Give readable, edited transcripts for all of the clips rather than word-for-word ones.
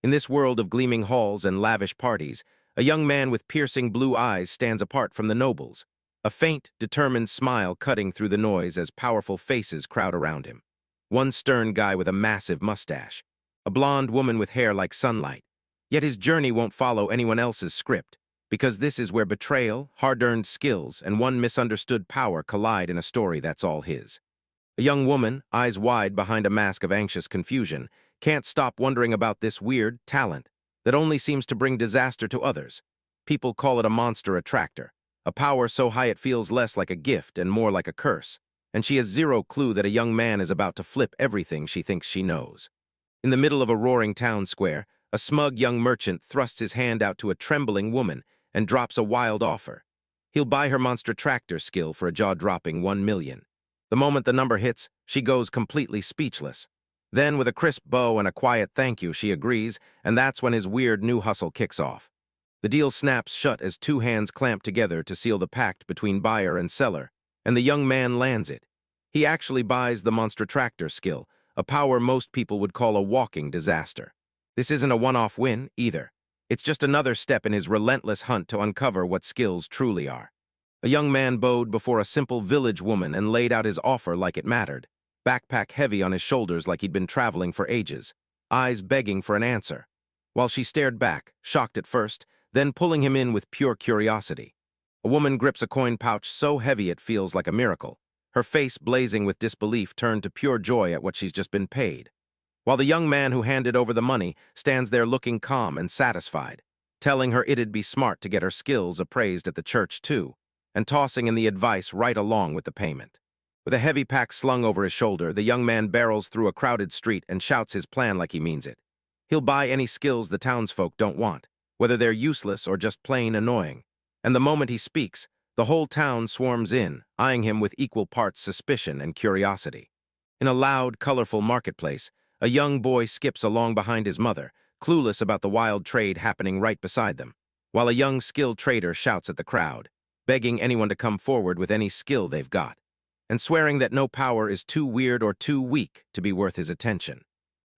In this world of gleaming halls and lavish parties, a young man with piercing blue eyes stands apart from the nobles, a faint, determined smile cutting through the noise as powerful faces crowd around him. One stern guy with a massive mustache, a blonde woman with hair like sunlight. Yet his journey won't follow anyone else's script, because this is where betrayal, hard-earned skills, and one misunderstood power collide in a story that's all his. A young woman, eyes wide behind a mask of anxious confusion, can't stop wondering about this weird talent that only seems to bring disaster to others. People call it a monster attractor, a power so high it feels less like a gift and more like a curse, and she has zero clue that a young man is about to flip everything she thinks she knows. In the middle of a roaring town square, a smug young merchant thrusts his hand out to a trembling woman and drops a wild offer. He'll buy her monster tractor skill for a jaw-dropping 1 million. The moment the number hits, she goes completely speechless. Then, with a crisp bow and a quiet thank you, she agrees, and that's when his weird new hustle kicks off. The deal snaps shut as two hands clamp together to seal the pact between buyer and seller, and the young man lands it. He actually buys the monster tractor skill, a power most people would call a walking disaster. This isn't a one-off win, either. It's just another step in his relentless hunt to uncover what skills truly are. A young man bowed before a simple village woman and laid out his offer like it mattered, backpack heavy on his shoulders like he'd been traveling for ages, eyes begging for an answer. While she stared back, shocked at first, then pulling him in with pure curiosity. A woman grips a coin pouch so heavy it feels like a miracle, her face blazing with disbelief turned to pure joy at what she's just been paid. While the young man who handed over the money stands there looking calm and satisfied, telling her it'd be smart to get her skills appraised at the church too, and tossing in the advice right along with the payment. With a heavy pack slung over his shoulder, the young man barrels through a crowded street and shouts his plan like he means it. He'll buy any skills the townsfolk don't want, whether they're useless or just plain annoying. And the moment he speaks, the whole town swarms in, eyeing him with equal parts suspicion and curiosity. In a loud, colorful marketplace, a young boy skips along behind his mother, clueless about the wild trade happening right beside them, while a young skilled trader shouts at the crowd, begging anyone to come forward with any skill they've got, and swearing that no power is too weird or too weak to be worth his attention.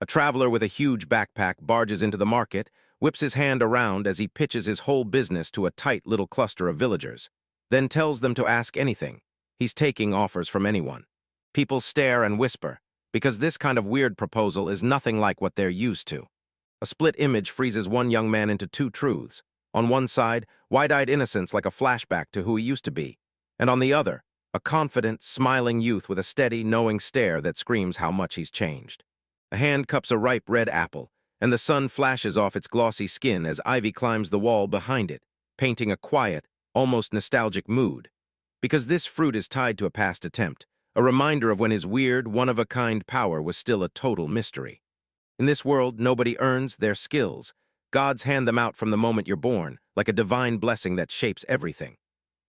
A traveler with a huge backpack barges into the market, whips his hand around as he pitches his whole business to a tight little cluster of villagers, then tells them to ask anything. He's taking offers from anyone. People stare and whisper, because this kind of weird proposal is nothing like what they're used to. A split image freezes one young man into two truths. On one side, wide-eyed innocence like a flashback to who he used to be, and on the other, a confident, smiling youth with a steady, knowing stare that screams how much he's changed. A hand cups a ripe red apple, and the sun flashes off its glossy skin as ivy climbs the wall behind it, painting a quiet, almost nostalgic mood. Because this fruit is tied to a past attempt, a reminder of when his weird, one-of-a-kind power was still a total mystery. In this world, nobody earns their skills. Gods hand them out from the moment you're born, like a divine blessing that shapes everything.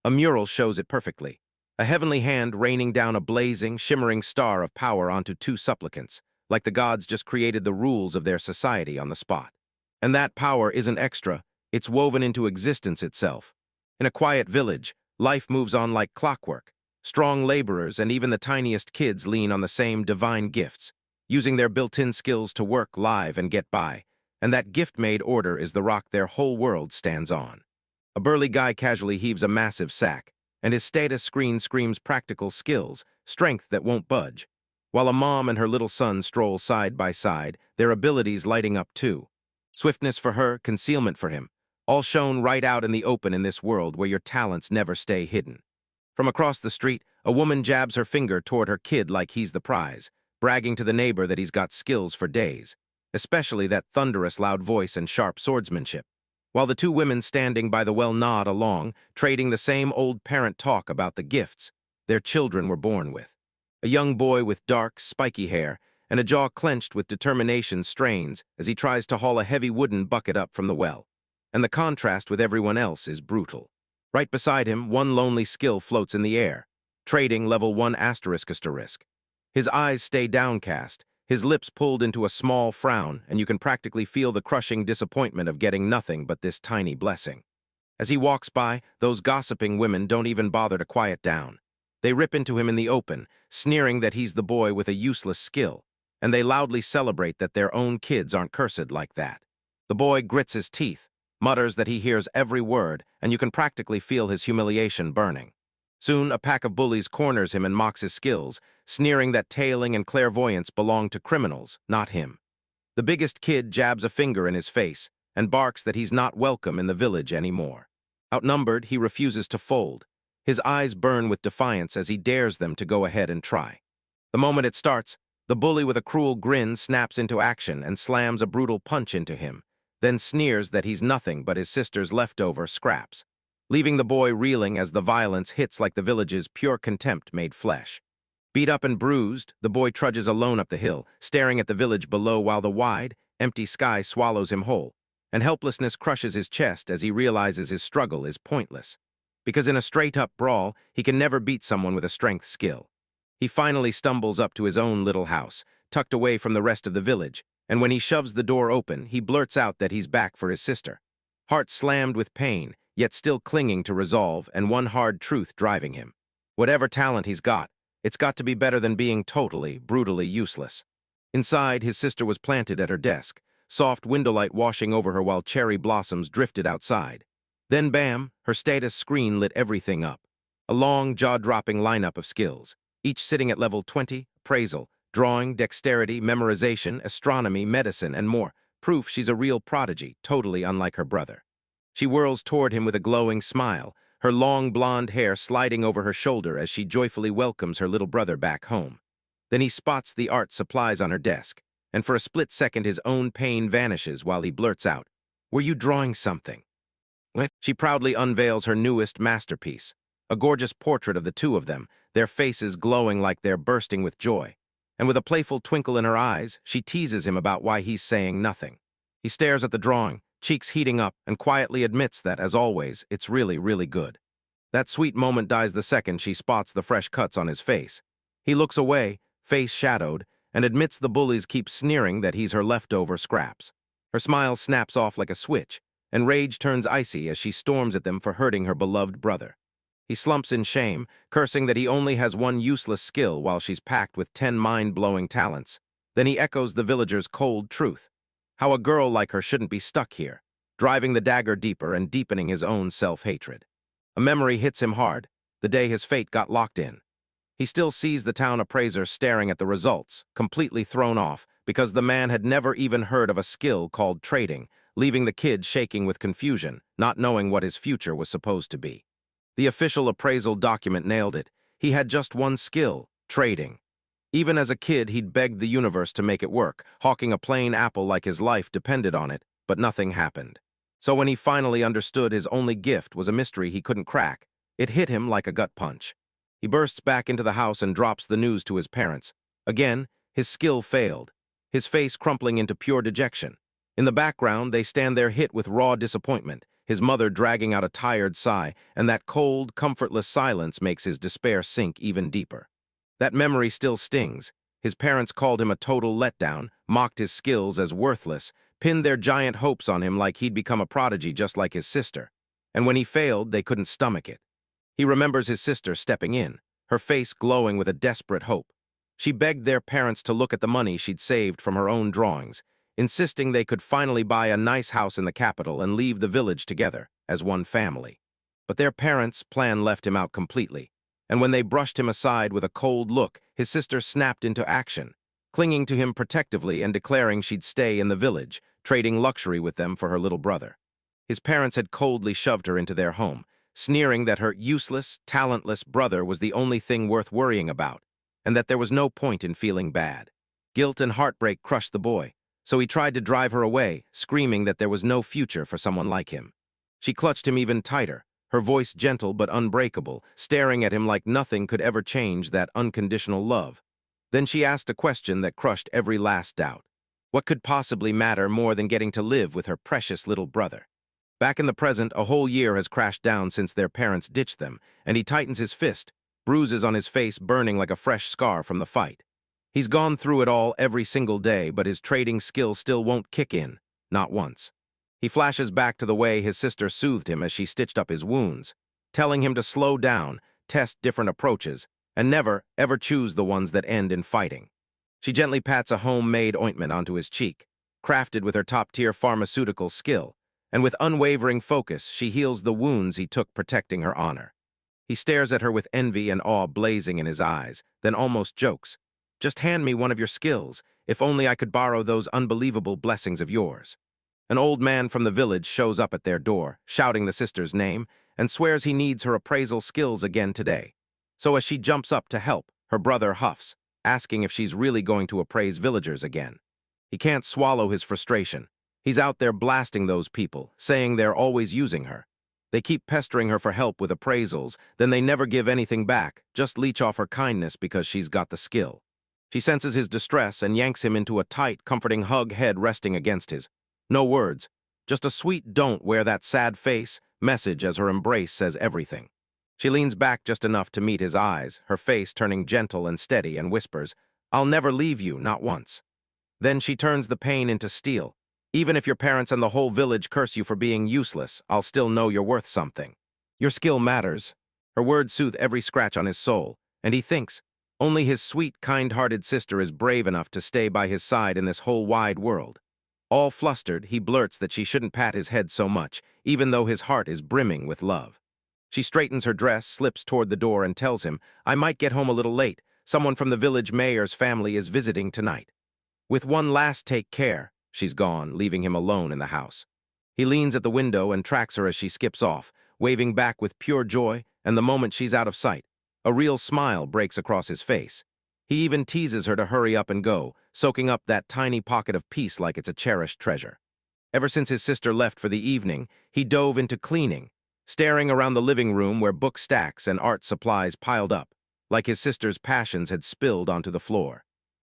A mural shows it perfectly. A heavenly hand raining down a blazing, shimmering star of power onto two supplicants, like the gods just created the rules of their society on the spot. And that power isn't extra, it's woven into existence itself. In a quiet village, life moves on like clockwork. Strong laborers and even the tiniest kids lean on the same divine gifts, using their built-in skills to work, live, and get by, and that gift-made order is the rock their whole world stands on. A burly guy casually heaves a massive sack, and his status screen screams practical skills, strength that won't budge, while a mom and her little son stroll side by side, their abilities lighting up too. Swiftness for her, concealment for him, all shown right out in the open in this world where your talents never stay hidden. From across the street, a woman jabs her finger toward her kid like he's the prize, bragging to the neighbor that he's got skills for days, especially that thunderous loud voice and sharp swordsmanship, while the two women standing by the well nod along, trading the same old parent talk about the gifts their children were born with. A young boy with dark, spiky hair and a jaw clenched with determination strains as he tries to haul a heavy wooden bucket up from the well, and the contrast with everyone else is brutal. Right beside him, one lonely skill floats in the air, trading level 1 asterisk. His eyes stay downcast, his lips pulled into a small frown, and you can practically feel the crushing disappointment of getting nothing but this tiny blessing. As he walks by, those gossiping women don't even bother to quiet down. They rip into him in the open, sneering that he's the boy with a useless skill, and they loudly celebrate that their own kids aren't cursed like that. The boy grits his teeth, mutters that he hears every word, and you can practically feel his humiliation burning. Soon, a pack of bullies corners him and mocks his skills, sneering that tailing and clairvoyance belong to criminals, not him. The biggest kid jabs a finger in his face and barks that he's not welcome in the village anymore. Outnumbered, he refuses to fold. His eyes burn with defiance as he dares them to go ahead and try. The moment it starts, the bully with a cruel grin snaps into action and slams a brutal punch into him, then sneers that he's nothing but his sister's leftover scraps, leaving the boy reeling as the violence hits like the village's pure contempt made flesh. Beat up and bruised, the boy trudges alone up the hill, staring at the village below while the wide, empty sky swallows him whole, and helplessness crushes his chest as he realizes his struggle is pointless. Because in a straight-up brawl, he can never beat someone with a strength skill. He finally stumbles up to his own little house, tucked away from the rest of the village, and when he shoves the door open, he blurts out that he's back for his sister. Heart slammed with pain, yet still clinging to resolve and one hard truth driving him. Whatever talent he's got, it's got to be better than being totally, brutally useless. Inside, his sister was planted at her desk, soft windowlight washing over her while cherry blossoms drifted outside. Then bam, her status screen lit everything up. A long, jaw-dropping lineup of skills, each sitting at level 20, appraisal, drawing, dexterity, memorization, astronomy, medicine, and more. Proof she's a real prodigy, totally unlike her brother. She whirls toward him with a glowing smile, her long blonde hair sliding over her shoulder as she joyfully welcomes her little brother back home. Then he spots the art supplies on her desk, and for a split second his own pain vanishes while he blurts out, "Were you drawing something?" She proudly unveils her newest masterpiece, a gorgeous portrait of the two of them, their faces glowing like they're bursting with joy. And with a playful twinkle in her eyes, she teases him about why he's saying nothing. He stares at the drawing, cheeks heating up, and quietly admits that, as always, it's really, really good. That sweet moment dies the second she spots the fresh cuts on his face. He looks away, face shadowed, and admits the bullies keep sneering that he's her leftover scraps. Her smile snaps off like a switch, and rage turns icy as she storms at them for hurting her beloved brother. He slumps in shame, cursing that he only has one useless skill while she's packed with 10 mind-blowing talents. Then he echoes the villager's cold truth. How a girl like her shouldn't be stuck here, driving the dagger deeper and deepening his own self-hatred. A memory hits him hard, the day his fate got locked in. He still sees the town appraiser staring at the results, completely thrown off, because the man had never even heard of a skill called trading, leaving the kid shaking with confusion, not knowing what his future was supposed to be. The official appraisal document nailed it. He had just one skill, trading. Even as a kid, he'd begged the universe to make it work, hawking a plain apple like his life depended on it, but nothing happened. So when he finally understood his only gift was a mystery he couldn't crack, it hit him like a gut punch. He bursts back into the house and drops the news to his parents. Again, his skill failed, his face crumpling into pure dejection. In the background, they stand there hit with raw disappointment, his mother dragging out a tired sigh, and that cold, comfortless silence makes his despair sink even deeper. That memory still stings. His parents called him a total letdown, mocked his skills as worthless, pinned their giant hopes on him like he'd become a prodigy just like his sister. And when he failed, they couldn't stomach it. He remembers his sister stepping in, her face glowing with a desperate hope. She begged their parents to look at the money she'd saved from her own drawings, insisting they could finally buy a nice house in the capital and leave the village together, as one family. But their parents' plan left him out completely, and when they brushed him aside with a cold look, his sister snapped into action, clinging to him protectively and declaring she'd stay in the village, trading luxury with them for her little brother. His parents had coldly shoved her into their home, sneering that her useless, talentless brother was the only thing worth worrying about, and that there was no point in feeling bad. Guilt and heartbreak crushed the boy, so he tried to drive her away, screaming that there was no future for someone like him. She clutched him even tighter, her voice gentle but unbreakable, staring at him like nothing could ever change that unconditional love. Then she asked a question that crushed every last doubt. What could possibly matter more than getting to live with her precious little brother? Back in the present, a whole year has crashed down since their parents ditched them, and he tightens his fist, bruises on his face burning like a fresh scar from the fight. He's gone through it all every single day, but his trading skill still won't kick in, not once. He flashes back to the way his sister soothed him as she stitched up his wounds, telling him to slow down, test different approaches, and never, ever choose the ones that end in fighting. She gently pats a homemade ointment onto his cheek, crafted with her top-tier pharmaceutical skill, and with unwavering focus, she heals the wounds he took protecting her honor. He stares at her with envy and awe blazing in his eyes, then almost jokes. Just hand me one of your skills, if only I could borrow those unbelievable blessings of yours. An old man from the village shows up at their door, shouting the sister's name, and swears he needs her appraisal skills again today. So as she jumps up to help, her brother huffs, asking if she's really going to appraise villagers again. He can't swallow his frustration. He's out there blasting those people, saying they're always using her. They keep pestering her for help with appraisals, then they never give anything back, just leech off her kindness because she's got the skill. She senses his distress and yanks him into a tight, comforting hug, head resting against his. No words, just a sweet "don't wear that sad face" message as her embrace says everything. She leans back just enough to meet his eyes, her face turning gentle and steady, and whispers, "I'll never leave you, not once." Then she turns the pain into steel. "Even if your parents and the whole village curse you for being useless, I'll still know you're worth something. Your skill matters." Her words soothe every scratch on his soul, and he thinks, only his sweet, kind-hearted sister is brave enough to stay by his side in this whole wide world. All flustered, he blurts that she shouldn't pat his head so much, even though his heart is brimming with love. She straightens her dress, slips toward the door, and tells him, "I might get home a little late. Someone from the village mayor's family is visiting tonight." With one last "take care," she's gone, leaving him alone in the house. He leans at the window and tracks her as she skips off, waving back with pure joy, and the moment she's out of sight, a real smile breaks across his face. He even teases her to hurry up and go, soaking up that tiny pocket of peace like it's a cherished treasure. Ever since his sister left for the evening, he dove into cleaning, staring around the living room where book stacks and art supplies piled up, like his sister's passions had spilled onto the floor.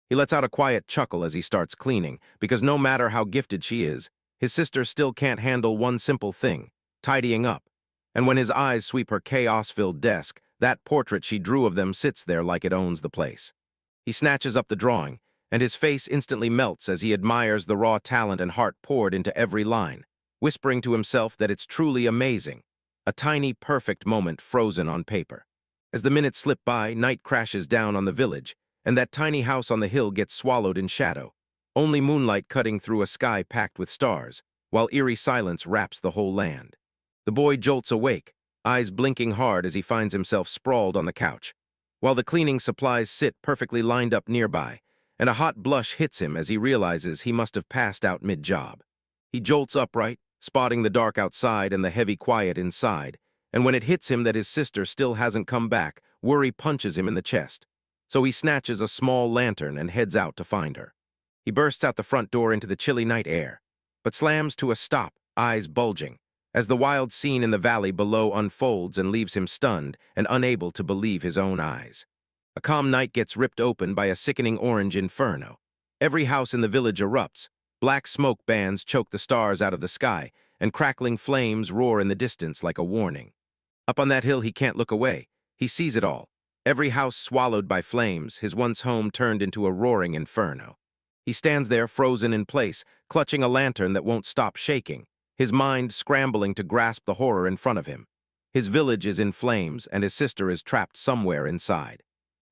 He lets out a quiet chuckle as he starts cleaning, because no matter how gifted she is, his sister still can't handle one simple thing, tidying up. And when his eyes sweep her chaos-filled desk, that portrait she drew of them sits there like it owns the place. He snatches up the drawing, and his face instantly melts as he admires the raw talent and heart poured into every line, whispering to himself that it's truly amazing, a tiny, perfect moment frozen on paper. As the minutes slip by, night crashes down on the village, and that tiny house on the hill gets swallowed in shadow, only moonlight cutting through a sky packed with stars, while eerie silence wraps the whole land. The boy jolts awake, eyes blinking hard as he finds himself sprawled on the couch, while the cleaning supplies sit perfectly lined up nearby, and a hot blush hits him as he realizes he must have passed out mid-job. He jolts upright, spotting the dark outside and the heavy quiet inside, and when it hits him that his sister still hasn't come back, worry punches him in the chest. So he snatches a small lantern and heads out to find her. He bursts out the front door into the chilly night air, but slams to a stop, eyes bulging, as the wild scene in the valley below unfolds and leaves him stunned and unable to believe his own eyes. A calm night gets ripped open by a sickening orange inferno. Every house in the village erupts, black smoke bands choke the stars out of the sky, and crackling flames roar in the distance like a warning. Up on that hill he can't look away. He sees it all. Every house swallowed by flames, his once home turned into a roaring inferno. He stands there frozen in place, clutching a lantern that won't stop shaking, his mind scrambling to grasp the horror in front of him. His village is in flames, and his sister is trapped somewhere inside.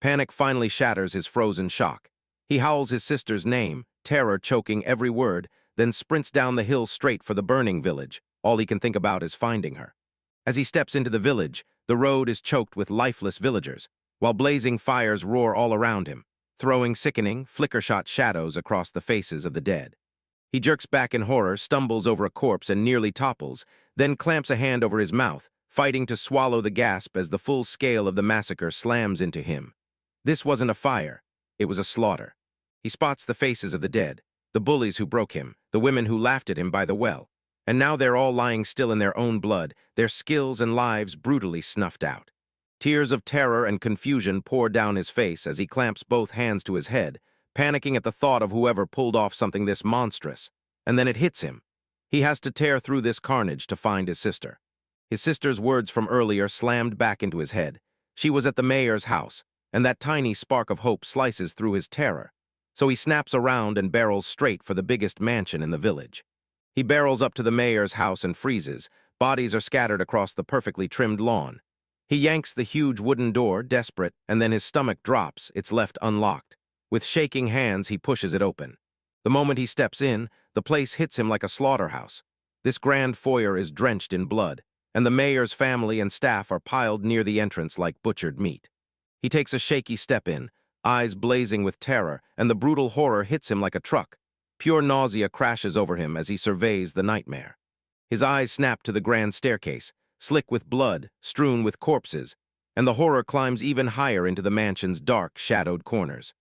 Panic finally shatters his frozen shock. He howls his sister's name, terror choking every word, then sprints down the hill straight for the burning village. All he can think about is finding her. As he steps into the village, the road is choked with lifeless villagers, while blazing fires roar all around him, throwing sickening, flicker-shot shadows across the faces of the dead. He jerks back in horror, stumbles over a corpse and nearly topples, then clamps a hand over his mouth, fighting to swallow the gasp as the full scale of the massacre slams into him. This wasn't a fire, it was a slaughter. He spots the faces of the dead, the bullies who broke him, the women who laughed at him by the well, and now they're all lying still in their own blood, their skills and lives brutally snuffed out. Tears of terror and confusion pour down his face as he clamps both hands to his head, panicking at the thought of whoever pulled off something this monstrous. And then it hits him. He has to tear through this carnage to find his sister. His sister's words from earlier slammed back into his head. She was at the mayor's house, and that tiny spark of hope slices through his terror. So he snaps around and barrels straight for the biggest mansion in the village. He barrels up to the mayor's house and freezes. Bodies are scattered across the perfectly trimmed lawn. He yanks the huge wooden door, desperate, and then his stomach drops, it's left unlocked. With shaking hands, he pushes it open. The moment he steps in, the place hits him like a slaughterhouse. This grand foyer is drenched in blood, and the mayor's family and staff are piled near the entrance like butchered meat. He takes a shaky step in, eyes blazing with terror, and the brutal horror hits him like a truck. Pure nausea crashes over him as he surveys the nightmare. His eyes snap to the grand staircase, slick with blood, strewn with corpses, and the horror climbs even higher into the mansion's dark, shadowed corners.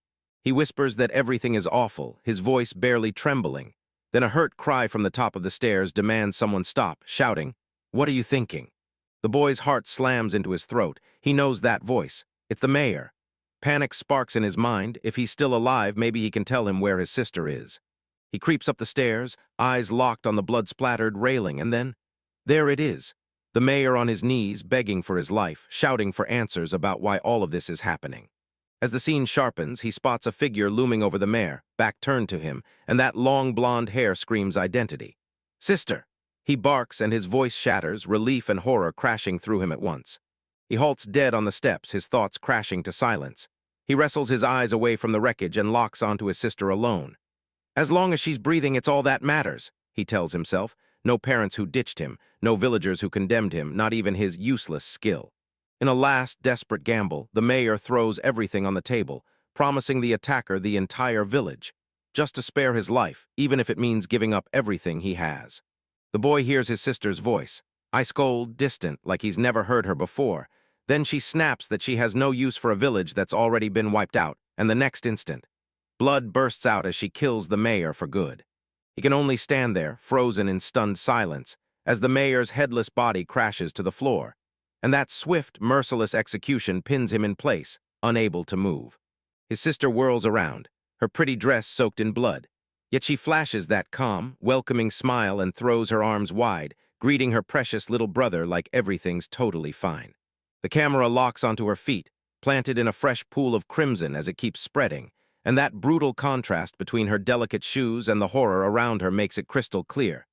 He whispers that everything is awful, his voice barely trembling. Then a hurt cry from the top of the stairs demands someone stop, shouting, "What are you thinking?" The boy's heart slams into his throat. He knows that voice. It's the mayor. Panic sparks in his mind. If he's still alive, maybe he can tell him where his sister is. He creeps up the stairs, eyes locked on the blood-splattered railing, and then, there it is. The mayor on his knees, begging for his life, shouting for answers about why all of this is happening. As the scene sharpens, he spots a figure looming over the mayor, back turned to him, and that long blonde hair screams identity. "Sister!" He barks, and his voice shatters, relief and horror crashing through him at once. He halts dead on the steps, his thoughts crashing to silence. He wrestles his eyes away from the wreckage and locks onto his sister alone. As long as she's breathing, it's all that matters, he tells himself. No parents who ditched him, no villagers who condemned him, not even his useless skill. In a last, desperate gamble, the mayor throws everything on the table, promising the attacker the entire village, just to spare his life, even if it means giving up everything he has. The boy hears his sister's voice, ice cold, distant, like he's never heard her before. Then she snaps that she has no use for a village that's already been wiped out, and the next instant, blood bursts out as she kills the mayor for good. He can only stand there, frozen in stunned silence, as the mayor's headless body crashes to the floor, and that swift, merciless execution pins him in place, unable to move. His sister whirls around, her pretty dress soaked in blood, yet she flashes that calm, welcoming smile and throws her arms wide, greeting her precious little brother like everything's totally fine. The camera locks onto her feet, planted in a fresh pool of crimson as it keeps spreading, and that brutal contrast between her delicate shoes and the horror around her makes it crystal clear.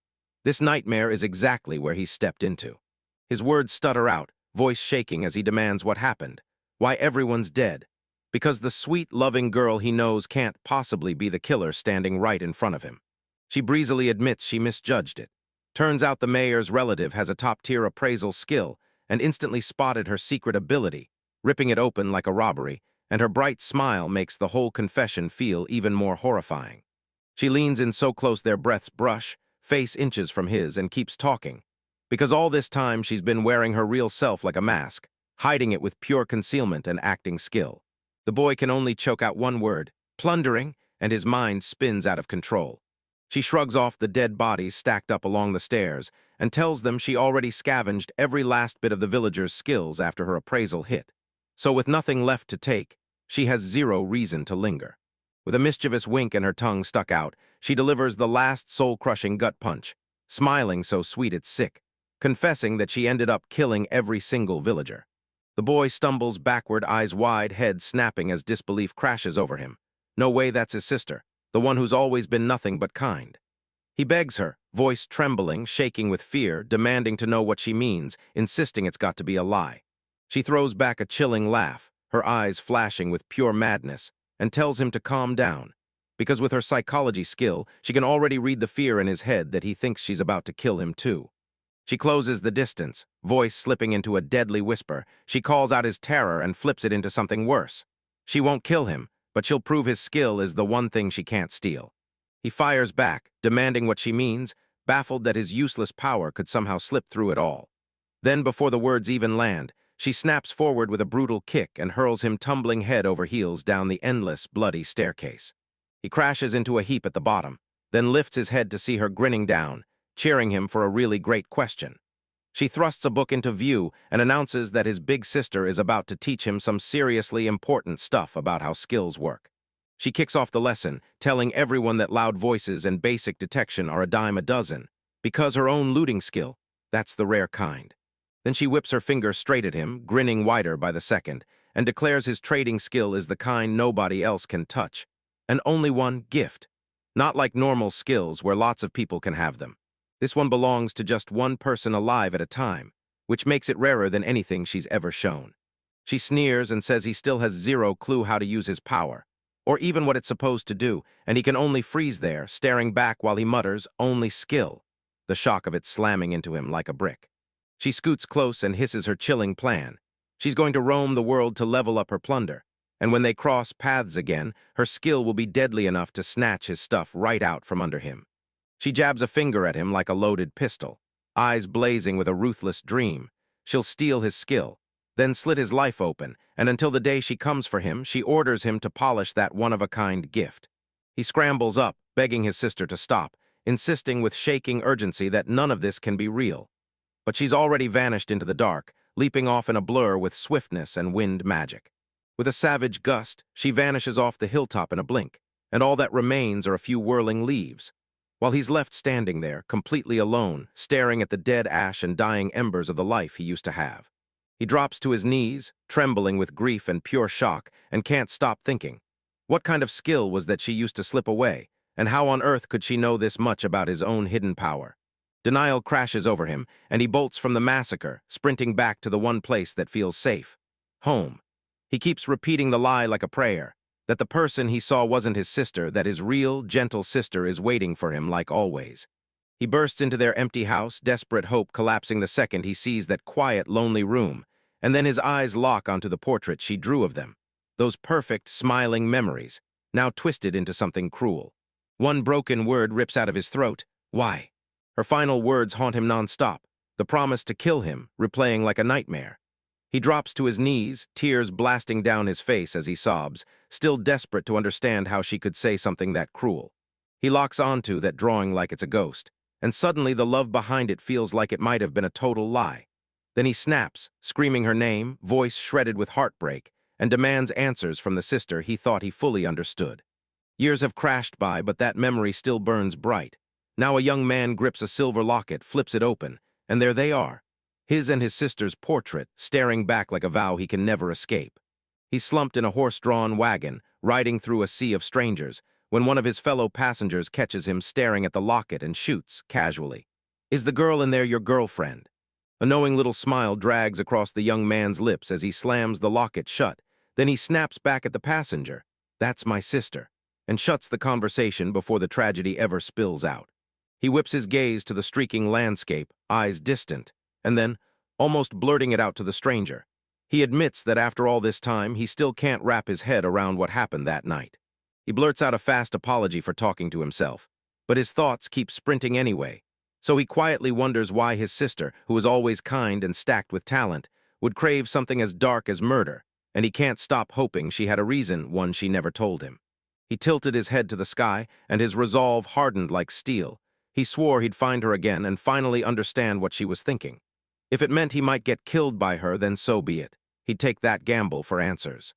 This nightmare is exactly where he stepped into. His words stutter out, voice shaking as he demands what happened, why everyone's dead, because the sweet, loving girl he knows can't possibly be the killer standing right in front of him. She breezily admits she misjudged it. Turns out the mayor's relative has a top-tier appraisal skill and instantly spotted her secret ability, ripping it open like a robbery, and her bright smile makes the whole confession feel even more horrifying. She leans in so close their breaths brush, face inches from his, and keeps talking, because all this time she's been wearing her real self like a mask, hiding it with pure concealment and acting skill. The boy can only choke out one word, plundering, and his mind spins out of control. She shrugs off the dead bodies stacked up along the stairs and tells them she already scavenged every last bit of the villagers' skills after her appraisal hit. So with nothing left to take, she has zero reason to linger. With a mischievous wink and her tongue stuck out, she delivers the last soul-crushing gut punch, smiling so sweet it's sick, confessing that she ended up killing every single villager. The boy stumbles backward, eyes wide, head snapping as disbelief crashes over him. No way, that's his sister, the one who's always been nothing but kind. He begs her, voice trembling, shaking with fear, demanding to know what she means, insisting it's got to be a lie. She throws back a chilling laugh, her eyes flashing with pure madness, and tells him to calm down, because with her psychology skill, she can already read the fear in his head that he thinks she's about to kill him too. She closes the distance, voice slipping into a deadly whisper. She calls out his terror and flips it into something worse. She won't kill him, but she'll prove his skill is the one thing she can't steal. He fires back, demanding what she means, baffled that his useless power could somehow slip through it all. Then, before the words even land, she snaps forward with a brutal kick and hurls him tumbling head over heels down the endless, bloody staircase. He crashes into a heap at the bottom, then lifts his head to see her grinning down, cheering him for a really great question. She thrusts a book into view and announces that his big sister is about to teach him some seriously important stuff about how skills work. She kicks off the lesson, telling everyone that loud voices and basic detection are a dime a dozen, because her own looting skill, that's the rare kind. Then she whips her finger straight at him, grinning wider by the second, and declares his trading skill is the kind nobody else can touch. An only one gift. Not like normal skills where lots of people can have them. This one belongs to just one person alive at a time, which makes it rarer than anything she's ever shown. She sneers and says he still has zero clue how to use his power. or even what it's supposed to do, and he can only freeze there, staring back while he mutters, "Only skill," the shock of it slamming into him like a brick. She scoots close and hisses her chilling plan. She's going to roam the world to level up her plunder, and when they cross paths again, her skill will be deadly enough to snatch his stuff right out from under him. She jabs a finger at him like a loaded pistol, eyes blazing with a ruthless dream. She'll steal his skill, then slit his life open, and until the day she comes for him, she orders him to polish that one-of-a-kind gift. He scrambles up, begging his sister to stop, insisting with shaking urgency that none of this can be real. But she's already vanished into the dark, leaping off in a blur with swiftness and wind magic. With a savage gust, she vanishes off the hilltop in a blink, and all that remains are a few whirling leaves, while he's left standing there, completely alone, staring at the dead ash and dying embers of the life he used to have. He drops to his knees, trembling with grief and pure shock, and can't stop thinking. What kind of skill was that she used to slip away, and how on earth could she know this much about his own hidden power? Denial crashes over him, and he bolts from the massacre, sprinting back to the one place that feels safe: home. He keeps repeating the lie like a prayer, that the person he saw wasn't his sister, that his real, gentle sister is waiting for him like always. He bursts into their empty house, desperate hope collapsing the second he sees that quiet, lonely room, and then his eyes lock onto the portrait she drew of them. Those perfect, smiling memories, now twisted into something cruel. One broken word rips out of his throat: "Why?" Her final words haunt him nonstop, the promise to kill him, replaying like a nightmare. He drops to his knees, tears blasting down his face as he sobs, still desperate to understand how she could say something that cruel. He locks onto that drawing like it's a ghost, and suddenly the love behind it feels like it might have been a total lie. Then he snaps, screaming her name, voice shredded with heartbreak, and demands answers from the sister he thought he fully understood. Years have crashed by, but that memory still burns bright. Now a young man grips a silver locket, flips it open, and there they are, his and his sister's portrait, staring back like a vow he can never escape. He's slumped in a horse-drawn wagon, riding through a sea of strangers, when one of his fellow passengers catches him staring at the locket and shoots, casually. "Is the girl in there your girlfriend?" A knowing little smile drags across the young man's lips as he slams the locket shut. Then he snaps back at the passenger, "That's my sister," and shuts the conversation before the tragedy ever spills out. He whips his gaze to the streaking landscape, eyes distant, and then, almost blurting it out to the stranger, he admits that after all this time, he still can't wrap his head around what happened that night. He blurts out a fast apology for talking to himself, but his thoughts keep sprinting anyway. So he quietly wonders why his sister, who was always kind and stacked with talent, would crave something as dark as murder, and he can't stop hoping she had a reason, one she never told him. He tilted his head to the sky, and his resolve hardened like steel. He swore he'd find her again and finally understand what she was thinking. If it meant he might get killed by her, then so be it. He'd take that gamble for answers.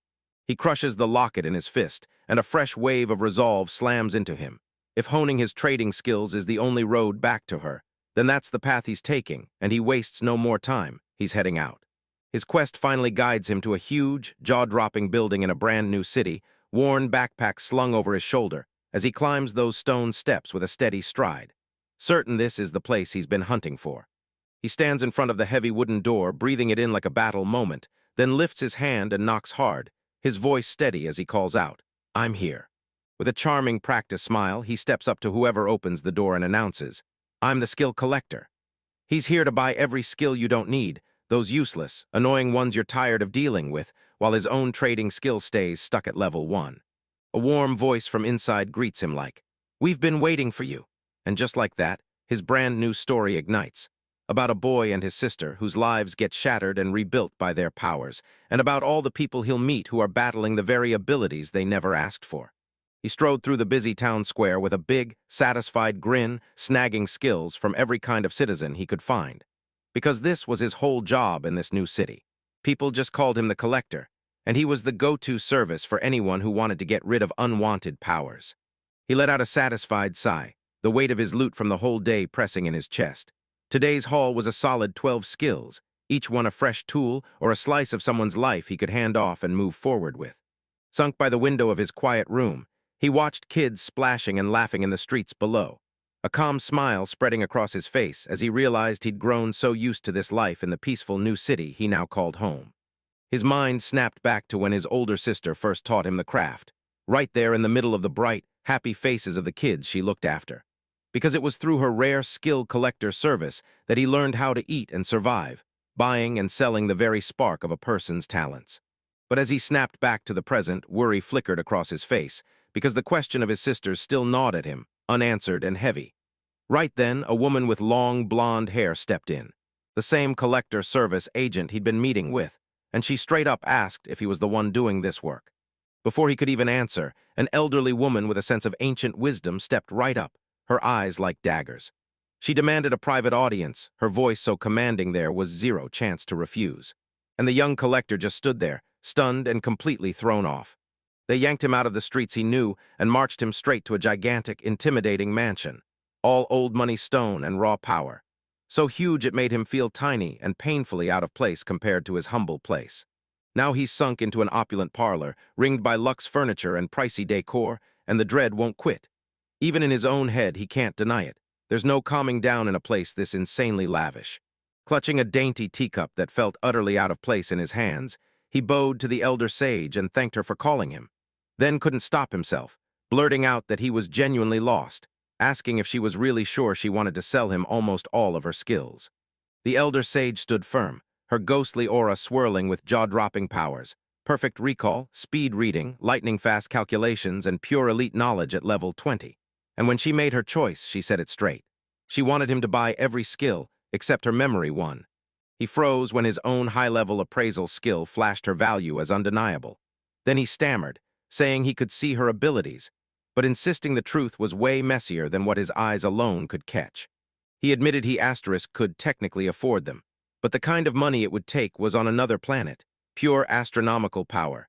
He crushes the locket in his fist, and a fresh wave of resolve slams into him. If honing his trading skills is the only road back to her, then that's the path he's taking, and he wastes no more time. He's heading out. His quest finally guides him to a huge, jaw-dropping building in a brand-new city, worn backpack slung over his shoulder, as he climbs those stone steps with a steady stride. Certain this is the place he's been hunting for. He stands in front of the heavy wooden door, breathing it in like a battle moment, then lifts his hand and knocks hard, his voice steady as he calls out, "I'm here." With a charming practice smile, he steps up to whoever opens the door and announces, "I'm the skill collector." He's here to buy every skill you don't need, those useless, annoying ones you're tired of dealing with, while his own trading skill stays stuck at level 1. A warm voice from inside greets him like, "We've been waiting for you." And just like that, his brand new story ignites. About a boy and his sister whose lives get shattered and rebuilt by their powers, and about all the people he'll meet who are battling the very abilities they never asked for. He strode through the busy town square with a big, satisfied grin, snagging skills from every kind of citizen he could find. Because this was his whole job in this new city. People just called him the Collector, and he was the go-to service for anyone who wanted to get rid of unwanted powers. He let out a satisfied sigh, the weight of his loot from the whole day pressing in his chest. Today's haul was a solid 12 skills, each one a fresh tool or a slice of someone's life he could hand off and move forward with. Sunk by the window of his quiet room, he watched kids splashing and laughing in the streets below, a calm smile spreading across his face as he realized he'd grown so used to this life in the peaceful new city he now called home. His mind snapped back to when his older sister first taught him the craft, right there in the middle of the bright, happy faces of the kids she looked after. Because it was through her rare skill collector service that he learned how to eat and survive, buying and selling the very spark of a person's talents. But as he snapped back to the present, worry flickered across his face, because the question of his sisters still gnawed at him, unanswered and heavy. Right then, a woman with long, blonde hair stepped in, the same collector service agent he'd been meeting with, and she straight up asked if he was the one doing this work. Before he could even answer, an elderly woman with a sense of ancient wisdom stepped right up, her eyes like daggers. She demanded a private audience, her voice so commanding there was zero chance to refuse. And the young collector just stood there, stunned and completely thrown off. They yanked him out of the streets he knew and marched him straight to a gigantic, intimidating mansion, all old money stone and raw power. So huge it made him feel tiny and painfully out of place compared to his humble place. Now he's sunk into an opulent parlor, ringed by luxe furniture and pricey decor, and the dread won't quit. Even in his own head, he can't deny it. There's no calming down in a place this insanely lavish. Clutching a dainty teacup that felt utterly out of place in his hands, he bowed to the elder sage and thanked her for calling him. Then couldn't stop himself, blurting out that he was genuinely lost, asking if she was really sure she wanted to sell him almost all of her skills. The elder sage stood firm, her ghostly aura swirling with jaw-dropping powers, perfect recall, speed reading, lightning-fast calculations, and pure elite knowledge at level 20. And when she made her choice, she said it straight. She wanted him to buy every skill, except her memory one. He froze when his own high-level appraisal skill flashed her value as undeniable. Then he stammered, saying he could see her abilities, but insisting the truth was way messier than what his eyes alone could catch. He admitted he could technically afford them, but the kind of money it would take was on another planet, pure astronomical power.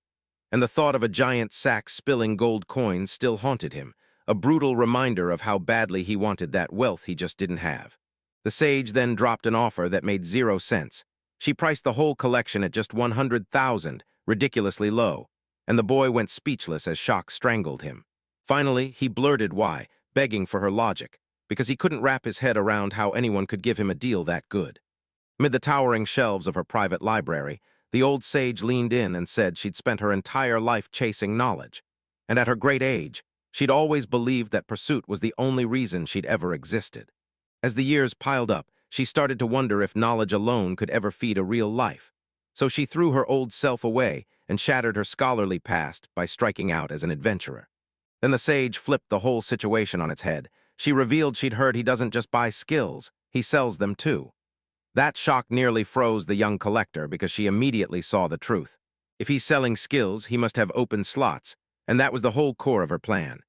And the thought of a giant sack spilling gold coins still haunted him, a brutal reminder of how badly he wanted that wealth he just didn't have. The sage then dropped an offer that made 0 sense. She priced the whole collection at just 100,000, ridiculously low, and the boy went speechless as shock strangled him. Finally, he blurted why, begging for her logic, because he couldn't wrap his head around how anyone could give him a deal that good. Amid the towering shelves of her private library, the old sage leaned in and said she'd spent her entire life chasing knowledge, and at her great age, she'd always believed that pursuit was the only reason she'd ever existed. As the years piled up, she started to wonder if knowledge alone could ever feed a real life. So she threw her old self away and shattered her scholarly past by striking out as an adventurer. Then the sage flipped the whole situation on its head. She revealed she'd heard he doesn't just buy skills, he sells them too. That shock nearly froze the young collector because she immediately saw the truth. If he's selling skills, he must have open slots, and that was the whole core of her plan.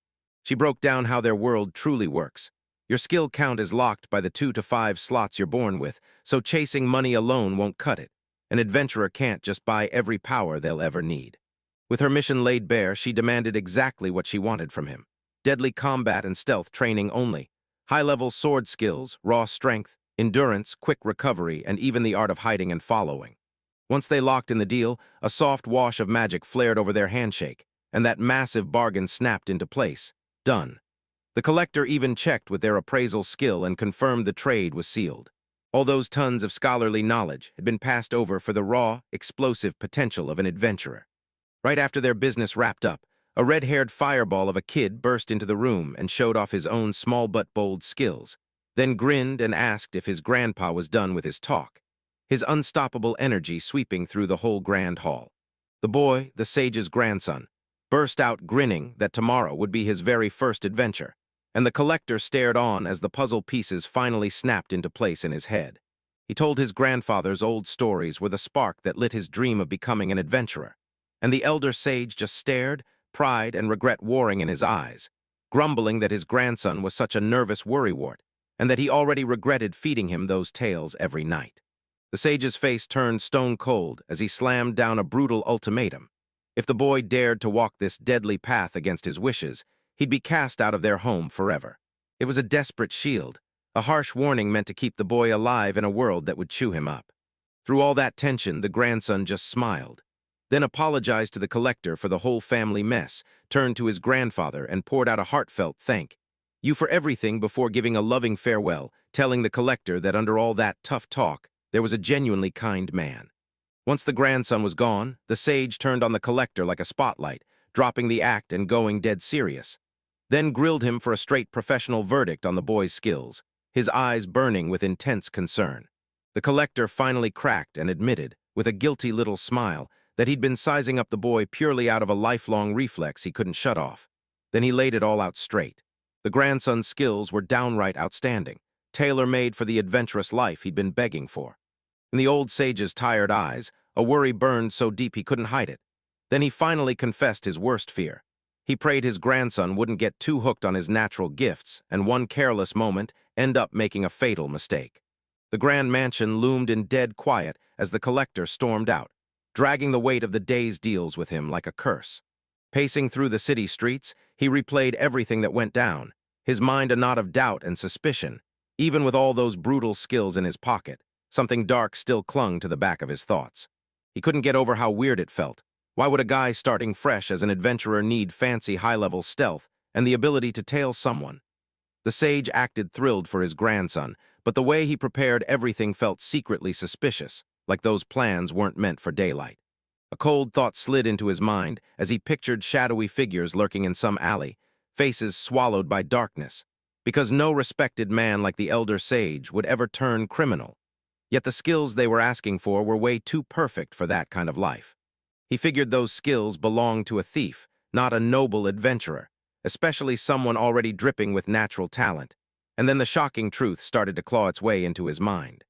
She broke down how their world truly works. Your skill count is locked by the 2 to 5 slots you're born with, so chasing money alone won't cut it. An adventurer can't just buy every power they'll ever need. With her mission laid bare, she demanded exactly what she wanted from him. Deadly combat and stealth training only. High-level sword skills, raw strength, endurance, quick recovery, and even the art of hiding and following. Once they locked in the deal, a soft wash of magic flared over their handshake, and that massive bargain snapped into place. Done. The collector even checked with their appraisal skill and confirmed the trade was sealed. All those tons of scholarly knowledge had been passed over for the raw, explosive potential of an adventurer. Right after their business wrapped up, a red-haired fireball of a kid burst into the room and showed off his own small but bold skills, then grinned and asked if his grandpa was done with his talk, his unstoppable energy sweeping through the whole grand hall. The boy, the sage's grandson, burst out grinning that tomorrow would be his very first adventure, and the collector stared on as the puzzle pieces finally snapped into place in his head. He told his grandfather's old stories were the spark that lit his dream of becoming an adventurer, and the elder sage just stared, pride and regret warring in his eyes, grumbling that his grandson was such a nervous worrywart, and that he already regretted feeding him those tales every night. The sage's face turned stone cold as he slammed down a brutal ultimatum. If the boy dared to walk this deadly path against his wishes, he'd be cast out of their home forever. It was a desperate shield, a harsh warning meant to keep the boy alive in a world that would chew him up. Through all that tension, the grandson just smiled, then apologized to the collector for the whole family mess, turned to his grandfather and poured out a heartfelt thank you for everything before giving a loving farewell, telling the collector that under all that tough talk, there was a genuinely kind man. Once the grandson was gone, the sage turned on the collector like a spotlight, dropping the act and going dead serious. Then grilled him for a straight professional verdict on the boy's skills, his eyes burning with intense concern. The collector finally cracked and admitted, with a guilty little smile, that he'd been sizing up the boy purely out of a lifelong reflex he couldn't shut off. Then he laid it all out straight. The grandson's skills were downright outstanding, tailor-made for the adventurous life he'd been begging for. In the old sage's tired eyes, a worry burned so deep he couldn't hide it. Then he finally confessed his worst fear. He prayed his grandson wouldn't get too hooked on his natural gifts and one careless moment end up making a fatal mistake. The grand mansion loomed in dead quiet as the collector stormed out, dragging the weight of the day's deals with him like a curse. Pacing through the city streets, he replayed everything that went down, his mind a knot of doubt and suspicion. Even with all those brutal skills in his pocket, something dark still clung to the back of his thoughts. He couldn't get over how weird it felt. Why would a guy starting fresh as an adventurer need fancy high-level stealth and the ability to tail someone? The sage acted thrilled for his grandson, but the way he prepared everything felt secretly suspicious, like those plans weren't meant for daylight. A cold thought slid into his mind as he pictured shadowy figures lurking in some alley, faces swallowed by darkness, because no respected man like the elder sage would ever turn criminal. Yet the skills they were asking for were way too perfect for that kind of life. He figured those skills belonged to a thief, not a noble adventurer, especially someone already dripping with natural talent. And then the shocking truth started to claw its way into his mind.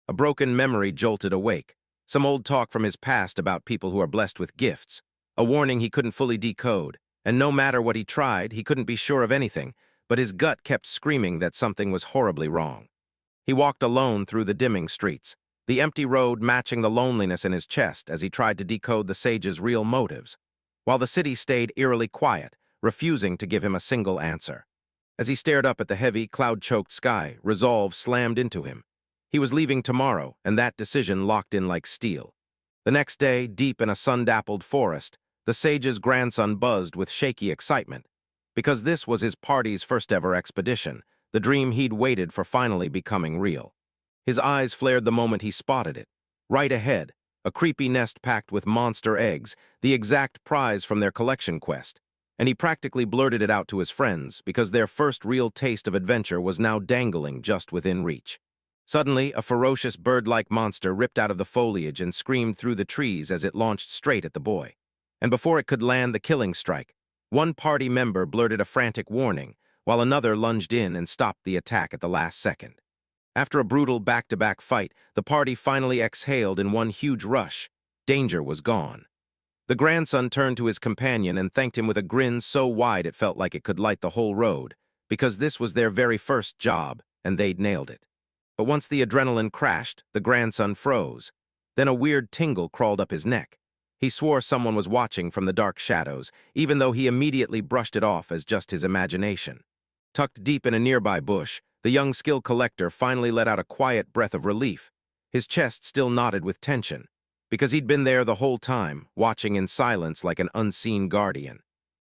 A broken memory jolted awake, some old talk from his past about people who are blessed with gifts, a warning he couldn't fully decode, and no matter what he tried, he couldn't be sure of anything, but his gut kept screaming that something was horribly wrong. He walked alone through the dimming streets, the empty road matching the loneliness in his chest as he tried to decode the sage's real motives, while the city stayed eerily quiet, refusing to give him a single answer. As he stared up at the heavy, cloud-choked sky, resolve slammed into him. He was leaving tomorrow, and that decision locked in like steel. The next day, deep in a sun-dappled forest, the sage's grandson buzzed with shaky excitement, because this was his party's first-ever expedition, the dream he'd waited for finally becoming real. His eyes flared the moment he spotted it. Right ahead, a creepy nest packed with monster eggs, the exact prize from their collection quest, and he practically blurted it out to his friends because their first real taste of adventure was now dangling just within reach. Suddenly, a ferocious bird-like monster ripped out of the foliage and screamed through the trees as it launched straight at the boy. And before it could land the killing strike, one party member blurted a frantic warning, while another lunged in and stopped the attack at the last second. After a brutal back-to-back fight, the party finally exhaled in one huge rush. Danger was gone. The grandson turned to his companion and thanked him with a grin so wide it felt like it could light the whole road, because this was their very first job, and they'd nailed it. But once the adrenaline crashed, the grandson froze. Then a weird tingle crawled up his neck. He swore someone was watching from the dark shadows, even though he immediately brushed it off as just his imagination. Tucked deep in a nearby bush, the young skill collector finally let out a quiet breath of relief, his chest still knotted with tension, because he'd been there the whole time, watching in silence like an unseen guardian.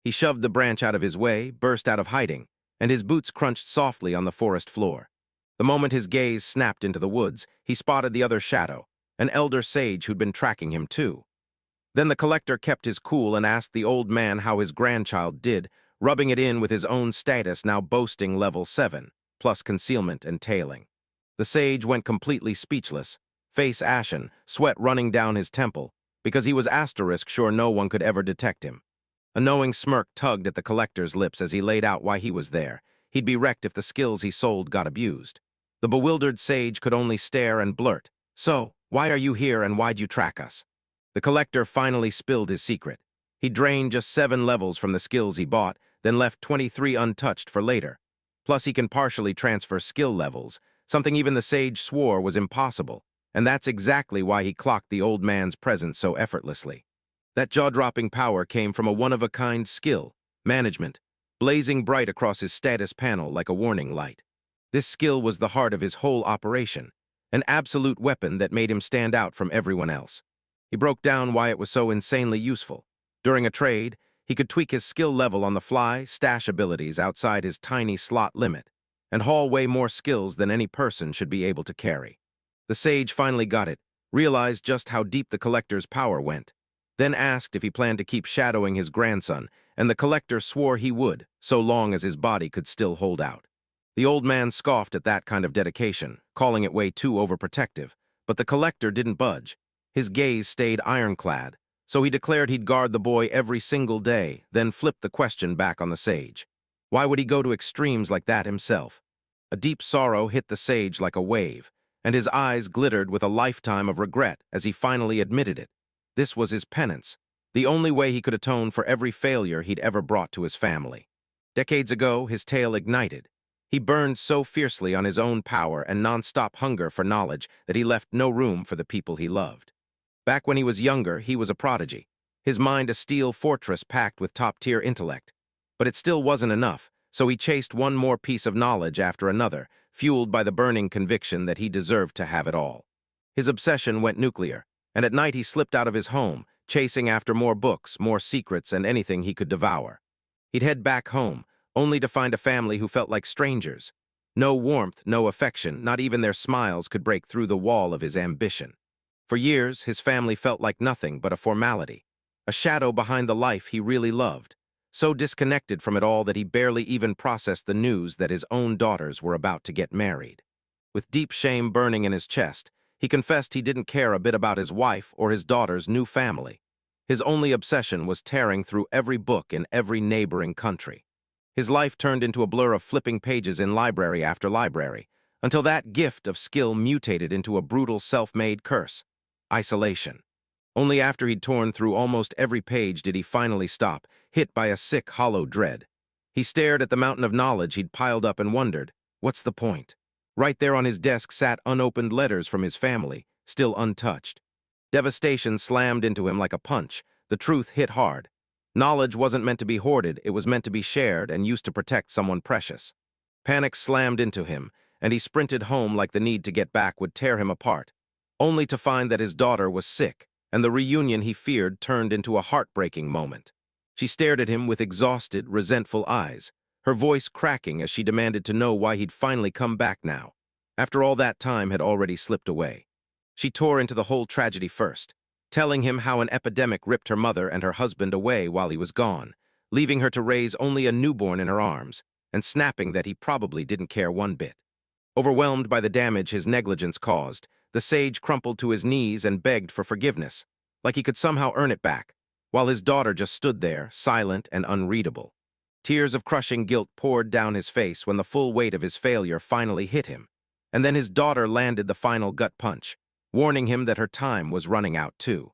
He shoved the branch out of his way, burst out of hiding, and his boots crunched softly on the forest floor. The moment his gaze snapped into the woods, he spotted the other shadow, an elder sage who'd been tracking him too. Then the collector kept his cool and asked the old man how his grandchild did, rubbing it in with his own status now boasting level 7. Plus concealment and tailing. The sage went completely speechless, face ashen, sweat running down his temple, because he was asterisk sure no one could ever detect him. A knowing smirk tugged at the collector's lips as he laid out why he was there. He'd be wrecked if the skills he sold got abused. The bewildered sage could only stare and blurt, "So, why are you here and why'd you track us?" The collector finally spilled his secret. He drained just 7 levels from the skills he bought, then left 23 untouched for later. Plus, he can partially transfer skill levels, something even the sage swore was impossible, and that's exactly why he clocked the old man's presence so effortlessly. That jaw-dropping power came from a one-of-a-kind skill, management, blazing bright across his status panel like a warning light. This skill was the heart of his whole operation, an absolute weapon that made him stand out from everyone else. He broke down why it was so insanely useful. During a trade, he could tweak his skill level on the fly, stash abilities outside his tiny slot limit, and haul way more skills than any person should be able to carry. The sage finally got it, realized just how deep the collector's power went. then asked if he planned to keep shadowing his grandson, and the collector swore he would, so long as his body could still hold out. The old man scoffed at that kind of dedication, calling it way too overprotective, but the collector didn't budge. His gaze stayed ironclad, so he declared he'd guard the boy every single day, then flipped the question back on the sage. Why would he go to extremes like that himself? A deep sorrow hit the sage like a wave, and his eyes glittered with a lifetime of regret as he finally admitted it. This was his penance, the only way he could atone for every failure he'd ever brought to his family. Decades ago, his tale ignited. He burned so fiercely on his own power and non-stop hunger for knowledge that he left no room for the people he loved. Back when he was younger, he was a prodigy, his mind a steel fortress packed with top-tier intellect. But it still wasn't enough, so he chased one more piece of knowledge after another, fueled by the burning conviction that he deserved to have it all. His obsession went nuclear, and at night he slipped out of his home, chasing after more books, more secrets, and anything he could devour. He'd head back home, only to find a family who felt like strangers. No warmth, no affection, not even their smiles could break through the wall of his ambition. For years, his family felt like nothing but a formality, a shadow behind the life he really loved, so disconnected from it all that he barely even processed the news that his own daughters were about to get married. With deep shame burning in his chest, he confessed he didn't care a bit about his wife or his daughter's new family. His only obsession was tearing through every book in every neighboring country. His life turned into a blur of flipping pages in library after library, until that gift of skill mutated into a brutal self-made curse: isolation. Only after he'd torn through almost every page did he finally stop, hit by a sick, hollow dread. He stared at the mountain of knowledge he'd piled up and wondered, what's the point? Right there on his desk sat unopened letters from his family, still untouched. Devastation slammed into him like a punch. The truth hit hard. Knowledge wasn't meant to be hoarded, it was meant to be shared and used to protect someone precious. Panic slammed into him, and he sprinted home like the need to get back would tear him apart, only to find that his daughter was sick, and the reunion he feared turned into a heartbreaking moment. She stared at him with exhausted, resentful eyes, her voice cracking as she demanded to know why he'd finally come back now, after all that time had already slipped away. She tore into the whole tragedy first, telling him how an epidemic ripped her mother and her husband away while he was gone, leaving her to raise only a newborn in her arms, and snapping that he probably didn't care one bit. Overwhelmed by the damage his negligence caused, the sage crumpled to his knees and begged for forgiveness, like he could somehow earn it back, while his daughter just stood there, silent and unreadable. Tears of crushing guilt poured down his face when the full weight of his failure finally hit him, and then his daughter landed the final gut punch, warning him that her time was running out too.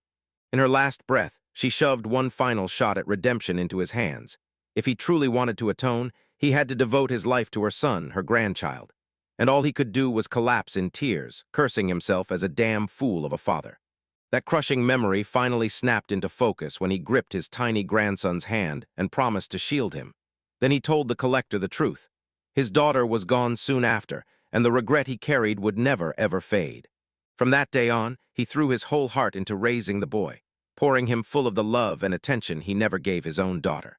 In her last breath, she shoved one final shot at redemption into his hands. If he truly wanted to atone, he had to devote his life to her son, her grandchild. And all he could do was collapse in tears, cursing himself as a damn fool of a father. That crushing memory finally snapped into focus when he gripped his tiny grandson's hand and promised to shield him. Then he told the collector the truth. His daughter was gone soon after, and the regret he carried would never, ever fade. From that day on, he threw his whole heart into raising the boy, pouring him full of the love and attention he never gave his own daughter.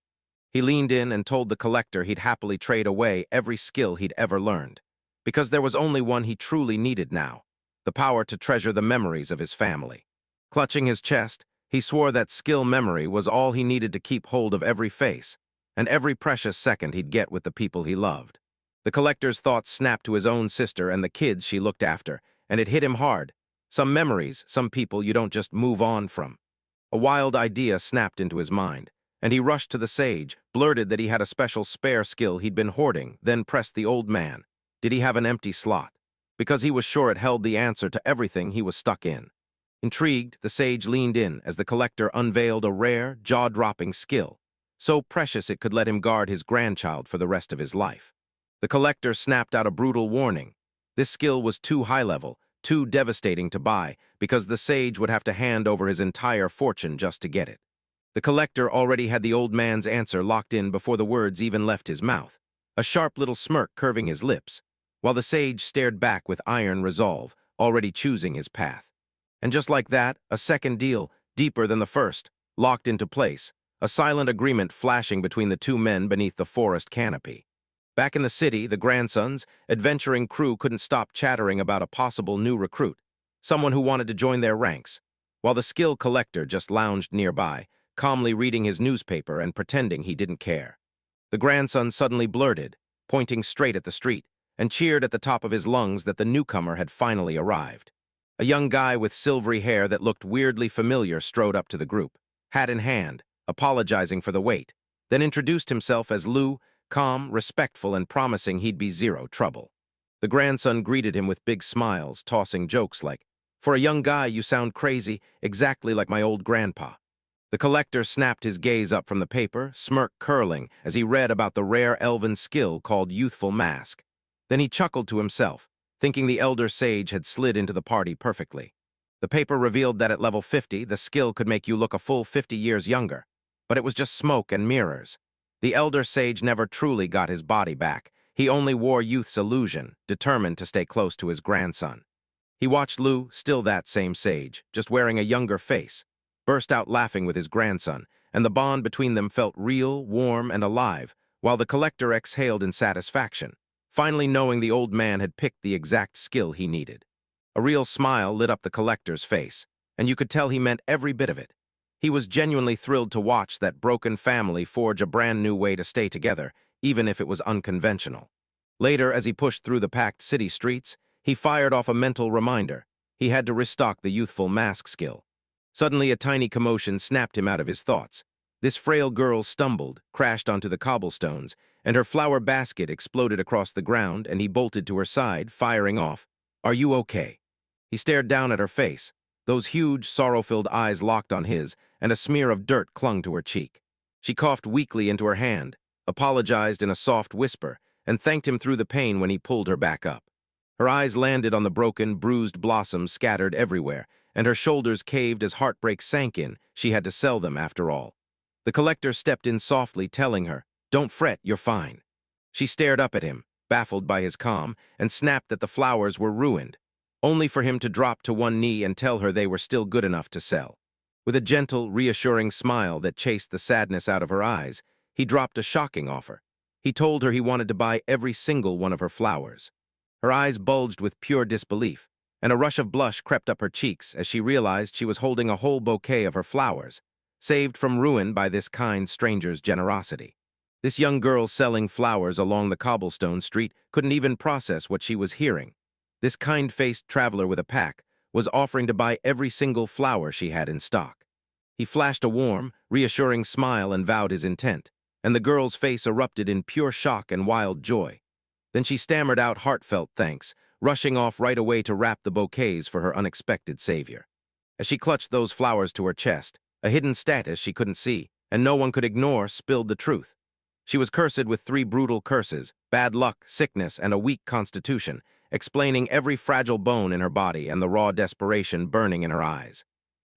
He leaned in and told the collector he'd happily trade away every skill he'd ever learned, because there was only one he truly needed now: the power to treasure the memories of his family. Clutching his chest, he swore that skill memory was all he needed to keep hold of every face, and every precious second he'd get with the people he loved. The collector's thoughts snapped to his own sister and the kids she looked after, and it hit him hard. Some memories, some people you don't just move on from. A wild idea snapped into his mind, and he rushed to the sage, blurted that he had a special spare skill he'd been hoarding, then pressed the old man. Did he have an empty slot? Because he was sure it held the answer to everything he was stuck in. Intrigued, the sage leaned in as the collector unveiled a rare, jaw-dropping skill, so precious it could let him guard his grandchild for the rest of his life. The collector snapped out a brutal warning. This skill was too high-level, too devastating to buy, because the sage would have to hand over his entire fortune just to get it. The collector already had the old man's answer locked in before the words even left his mouth, a sharp little smirk curving his lips, while the sage stared back with iron resolve, already choosing his path. And just like that, a second deal, deeper than the first, locked into place, a silent agreement flashing between the two men beneath the forest canopy. Back in the city, the grandson's adventuring crew couldn't stop chattering about a possible new recruit, someone who wanted to join their ranks. while the skill collector just lounged nearby, calmly reading his newspaper and pretending he didn't care. The grandson suddenly blurted, pointing straight at the street, and cheered at the top of his lungs that the newcomer had finally arrived. A young guy with silvery hair that looked weirdly familiar strode up to the group, hat in hand, apologizing for the wait, then introduced himself as Lu, calm, respectful, and promising he'd be zero trouble. The grandson greeted him with big smiles, tossing jokes like, "For a young guy, you sound crazy, exactly like my old grandpa." The collector snapped his gaze up from the paper, smirk curling, as he read about the rare elven skill called Youthful Mask. Then he chuckled to himself, thinking the elder sage had slid into the party perfectly. The paper revealed that at level 50, the skill could make you look a full 50 years younger. But it was just smoke and mirrors. The elder sage never truly got his body back. He only wore youth's illusion, determined to stay close to his grandson. He watched Lu, still that same sage, just wearing a younger face, burst out laughing with his grandson, and the bond between them felt real, warm, and alive, while the collector exhaled in satisfaction, finally knowing the old man had picked the exact skill he needed. A real smile lit up the collector's face, and you could tell he meant every bit of it. He was genuinely thrilled to watch that broken family forge a brand new way to stay together, even if it was unconventional. Later, as he pushed through the packed city streets, he fired off a mental reminder. He had to restock the youthful mask skill. Suddenly, a tiny commotion snapped him out of his thoughts. This frail girl stumbled, crashed onto the cobblestones, and her flower basket exploded across the ground, and he bolted to her side, firing off, "Are you okay?" He stared down at her face. Those huge, sorrow-filled eyes locked on his, and a smear of dirt clung to her cheek. She coughed weakly into her hand, apologized in a soft whisper, and thanked him through the pain when he pulled her back up. Her eyes landed on the broken, bruised blossoms scattered everywhere, and her shoulders caved as heartbreak sank in. She had to sell them after all. The collector stepped in softly, telling her, "Don't fret, you're fine." She stared up at him, baffled by his calm, and snapped that the flowers were ruined, only for him to drop to one knee and tell her they were still good enough to sell. With a gentle, reassuring smile that chased the sadness out of her eyes, he dropped a shocking offer. He told her he wanted to buy every single one of her flowers. Her eyes bulged with pure disbelief, and a rush of blush crept up her cheeks as she realized she was holding a whole bouquet of her flowers, saved from ruin by this kind stranger's generosity. This young girl selling flowers along the cobblestone street couldn't even process what she was hearing. This kind-faced traveler with a pack was offering to buy every single flower she had in stock. He flashed a warm, reassuring smile and vowed his intent, and the girl's face erupted in pure shock and wild joy. Then she stammered out heartfelt thanks, rushing off right away to wrap the bouquets for her unexpected savior. As she clutched those flowers to her chest, a hidden status she couldn't see, and no one could ignore, spilled the truth. She was cursed with 3 brutal curses: bad luck, sickness, and a weak constitution, explaining every fragile bone in her body and the raw desperation burning in her eyes.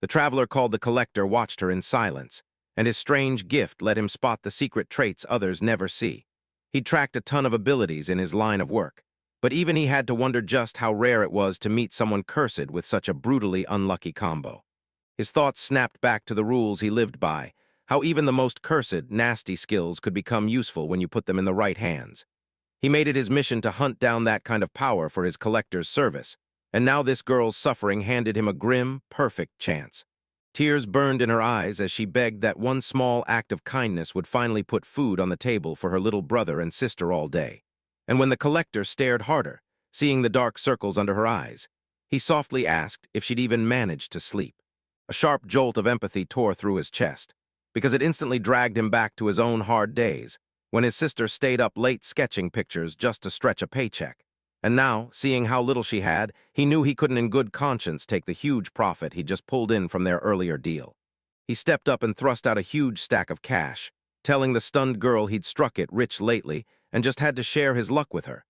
The traveler called the collector watched her in silence, and his strange gift let him spot the secret traits others never see. He'd tracked a ton of abilities in his line of work, but even he had to wonder just how rare it was to meet someone cursed with such a brutally unlucky combo. His thoughts snapped back to the rules he lived by, how even the most cursed, nasty skills could become useful when you put them in the right hands. He made it his mission to hunt down that kind of power for his collector's service, and now this girl's suffering handed him a grim, perfect chance. Tears burned in her eyes as she begged that one small act of kindness would finally put food on the table for her little brother and sister all day. And when the collector stared harder, seeing the dark circles under her eyes, he softly asked if she'd even managed to sleep. A sharp jolt of empathy tore through his chest, because it instantly dragged him back to his own hard days, when his sister stayed up late sketching pictures just to stretch a paycheck. And now, seeing how little she had, he knew he couldn't in good conscience take the huge profit he'd just pulled in from their earlier deal. He stepped up and thrust out a huge stack of cash, telling the stunned girl he'd struck it rich lately and just had to share his luck with her.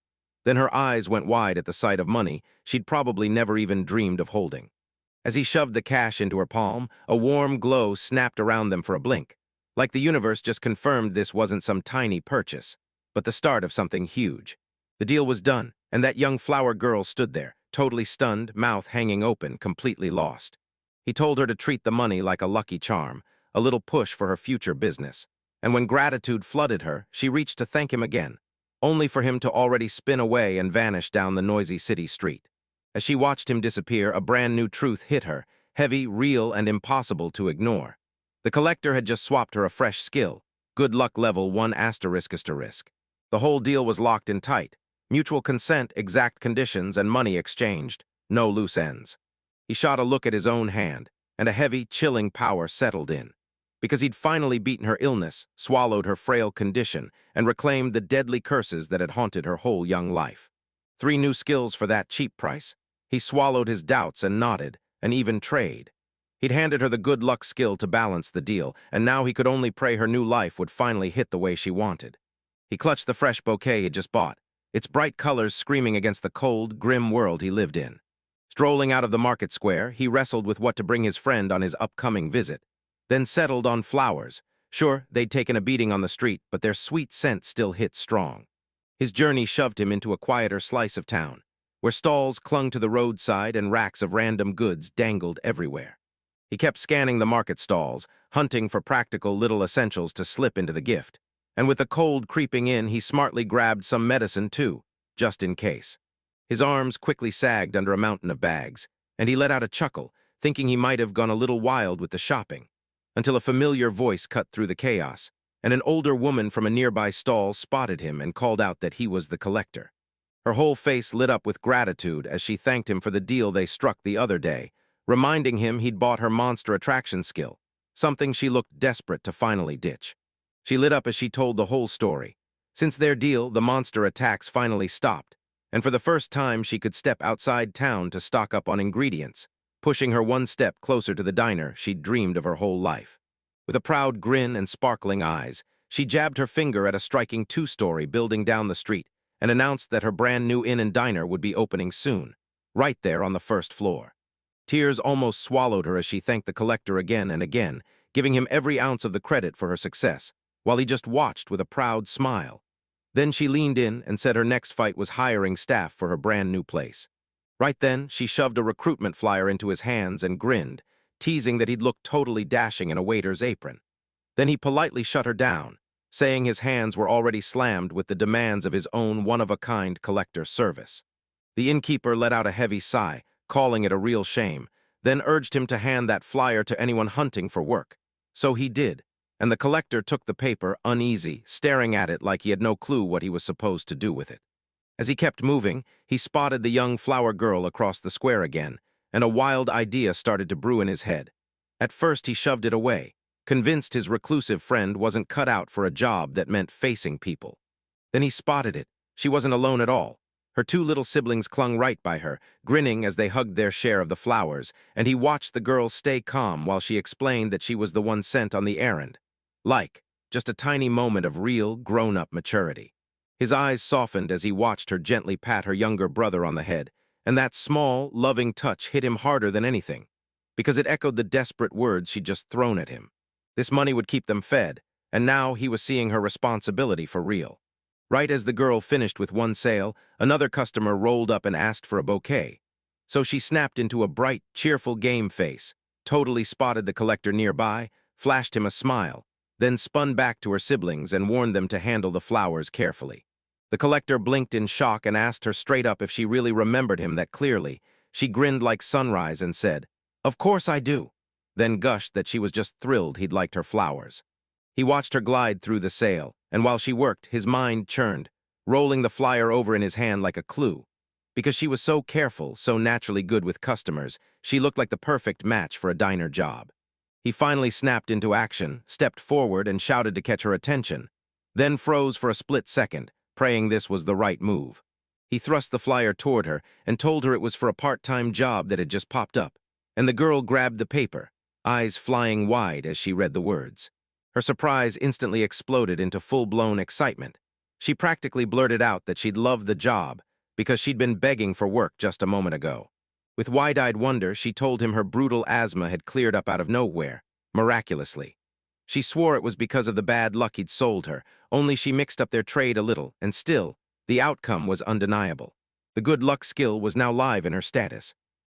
Then her eyes went wide at the sight of money she'd probably never even dreamed of holding. As he shoved the cash into her palm, a warm glow snapped around them for a blink, like the universe just confirmed this wasn't some tiny purchase, but the start of something huge. The deal was done, and that young flower girl stood there, totally stunned, mouth hanging open, completely lost. He told her to treat the money like a lucky charm, a little push for her future business. And when gratitude flooded her, she reached to thank him again, only for him to already spin away and vanish down the noisy city street. As she watched him disappear, a brand new truth hit her, heavy, real, and impossible to ignore. The collector had just swapped her a fresh skill, good luck level 1 asterisk. The whole deal was locked in tight. Mutual consent, exact conditions, and money exchanged. No loose ends. He shot a look at his own hand, and a heavy, chilling power settled in. Because he'd finally beaten her illness, swallowed her frail condition, and reclaimed the deadly curses that had haunted her whole young life. 3 new skills for that cheap price. He swallowed his doubts and nodded, an even trade. He'd handed her the good luck skill to balance the deal, and now he could only pray her new life would finally hit the way she wanted. He clutched the fresh bouquet he'd just bought, its bright colors screaming against the cold, grim world he lived in. Strolling out of the market square, he wrestled with what to bring his friend on his upcoming visit, then settled on flowers. Sure, they'd taken a beating on the street, but their sweet scent still hit strong. His journey shoved him into a quieter slice of town, where stalls clung to the roadside and racks of random goods dangled everywhere. He kept scanning the market stalls, hunting for practical little essentials to slip into the gift. And with the cold creeping in, he smartly grabbed some medicine too, just in case. His arms quickly sagged under a mountain of bags, and he let out a chuckle, thinking he might have gone a little wild with the shopping, until a familiar voice cut through the chaos, and an older woman from a nearby stall spotted him and called out that he was the collector. Her whole face lit up with gratitude as she thanked him for the deal they struck the other day, reminding him he'd bought her monster attraction skill, something she looked desperate to finally ditch. She lit up as she told the whole story. Since their deal, the monster attacks finally stopped, and for the first time she could step outside town to stock up on ingredients, pushing her one step closer to the diner she'd dreamed of her whole life. With a proud grin and sparkling eyes, she jabbed her finger at a striking 2-story building down the street and announced that her brand new inn and diner would be opening soon, right there on the first floor. Tears almost swallowed her as she thanked the collector again and again, giving him every ounce of the credit for her success, while he just watched with a proud smile. Then she leaned in and said her next fight was hiring staff for her brand new place. Right then, she shoved a recruitment flyer into his hands and grinned, teasing that he'd look totally dashing in a waiter's apron. Then he politely shut her down, saying his hands were already slammed with the demands of his own one-of-a-kind collector service. The innkeeper let out a heavy sigh, calling it a real shame, then urged him to hand that flyer to anyone hunting for work. So he did, and the collector took the paper, uneasy, staring at it like he had no clue what he was supposed to do with it. As he kept moving, he spotted the young flower girl across the square again, and a wild idea started to brew in his head. At first he shoved it away, convinced his reclusive friend wasn't cut out for a job that meant facing people. Then he spotted it. She wasn't alone at all. Her 2 little siblings clung right by her, grinning as they hugged their share of the flowers, and he watched the girl stay calm while she explained that she was the one sent on the errand. Just a tiny moment of real, grown-up maturity. His eyes softened as he watched her gently pat her younger brother on the head, and that small, loving touch hit him harder than anything, because it echoed the desperate words she'd just thrown at him. This money would keep them fed, and now he was seeing her responsibility for real. Right as the girl finished with one sale, another customer rolled up and asked for a bouquet. So she snapped into a bright, cheerful game face, totally spotted the collector nearby, flashed him a smile, then spun back to her siblings and warned them to handle the flowers carefully. The collector blinked in shock and asked her straight up if she really remembered him that clearly. She grinned like sunrise and said, "Of course I do," then gushed that she was just thrilled he'd liked her flowers. He watched her glide through the sale, and while she worked, his mind churned, rolling the flyer over in his hand like a clue. Because she was so careful, so naturally good with customers, she looked like the perfect match for a diner job. He finally snapped into action, stepped forward and shouted to catch her attention, then froze for a split second, praying this was the right move. He thrust the flyer toward her and told her it was for a part-time job that had just popped up, and the girl grabbed the paper, eyes flying wide as she read the words. Her surprise instantly exploded into full-blown excitement. She practically blurted out that she'd love the job because she'd been begging for work just a moment ago. With wide-eyed wonder, she told him her brutal asthma had cleared up out of nowhere, miraculously. She swore it was because of the bad luck he'd sold her, only she mixed up their trade a little, and still, the outcome was undeniable. The good luck skill was now live in her status.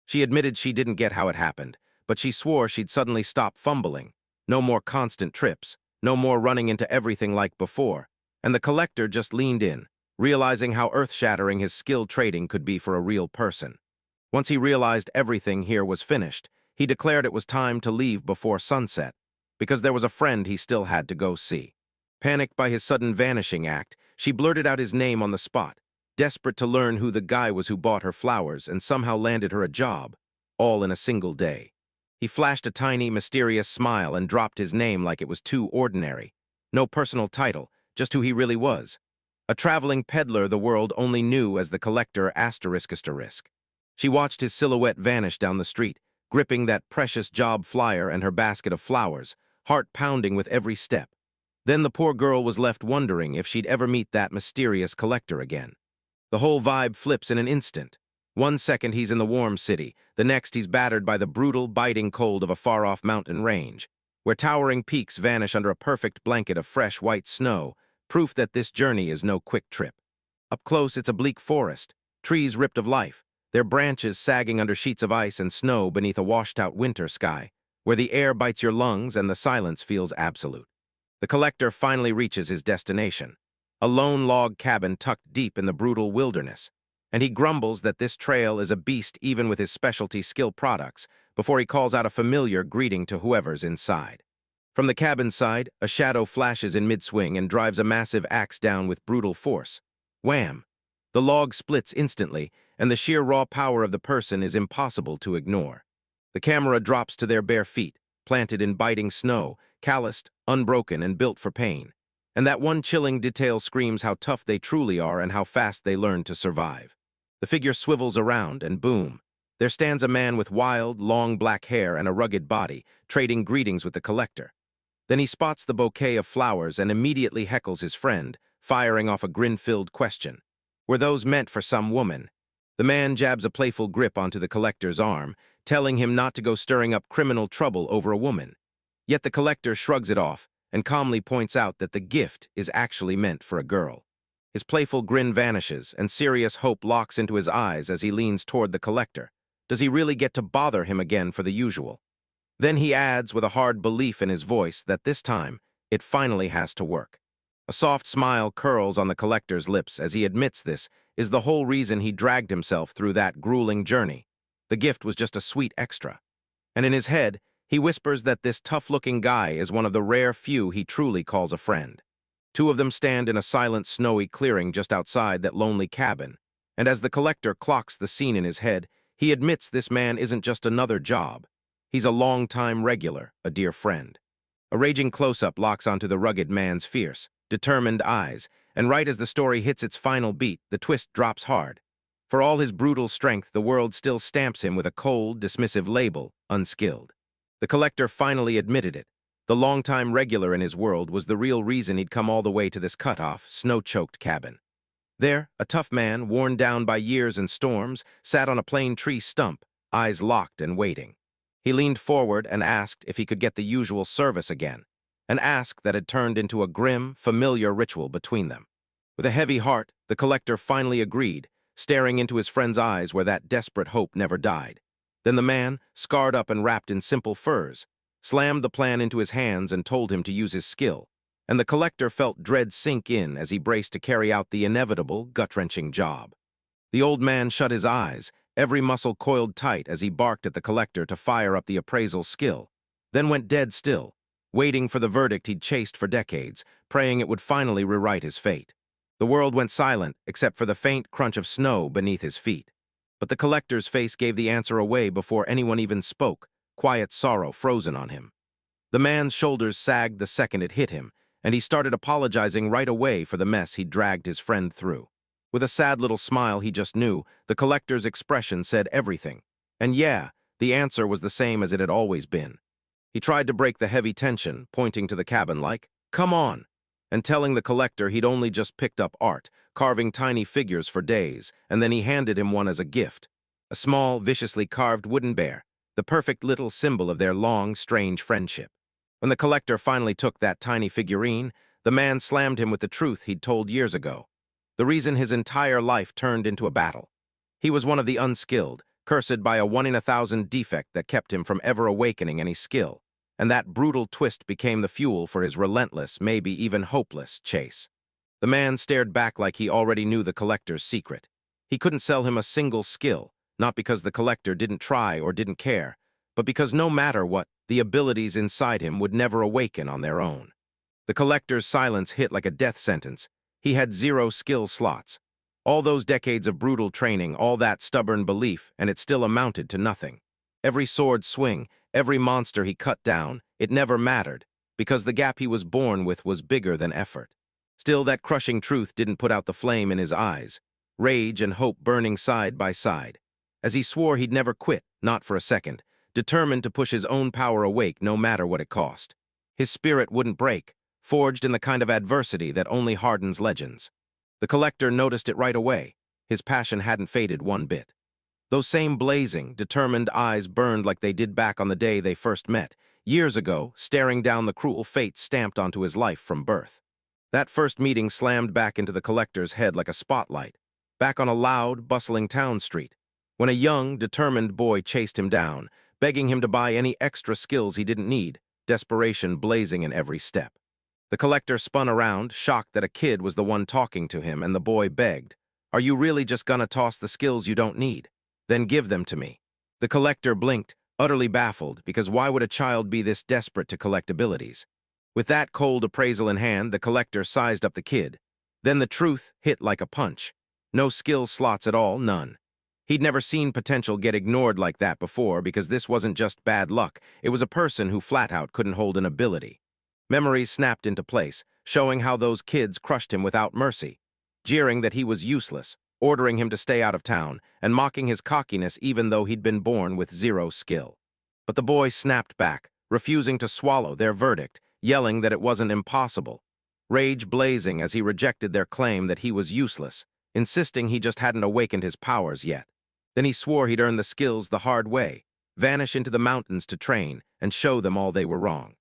She admitted she didn't get how it happened, but she swore she'd suddenly stop fumbling. No more constant trips, no more running into everything like before, and the collector just leaned in, realizing how earth-shattering his skill trading could be for a real person. Once he realized everything here was finished, He declared it was time to leave before sunset, because there was a friend he still had to go see. Panicked by his sudden vanishing act, she blurted out his name on the spot, desperate to learn who the guy was who bought her flowers and somehow landed her a job, all in a single day. He flashed a tiny, mysterious smile and dropped his name like it was too ordinary. No personal title, just who he really was. A traveling peddler the world only knew as the collector ***. She watched his silhouette vanish down the street, gripping that precious job flyer and her basket of flowers, heart pounding with every step. Then the poor girl was left wondering if she'd ever meet that mysterious collector again. The whole vibe flips in an instant. One second he's in the warm city, the next he's battered by the brutal, biting cold of a far-off mountain range, where towering peaks vanish under a perfect blanket of fresh white snow, proof that this journey is no quick trip. Up close, it's a bleak forest, trees ripped of life, their branches sagging under sheets of ice and snow beneath a washed-out winter sky, where the air bites your lungs and the silence feels absolute. The collector finally reaches his destination, a lone log cabin tucked deep in the brutal wilderness, and he grumbles that this trail is a beast even with his specialty skill products before he calls out a familiar greeting to whoever's inside. From the cabin side, a shadow flashes in mid-swing and drives a massive axe down with brutal force. Wham! The log splits instantly, and the sheer raw power of the person is impossible to ignore. The camera drops to their bare feet, planted in biting snow, calloused, unbroken, and built for pain. And that one chilling detail screams how tough they truly are and how fast they learn to survive. The figure swivels around, and boom, there stands a man with wild, long black hair and a rugged body, trading greetings with the collector. Then he spots the bouquet of flowers and immediately heckles his friend, firing off a grin-filled question. Were those meant for some woman? The man jabs a playful grip onto the collector's arm, telling him not to go stirring up criminal trouble over a woman. Yet the collector shrugs it off and calmly points out that the gift is actually meant for a girl. His playful grin vanishes, and serious hope locks into his eyes as he leans toward the collector. Does he really get to bother him again for the usual? Then he adds, with a hard belief in his voice, that this time, it finally has to work. A soft smile curls on the collector's lips as he admits this is the whole reason he dragged himself through that grueling journey. The gift was just a sweet extra. And in his head, he whispers that this tough-looking guy is one of the rare few he truly calls a friend. Two of them stand in a silent, snowy clearing just outside that lonely cabin, and as the collector clocks the scene in his head, he admits this man isn't just another job. He's a long-time regular, a dear friend. A raging close-up locks onto the rugged man's fierce, determined eyes, and right as the story hits its final beat, the twist drops hard. For all his brutal strength, the world still stamps him with a cold, dismissive label, unskilled. The collector finally admitted it. The longtime regular in his world was the real reason he'd come all the way to this cut-off, snow-choked cabin. There, a tough man, worn down by years and storms, sat on a plain tree stump, eyes locked and waiting. He leaned forward and asked if he could get the usual service again, an ask that had turned into a grim, familiar ritual between them. With a heavy heart, the collector finally agreed, staring into his friend's eyes where that desperate hope never died. Then the man, scarred up and wrapped in simple furs, slammed the plan into his hands and told him to use his skill, and the collector felt dread sink in as he braced to carry out the inevitable, gut-wrenching job. The old man shut his eyes, every muscle coiled tight as he barked at the collector to fire up the appraisal skill, then went dead still, waiting for the verdict he'd chased for decades, praying it would finally rewrite his fate. The world went silent except for the faint crunch of snow beneath his feet. But the collector's face gave the answer away before anyone even spoke, quiet sorrow frozen on him. The man's shoulders sagged the second it hit him, and he started apologizing right away for the mess he'd dragged his friend through. With a sad little smile he just knew, the collector's expression said everything. And yeah, the answer was the same as it had always been. He tried to break the heavy tension, pointing to the cabin like, "Come on!" and telling the collector he'd only just picked up art, carving tiny figures for days, and then he handed him one as a gift. A small, viciously carved wooden bear, the perfect little symbol of their long, strange friendship. When the collector finally took that tiny figurine, the man slammed him with the truth he'd told years ago. The reason his entire life turned into a battle. He was one of the unskilled, cursed by a 1-in-1,000 defect that kept him from ever awakening any skill, and that brutal twist became the fuel for his relentless, maybe even hopeless, chase. The man stared back like he already knew the collector's secret. He couldn't sell him a single skill, not because the collector didn't try or didn't care, but because no matter what, the abilities inside him would never awaken on their own. The collector's silence hit like a death sentence. He had 0 skill slots. All those decades of brutal training, all that stubborn belief, and it still amounted to nothing. Every sword swing, every monster he cut down, it never mattered, because the gap he was born with was bigger than effort. Still, that crushing truth didn't put out the flame in his eyes, rage and hope burning side by side. As he swore he'd never quit, not for a second, determined to push his own power awake no matter what it cost. His spirit wouldn't break, forged in the kind of adversity that only hardens legends. The collector noticed it right away. His passion hadn't faded one bit. Those same blazing, determined eyes burned like they did back on the day they first met, years ago, staring down the cruel fate stamped onto his life from birth. That first meeting slammed back into the collector's head like a spotlight, back on a loud, bustling town street, when a young, determined boy chased him down, begging him to buy any extra skills he didn't need, desperation blazing in every step. The collector spun around, shocked that a kid was the one talking to him, and the boy begged, "Are you really just gonna toss the skills you don't need? Then give them to me." The collector blinked, utterly baffled, because why would a child be this desperate to collect abilities? With that cold appraisal in hand, the collector sized up the kid. Then the truth hit like a punch. No skill slots at all, none. He'd never seen potential get ignored like that before, because this wasn't just bad luck, it was a person who flat out couldn't hold an ability. Memories snapped into place, showing how those kids crushed him without mercy, jeering that he was useless, ordering him to stay out of town, and mocking his cockiness even though he'd been born with 0 skill. But the boy snapped back, refusing to swallow their verdict, yelling that it wasn't impossible, rage blazing as he rejected their claim that he was useless, insisting he just hadn't awakened his powers yet. Then he swore he'd earn the skills the hard way, vanish into the mountains to train, and show them all they were wrong.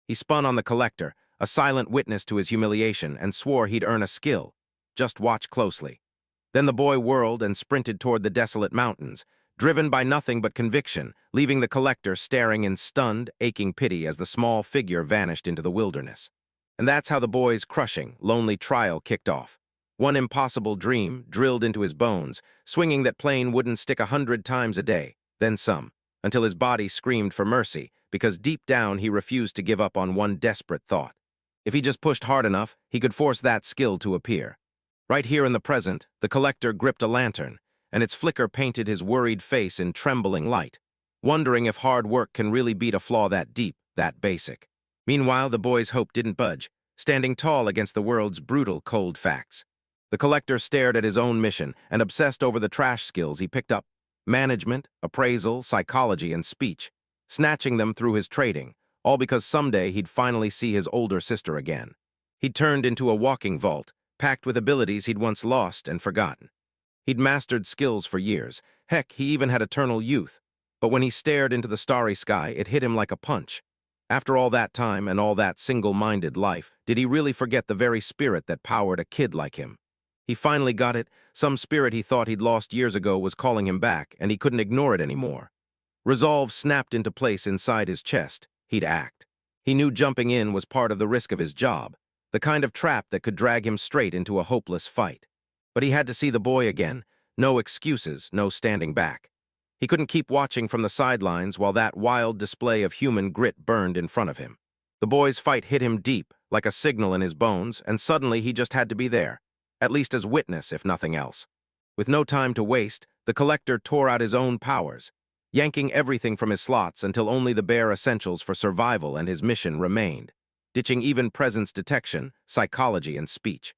He spun on the collector, a silent witness to his humiliation, and swore he'd earn a skill. Just watch closely. Then the boy whirled and sprinted toward the desolate mountains, driven by nothing but conviction, leaving the collector staring in stunned, aching pity as the small figure vanished into the wilderness. And that's how the boy's crushing, lonely trial kicked off. One impossible dream drilled into his bones, swinging that plane wouldn't stick 100 times a day, then some, until his body screamed for mercy, because deep down he refused to give up on one desperate thought. If he just pushed hard enough, he could force that skill to appear. Right here in the present, the collector gripped a lantern, and its flicker painted his worried face in trembling light, wondering if hard work can really beat a flaw that deep, that basic. Meanwhile, the boy's hope didn't budge, standing tall against the world's brutal, cold facts. The collector stared at his own mission and obsessed over the trash skills he picked up: management, appraisal, psychology, and speech, snatching them through his trading, all because someday he'd finally see his older sister again. He'd turned into a walking vault, packed with abilities he'd once lost and forgotten. He'd mastered skills for years. Heck, he even had eternal youth. But when he stared into the starry sky, it hit him like a punch. After all that time and all that single-minded life, did he really forget the very spirit that powered a kid like him? He finally got it. Some spirit he thought he'd lost years ago was calling him back, and he couldn't ignore it anymore. Resolve snapped into place inside his chest. He'd act. He knew jumping in was part of the risk of his job, the kind of trap that could drag him straight into a hopeless fight. But he had to see the boy again. No excuses, no standing back. He couldn't keep watching from the sidelines while that wild display of human grit burned in front of him. The boy's fight hit him deep, like a signal in his bones, and suddenly he just had to be there, at least as witness, if nothing else. With no time to waste, the collector tore out his own powers, yanking everything from his slots until only the bare essentials for survival and his mission remained, ditching even presence detection, psychology, and speech.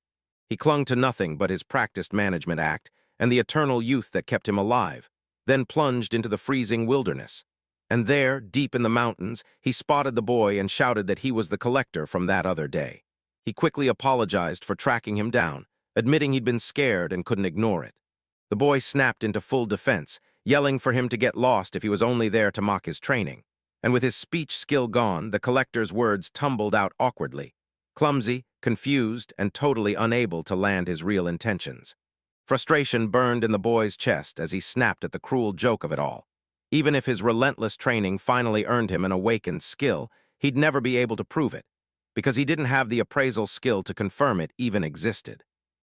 He clung to nothing but his practiced management act and the eternal youth that kept him alive, then plunged into the freezing wilderness. And there, deep in the mountains, he spotted the boy and shouted that he was the collector from that other day. He quickly apologized for tracking him down, admitting he'd been scared and couldn't ignore it. The boy snapped into full defense, yelling for him to get lost if he was only there to mock his training. And with his speech skill gone, the collector's words tumbled out awkwardly, clumsy, confused, and totally unable to land his real intentions. Frustration burned in the boy's chest as he snapped at the cruel joke of it all. Even if his relentless training finally earned him an awakened skill, he'd never be able to prove it, because he didn't have the appraisal skill to confirm it even existed.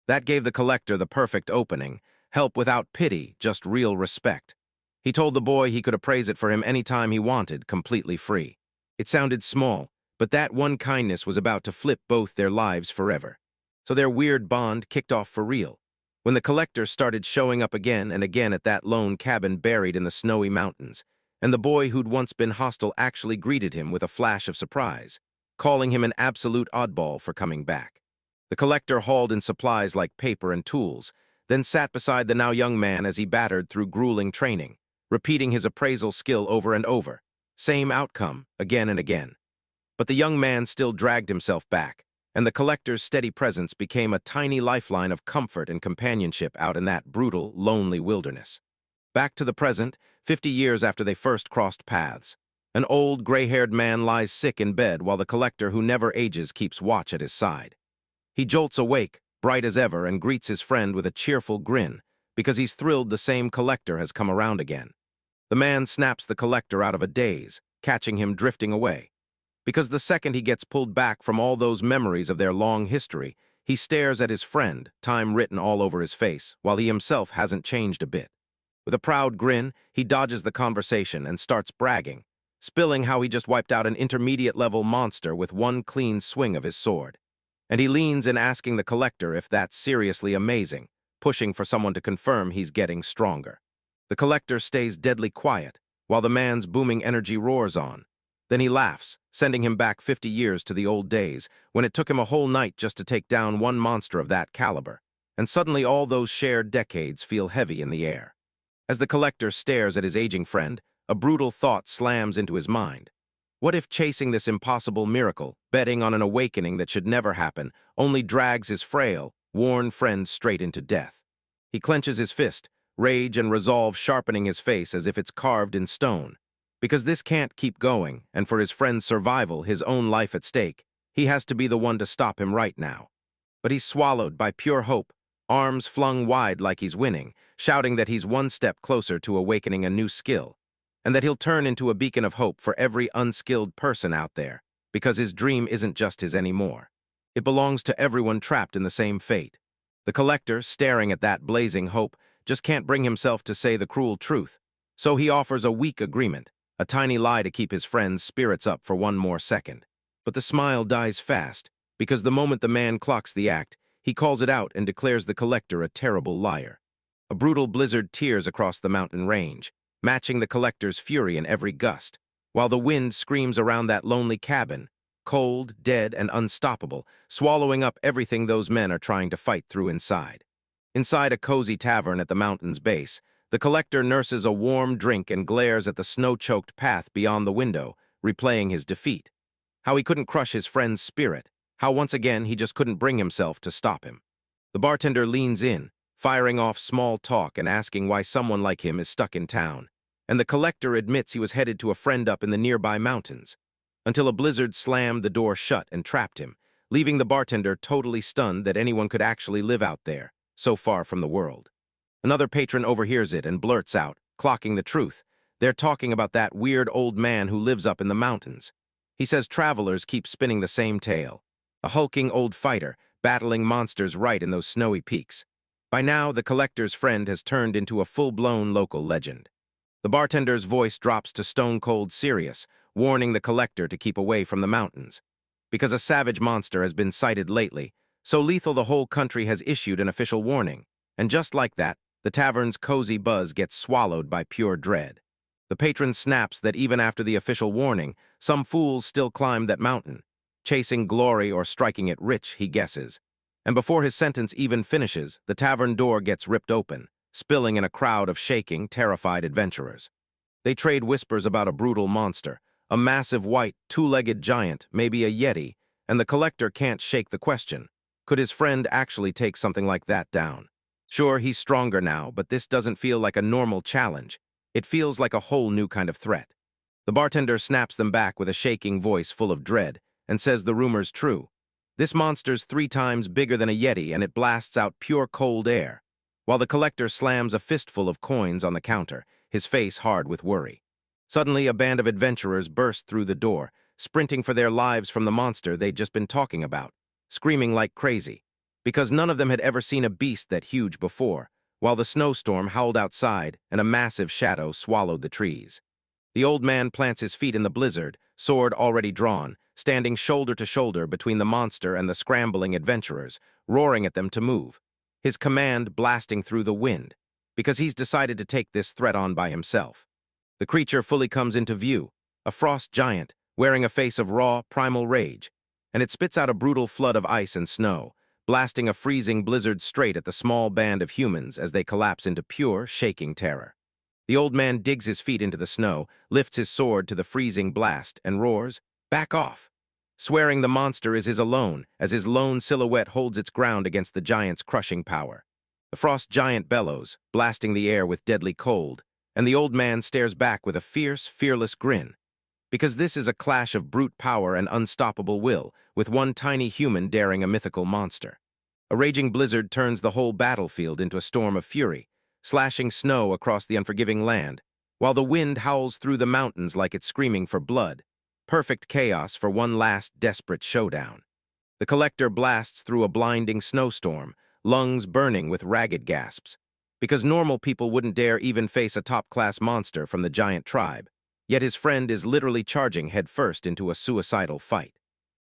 That gave the collector the perfect opening: help without pity, just real respect. He told the boy he could appraise it for him any time he wanted, completely free. It sounded small, but that one kindness was about to flip both their lives forever. So their weird bond kicked off for real. When the collector started showing up again and again at that lone cabin buried in the snowy mountains, and the boy who'd once been hostile actually greeted him with a flash of surprise, calling him an absolute oddball for coming back. The collector hauled in supplies like paper and tools, then sat beside the now young man as he battered through grueling training, repeating his appraisal skill over and over. Same outcome, again and again. But the young man still dragged himself back, and the collector's steady presence became a tiny lifeline of comfort and companionship out in that brutal, lonely wilderness. Back to the present, 50 years after they first crossed paths. An old, gray-haired man lies sick in bed while the collector who never ages keeps watch at his side. He jolts awake, bright as ever, and greets his friend with a cheerful grin, because he's thrilled the same collector has come around again. The man snaps the collector out of a daze, catching him drifting away. Because the second he gets pulled back from all those memories of their long history, he stares at his friend, time written all over his face, while he himself hasn't changed a bit. With a proud grin, he dodges the conversation and starts bragging, spilling how he just wiped out an intermediate-level monster with one clean swing of his sword. And he leans in asking the collector if that's seriously amazing, pushing for someone to confirm he's getting stronger. The collector stays deadly quiet, while the man's booming energy roars on. Then he laughs, sending him back 50 years to the old days, when it took him a whole night just to take down one monster of that caliber. And suddenly all those shared decades feel heavy in the air. As the collector stares at his aging friend, a brutal thought slams into his mind. What if chasing this impossible miracle, betting on an awakening that should never happen, only drags his frail, worn friend straight into death? He clenches his fist, rage and resolve sharpening his face as if it's carved in stone. Because this can't keep going, and for his friend's survival, his own life at stake, he has to be the one to stop him right now. But he's swallowed by pure hope, arms flung wide like he's winning, shouting that he's one step closer to awakening a new skill, and that he'll turn into a beacon of hope for every unskilled person out there, because his dream isn't just his anymore. It belongs to everyone trapped in the same fate. The collector, staring at that blazing hope, just can't bring himself to say the cruel truth, so he offers a weak agreement, a tiny lie to keep his friend's spirits up for one more second. But the smile dies fast, because the moment the man clocks the act, he calls it out and declares the collector a terrible liar. A brutal blizzard tears across the mountain range, matching the collector's fury in every gust, while the wind screams around that lonely cabin, cold, dead, and unstoppable, swallowing up everything those men are trying to fight through inside. Inside a cozy tavern at the mountain's base, the collector nurses a warm drink and glares at the snow-choked path beyond the window, replaying his defeat. How he couldn't crush his friend's spirit, how once again he just couldn't bring himself to stop him. The bartender leans in, firing off small talk and asking why someone like him is stuck in town, and the collector admits he was headed to a friend up in the nearby mountains, until a blizzard slammed the door shut and trapped him, leaving the bartender totally stunned that anyone could actually live out there, so far from the world. Another patron overhears it and blurts out, clocking the truth. They're talking about that weird old man who lives up in the mountains. He says travelers keep spinning the same tale. A hulking old fighter, battling monsters right in those snowy peaks. By now, the collector's friend has turned into a full-blown local legend. The bartender's voice drops to stone-cold serious, warning the collector to keep away from the mountains. Because a savage monster has been sighted lately, so lethal the whole country has issued an official warning. And just like that, the tavern's cozy buzz gets swallowed by pure dread. The patron snaps that even after the official warning, some fools still climb that mountain, chasing glory or striking it rich, he guesses. And before his sentence even finishes, the tavern door gets ripped open, spilling in a crowd of shaking, terrified adventurers. They trade whispers about a brutal monster, a massive white, two-legged giant, maybe a yeti, and the collector can't shake the question. Could his friend actually take something like that down? Sure, he's stronger now, but this doesn't feel like a normal challenge. It feels like a whole new kind of threat. The bartender snaps them back with a shaking voice full of dread and says the rumor's true. This monster's 3 times bigger than a yeti and it blasts out pure cold air, while the collector slams a fistful of coins on the counter, his face hard with worry. Suddenly, a band of adventurers burst through the door, sprinting for their lives from the monster they'd just been talking about, screaming like crazy. Because none of them had ever seen a beast that huge before, while the snowstorm howled outside and a massive shadow swallowed the trees. The old man plants his feet in the blizzard, sword already drawn, standing shoulder to shoulder between the monster and the scrambling adventurers, roaring at them to move. His command blasting through the wind, because he's decided to take this threat on by himself. The creature fully comes into view, a frost giant, wearing a face of raw, primal rage, and it spits out a brutal flood of ice and snow, blasting a freezing blizzard straight at the small band of humans as they collapse into pure, shaking terror. The old man digs his feet into the snow, lifts his sword to the freezing blast, and roars, "Back off!" swearing the monster is his alone, as his lone silhouette holds its ground against the giant's crushing power. The frost giant bellows, blasting the air with deadly cold, and the old man stares back with a fierce, fearless grin. Because this is a clash of brute power and unstoppable will, with one tiny human daring a mythical monster. A raging blizzard turns the whole battlefield into a storm of fury, slashing snow across the unforgiving land, while the wind howls through the mountains like it's screaming for blood. Perfect chaos for one last desperate showdown. The collector blasts through a blinding snowstorm, lungs burning with ragged gasps. Because normal people wouldn't dare even face a top-class monster from the giant tribe, yet his friend is literally charging headfirst into a suicidal fight.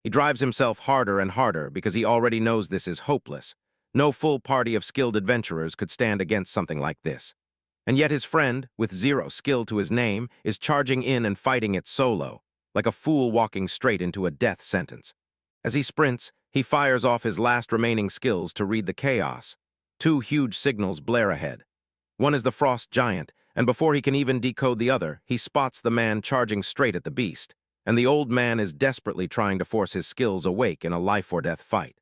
He drives himself harder and harder because he already knows this is hopeless. No full party of skilled adventurers could stand against something like this. And yet his friend, with zero skill to his name, is charging in and fighting it solo, like a fool walking straight into a death sentence. As he sprints, he fires off his last remaining skills to read the chaos. Two huge signals blare ahead. One is the frost giant, and before he can even decode the other, he spots the man charging straight at the beast, and the old man is desperately trying to force his skills awake in a life-or-death fight.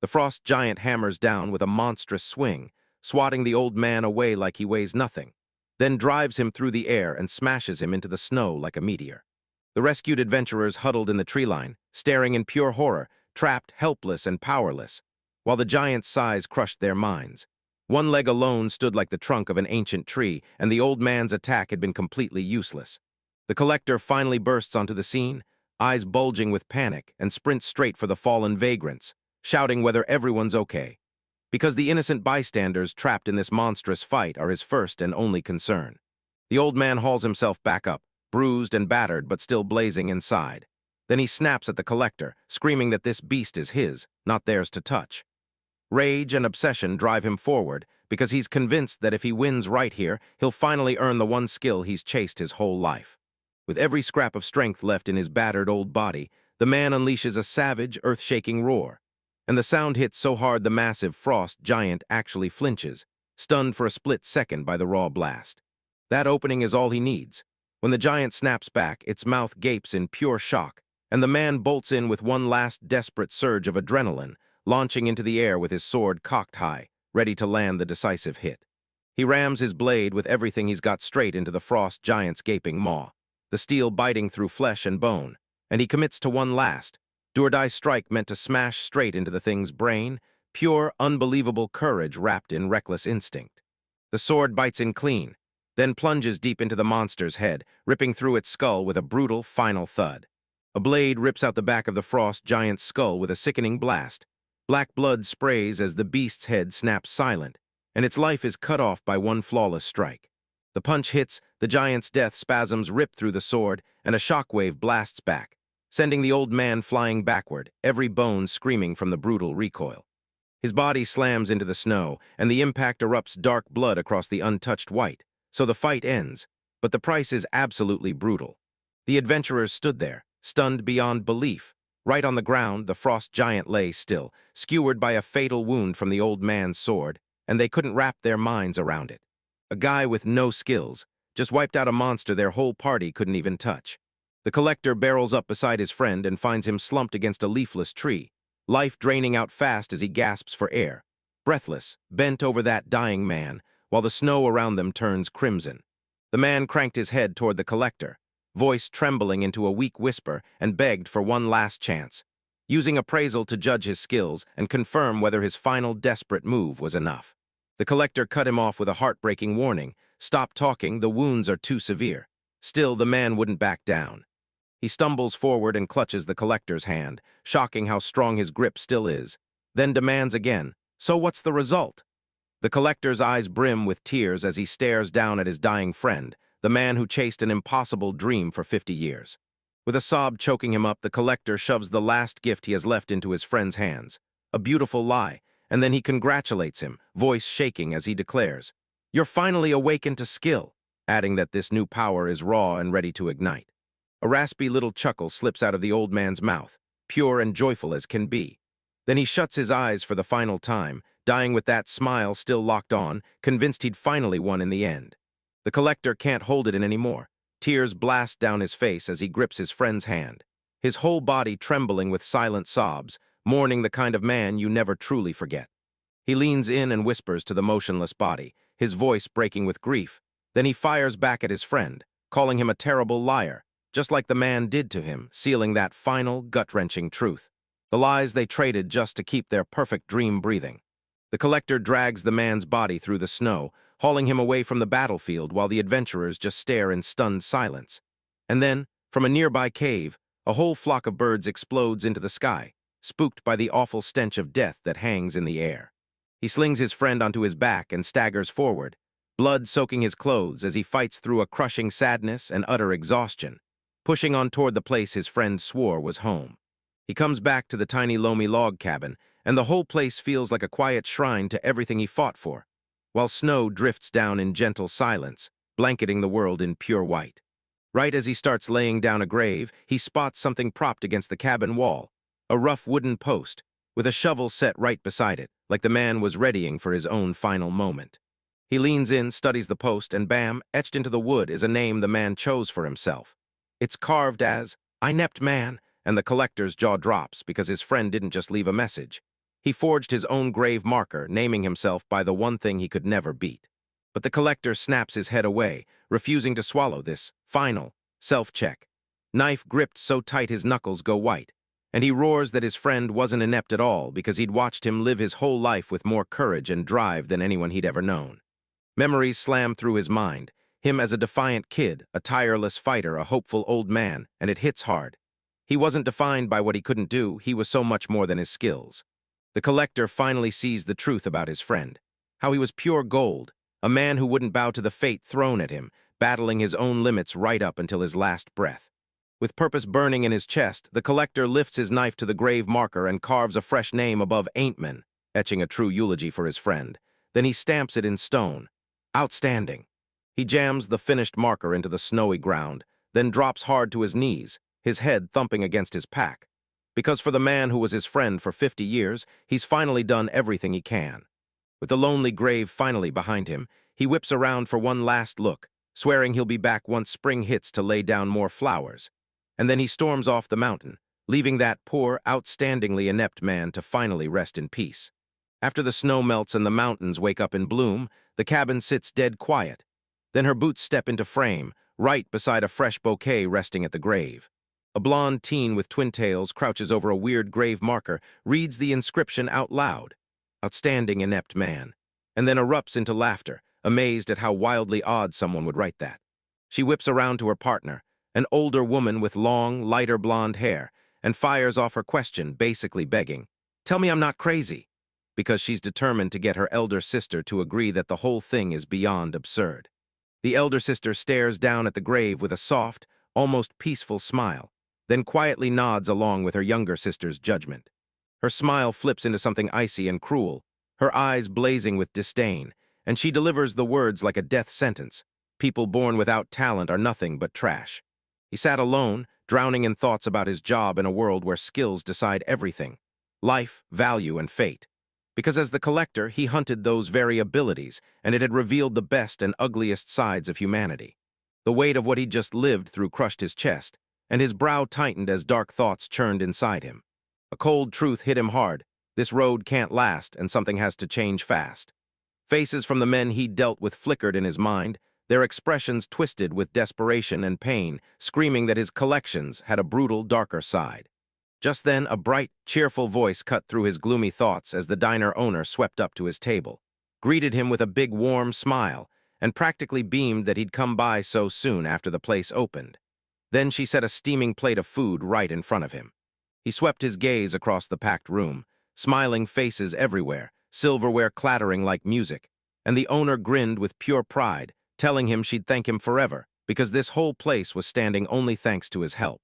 The frost giant hammers down with a monstrous swing, swatting the old man away like he weighs nothing, then drives him through the air and smashes him into the snow like a meteor. The rescued adventurers huddled in the tree line, staring in pure horror, trapped, helpless, and powerless, while the giant's size crushed their minds. One leg alone stood like the trunk of an ancient tree, and the old man's attack had been completely useless. The collector finally bursts onto the scene, eyes bulging with panic, and sprints straight for the fallen vagrants, shouting whether everyone's okay. Because the innocent bystanders trapped in this monstrous fight are his first and only concern. The old man hauls himself back up, bruised and battered but still blazing inside. Then he snaps at the collector, screaming that this beast is his, not theirs to touch. Rage and obsession drive him forward because he's convinced that if he wins right here, he'll finally earn the one skill he's chased his whole life. With every scrap of strength left in his battered old body, the man unleashes a savage, earth-shaking roar. And the sound hits so hard the massive frost giant actually flinches, stunned for a split second by the raw blast. That opening is all he needs. When the giant snaps back, its mouth gapes in pure shock, and the man bolts in with one last desperate surge of adrenaline, launching into the air with his sword cocked high, ready to land the decisive hit. He rams his blade with everything he's got straight into the frost giant's gaping maw, the steel biting through flesh and bone, and he commits to one last, do-or-die strike meant to smash straight into the thing's brain, pure, unbelievable courage wrapped in reckless instinct. The sword bites in clean, then plunges deep into the monster's head, ripping through its skull with a brutal, final thud. A blade rips out the back of the frost giant's skull with a sickening blast. Black blood sprays as the beast's head snaps silent, and its life is cut off by one flawless strike. The punch hits, the giant's death spasms rip through the sword, and a shockwave blasts back, sending the old man flying backward, every bone screaming from the brutal recoil. His body slams into the snow, and the impact erupts dark blood across the untouched white, so the fight ends, but the price is absolutely brutal. The adventurers stood there, stunned beyond belief. Right on the ground, the frost giant lay still, skewered by a fatal wound from the old man's sword, and they couldn't wrap their minds around it. A guy with no skills just wiped out a monster their whole party couldn't even touch. The collector barrels up beside his friend and finds him slumped against a leafless tree, life draining out fast as he gasps for air, breathless, bent over that dying man, while the snow around them turns crimson. The man cranked his head toward the collector, voice trembling into a weak whisper, and begged for one last chance, using appraisal to judge his skills and confirm whether his final desperate move was enough. The collector cut him off with a heartbreaking warning. "Stop talking, the wounds are too severe." Still, the man wouldn't back down. He stumbles forward and clutches the collector's hand, shocking how strong his grip still is, then demands again, "So what's the result?" The collector's eyes brim with tears as he stares down at his dying friend, the man who chased an impossible dream for 50 years. With a sob choking him up, the collector shoves the last gift he has left into his friend's hands. A beautiful lie, and then he congratulates him, voice shaking as he declares, "You're finally awakened to skill," adding that this new power is raw and ready to ignite. A raspy little chuckle slips out of the old man's mouth, pure and joyful as can be. Then he shuts his eyes for the final time, dying with that smile still locked on, convinced he'd finally won in the end. The collector can't hold it in anymore. Tears blast down his face as he grips his friend's hand, his whole body trembling with silent sobs, mourning the kind of man you never truly forget. He leans in and whispers to the motionless body, his voice breaking with grief. Then he fires back at his friend, calling him a terrible liar, just like the man did to him, sealing that final, gut-wrenching truth. The lies they traded just to keep their perfect dream breathing. The collector drags the man's body through the snow, hauling him away from the battlefield while the adventurers just stare in stunned silence. And then, from a nearby cave, a whole flock of birds explodes into the sky, spooked by the awful stench of death that hangs in the air. He slings his friend onto his back and staggers forward, blood soaking his clothes as he fights through a crushing sadness and utter exhaustion, pushing on toward the place his friend swore was home. He comes back to the tiny loamy log cabin, and the whole place feels like a quiet shrine to everything he fought for, while snow drifts down in gentle silence, blanketing the world in pure white. Right as he starts laying down a grave, he spots something propped against the cabin wall, a rough wooden post, with a shovel set right beside it, like the man was readying for his own final moment. He leans in, studies the post, and bam, etched into the wood is a name the man chose for himself. It's carved as, "Inept Man," and the collector's jaw drops because his friend didn't just leave a message. He forged his own grave marker, naming himself by the one thing he could never beat. But the collector snaps his head away, refusing to swallow this final self-check. Knife gripped so tight his knuckles go white, and he roars that his friend wasn't inept at all because he'd watched him live his whole life with more courage and drive than anyone he'd ever known. Memories slam through his mind, him as a defiant kid, a tireless fighter, a hopeful old man, and it hits hard. He wasn't defined by what he couldn't do, he was so much more than his skills. The collector finally sees the truth about his friend, how he was pure gold, a man who wouldn't bow to the fate thrown at him, battling his own limits right up until his last breath. With purpose burning in his chest, the collector lifts his knife to the grave marker and carves a fresh name above "Ain't Man," etching a true eulogy for his friend. Then he stamps it in stone. Outstanding. He jams the finished marker into the snowy ground, then drops hard to his knees, his head thumping against his pack. Because for the man who was his friend for 50 years, he's finally done everything he can. With the lonely grave finally behind him, he whips around for one last look, swearing he'll be back once spring hits to lay down more flowers. And then he storms off the mountain, leaving that poor, outstandingly inept man to finally rest in peace. After the snow melts and the mountains wake up in bloom, the cabin sits dead quiet. Then her boots step into frame, right beside a fresh bouquet resting at the grave. A blonde teen with twin tails crouches over a weird grave marker, reads the inscription out loud. "Outstanding inept man," and then erupts into laughter, amazed at how wildly odd someone would write that. She whips around to her partner, an older woman with long, lighter blonde hair, and fires off her question, basically begging, "Tell me I'm not crazy," because she's determined to get her elder sister to agree that the whole thing is beyond absurd. The elder sister stares down at the grave with a soft, almost peaceful smile, then quietly nods along with her younger sister's judgment. Her smile flips into something icy and cruel, her eyes blazing with disdain, and she delivers the words like a death sentence. People born without talent are nothing but trash. He sat alone, drowning in thoughts about his job in a world where skills decide everything, life, value, and fate. Because as the collector, he hunted those very abilities, and it had revealed the best and ugliest sides of humanity. The weight of what he'd just lived through crushed his chest, and his brow tightened as dark thoughts churned inside him. A cold truth hit him hard. This road can't last, and something has to change fast. Faces from the men he'd dealt with flickered in his mind, their expressions twisted with desperation and pain, screaming that his collections had a brutal, darker side. Just then, a bright, cheerful voice cut through his gloomy thoughts as the diner owner swept up to his table, greeted him with a big, warm smile, and practically beamed that he'd come by so soon after the place opened. Then she set a steaming plate of food right in front of him. He swept his gaze across the packed room, smiling faces everywhere, silverware clattering like music, And the owner grinned with pure pride, telling him she'd thank him forever, because this whole place was standing only thanks to his help.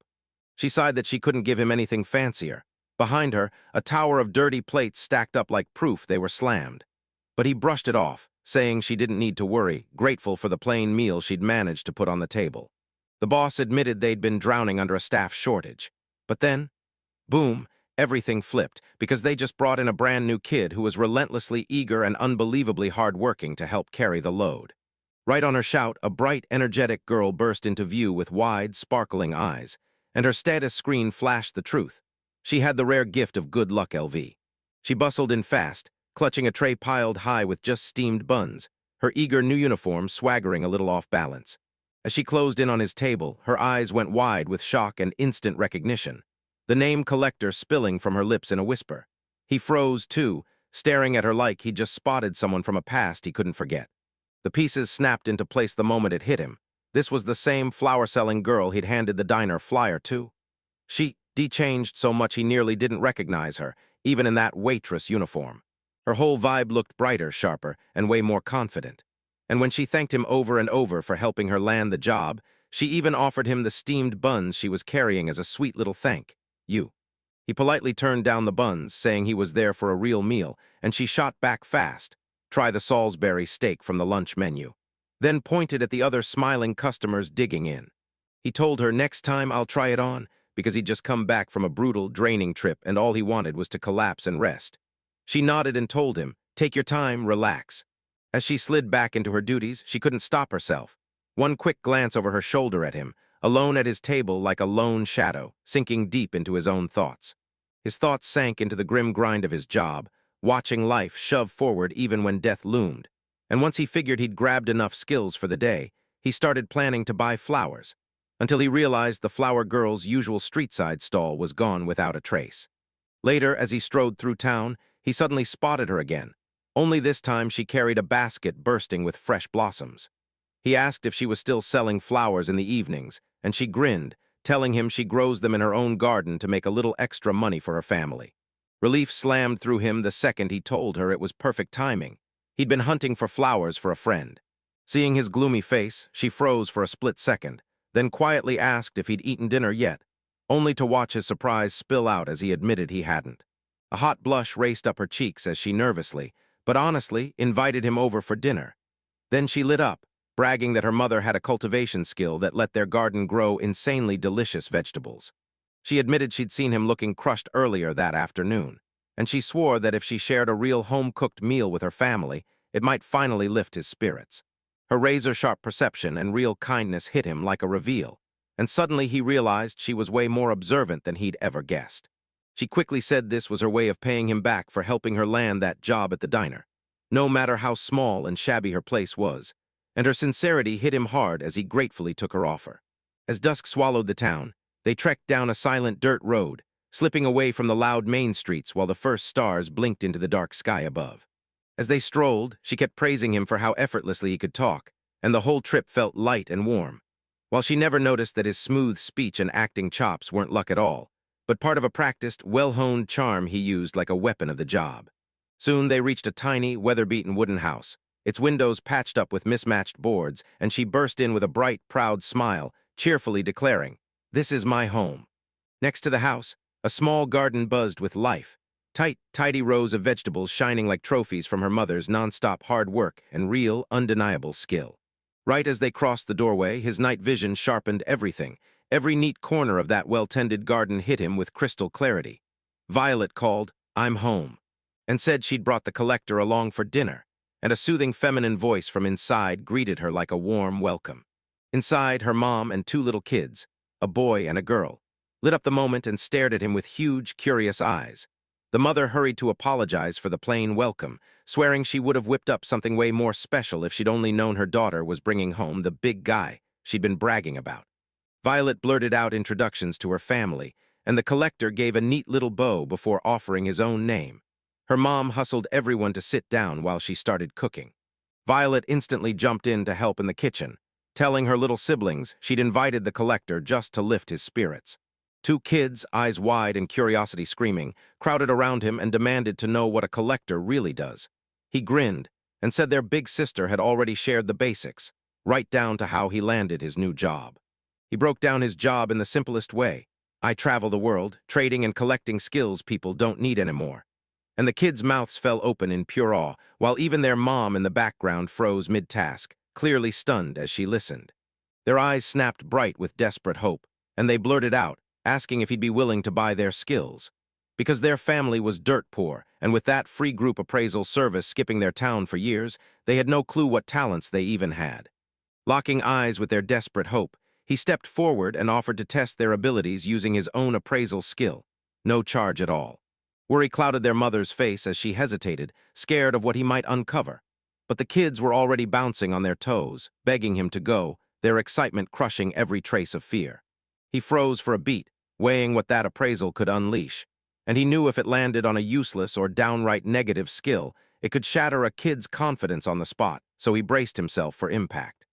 She sighed that she couldn't give him anything fancier. Behind her, a tower of dirty plates stacked up like proof they were slammed. But he brushed it off, saying she didn't need to worry, grateful for the plain meal she'd managed to put on the table. The boss admitted they'd been drowning under a staff shortage. But then, boom, everything flipped, because they just brought in a brand new kid who was relentlessly eager and unbelievably hard-working to help carry the load. Right on her shout, a bright, energetic girl burst into view with wide, sparkling eyes, and her status screen flashed the truth. She had the rare gift of good luck LV. She bustled in fast, clutching a tray piled high with just steamed buns, her eager new uniform swaggering a little off balance. As she closed in on his table, her eyes went wide with shock and instant recognition, the name Collector spilling from her lips in a whisper. He froze, too, staring at her like he'd just spotted someone from a past he couldn't forget. The pieces snapped into place the moment it hit him. This was the same flower-selling girl he'd handed the diner flyer to. She de-changed so much he nearly didn't recognize her, even in that waitress uniform. Her whole vibe looked brighter, sharper, and way more confident. And when she thanked him over and over for helping her land the job, she even offered him the steamed buns she was carrying as a sweet little thank you. He politely turned down the buns, saying he was there for a real meal, and she shot back fast. Try the Salisbury steak from the lunch menu. Then pointed at the other smiling customers digging in. He told her, next time I'll try it on, because he'd just come back from a brutal, draining trip and all he wanted was to collapse and rest. She nodded and told him, take your time, relax. As she slid back into her duties, she couldn't stop herself. One quick glance over her shoulder at him, alone at his table like a lone shadow, sinking deep into his own thoughts. His thoughts sank into the grim grind of his job, watching life shove forward even when death loomed. And once he figured he'd grabbed enough skills for the day, he started planning to buy flowers, until he realized the flower girl's usual street-side stall was gone without a trace. Later, as he strode through town, he suddenly spotted her again. Only this time she carried a basket bursting with fresh blossoms. He asked if she was still selling flowers in the evenings, and she grinned, telling him she grows them in her own garden to make a little extra money for her family. Relief slammed through him the second he told her it was perfect timing. He'd been hunting for flowers for a friend. Seeing his gloomy face, she froze for a split second, then quietly asked if he'd eaten dinner yet, only to watch his surprise spill out as he admitted he hadn't. A hot blush raced up her cheeks as she nervously, but honestly, invited him over for dinner. Then she lit up, bragging that her mother had a cultivation skill that let their garden grow insanely delicious vegetables. She admitted she'd seen him looking crushed earlier that afternoon, and she swore that if she shared a real home-cooked meal with her family, it might finally lift his spirits. Her razor-sharp perception and real kindness hit him like a reveal, and suddenly he realized she was way more observant than he'd ever guessed. She quickly said this was her way of paying him back for helping her land that job at the diner, no matter how small and shabby her place was, and her sincerity hit him hard as he gratefully took her offer. As dusk swallowed the town, they trekked down a silent dirt road, slipping away from the loud main streets while the first stars blinked into the dark sky above. As they strolled, she kept praising him for how effortlessly he could talk, and the whole trip felt light and warm. While she never noticed that his smooth speech and acting chops weren't luck at all, but part of a practiced, well-honed charm he used like a weapon of the job. Soon they reached a tiny, weather-beaten wooden house, its windows patched up with mismatched boards, and she burst in with a bright, proud smile, cheerfully declaring, "This is my home." Next to the house, a small garden buzzed with life, tight, tidy rows of vegetables shining like trophies from her mother's nonstop hard work and real, undeniable skill. Right as they crossed the doorway, his night vision sharpened everything. Every neat corner of that well-tended garden hit him with crystal clarity. Violet called, "I'm home," and said she'd brought the collector along for dinner, and a soothing feminine voice from inside greeted her like a warm welcome. Inside, her mom and two little kids, a boy and a girl, lit up the moment and stared at him with huge, curious eyes. The mother hurried to apologize for the plain welcome, swearing she would have whipped up something way more special if she'd only known her daughter was bringing home the big guy she'd been bragging about. Violet blurted out introductions to her family, and the collector gave a neat little bow before offering his own name. Her mom hustled everyone to sit down while she started cooking. Violet instantly jumped in to help in the kitchen, telling her little siblings she'd invited the collector just to lift his spirits. Two kids, eyes wide and curiosity screaming, crowded around him and demanded to know what a collector really does. He grinned, and said their big sister had already shared the basics, right down to how he landed his new job. He broke down his job in the simplest way. I travel the world, trading and collecting skills people don't need anymore. And the kids' mouths fell open in pure awe, while even their mom in the background froze mid-task, clearly stunned as she listened. Their eyes snapped bright with desperate hope, and they blurted out, asking if he'd be willing to buy their skills. Because their family was dirt poor, and with that free group appraisal service skipping their town for years, they had no clue what talents they even had. Locking eyes with their desperate hope, he stepped forward and offered to test their abilities using his own appraisal skill. No charge at all. Worry clouded their mother's face as she hesitated, scared of what he might uncover. But the kids were already bouncing on their toes, begging him to go, their excitement crushing every trace of fear. He froze for a beat, weighing what that appraisal could unleash. And he knew if it landed on a useless or downright negative skill, it could shatter a kid's confidence on the spot, so he braced himself for impact.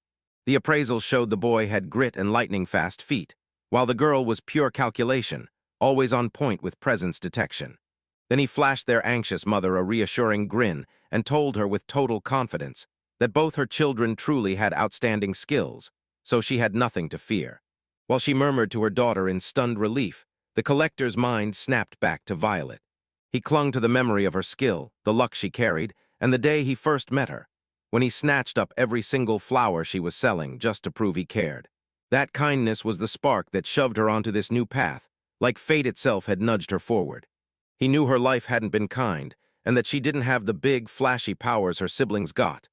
The appraisal showed the boy had grit and lightning-fast feet, while the girl was pure calculation, always on point with presence detection. Then he flashed their anxious mother a reassuring grin and told her with total confidence that both her children truly had outstanding skills, so she had nothing to fear. While she murmured to her daughter in stunned relief, the collector's mind snapped back to Violet. He clung to the memory of her skill, the luck she carried, and the day he first met her, when he snatched up every single flower she was selling just to prove he cared. That kindness was the spark that shoved her onto this new path, like fate itself had nudged her forward. He knew her life hadn't been kind, and that she didn't have the big, flashy powers her siblings got.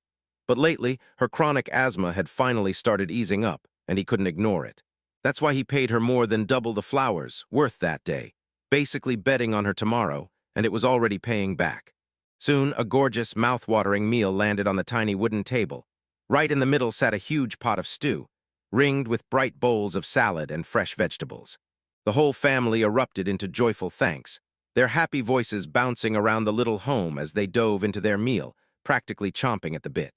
But lately, her chronic asthma had finally started easing up, and he couldn't ignore it. That's why he paid her more than double the flowers worth that day, basically betting on her tomorrow, and it was already paying back. Soon, a gorgeous, mouth-watering meal landed on the tiny wooden table. Right in the middle sat a huge pot of stew, ringed with bright bowls of salad and fresh vegetables. The whole family erupted into joyful thanks, their happy voices bouncing around the little home as they dove into their meal, practically chomping at the bit.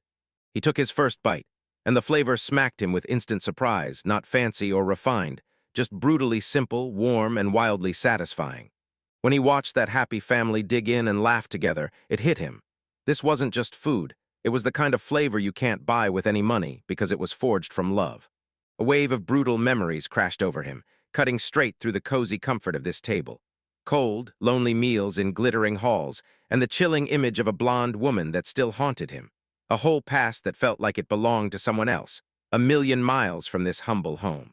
He took his first bite, and the flavor smacked him with instant surprise, not fancy or refined, just brutally simple, warm, and wildly satisfying. When he watched that happy family dig in and laugh together, it hit him. This wasn't just food. It was the kind of flavor you can't buy with any money because it was forged from love. A wave of brutal memories crashed over him, cutting straight through the cozy comfort of this table. Cold, lonely meals in glittering halls, and the chilling image of a blonde woman that still haunted him. A whole past that felt like it belonged to someone else, a million miles from this humble home.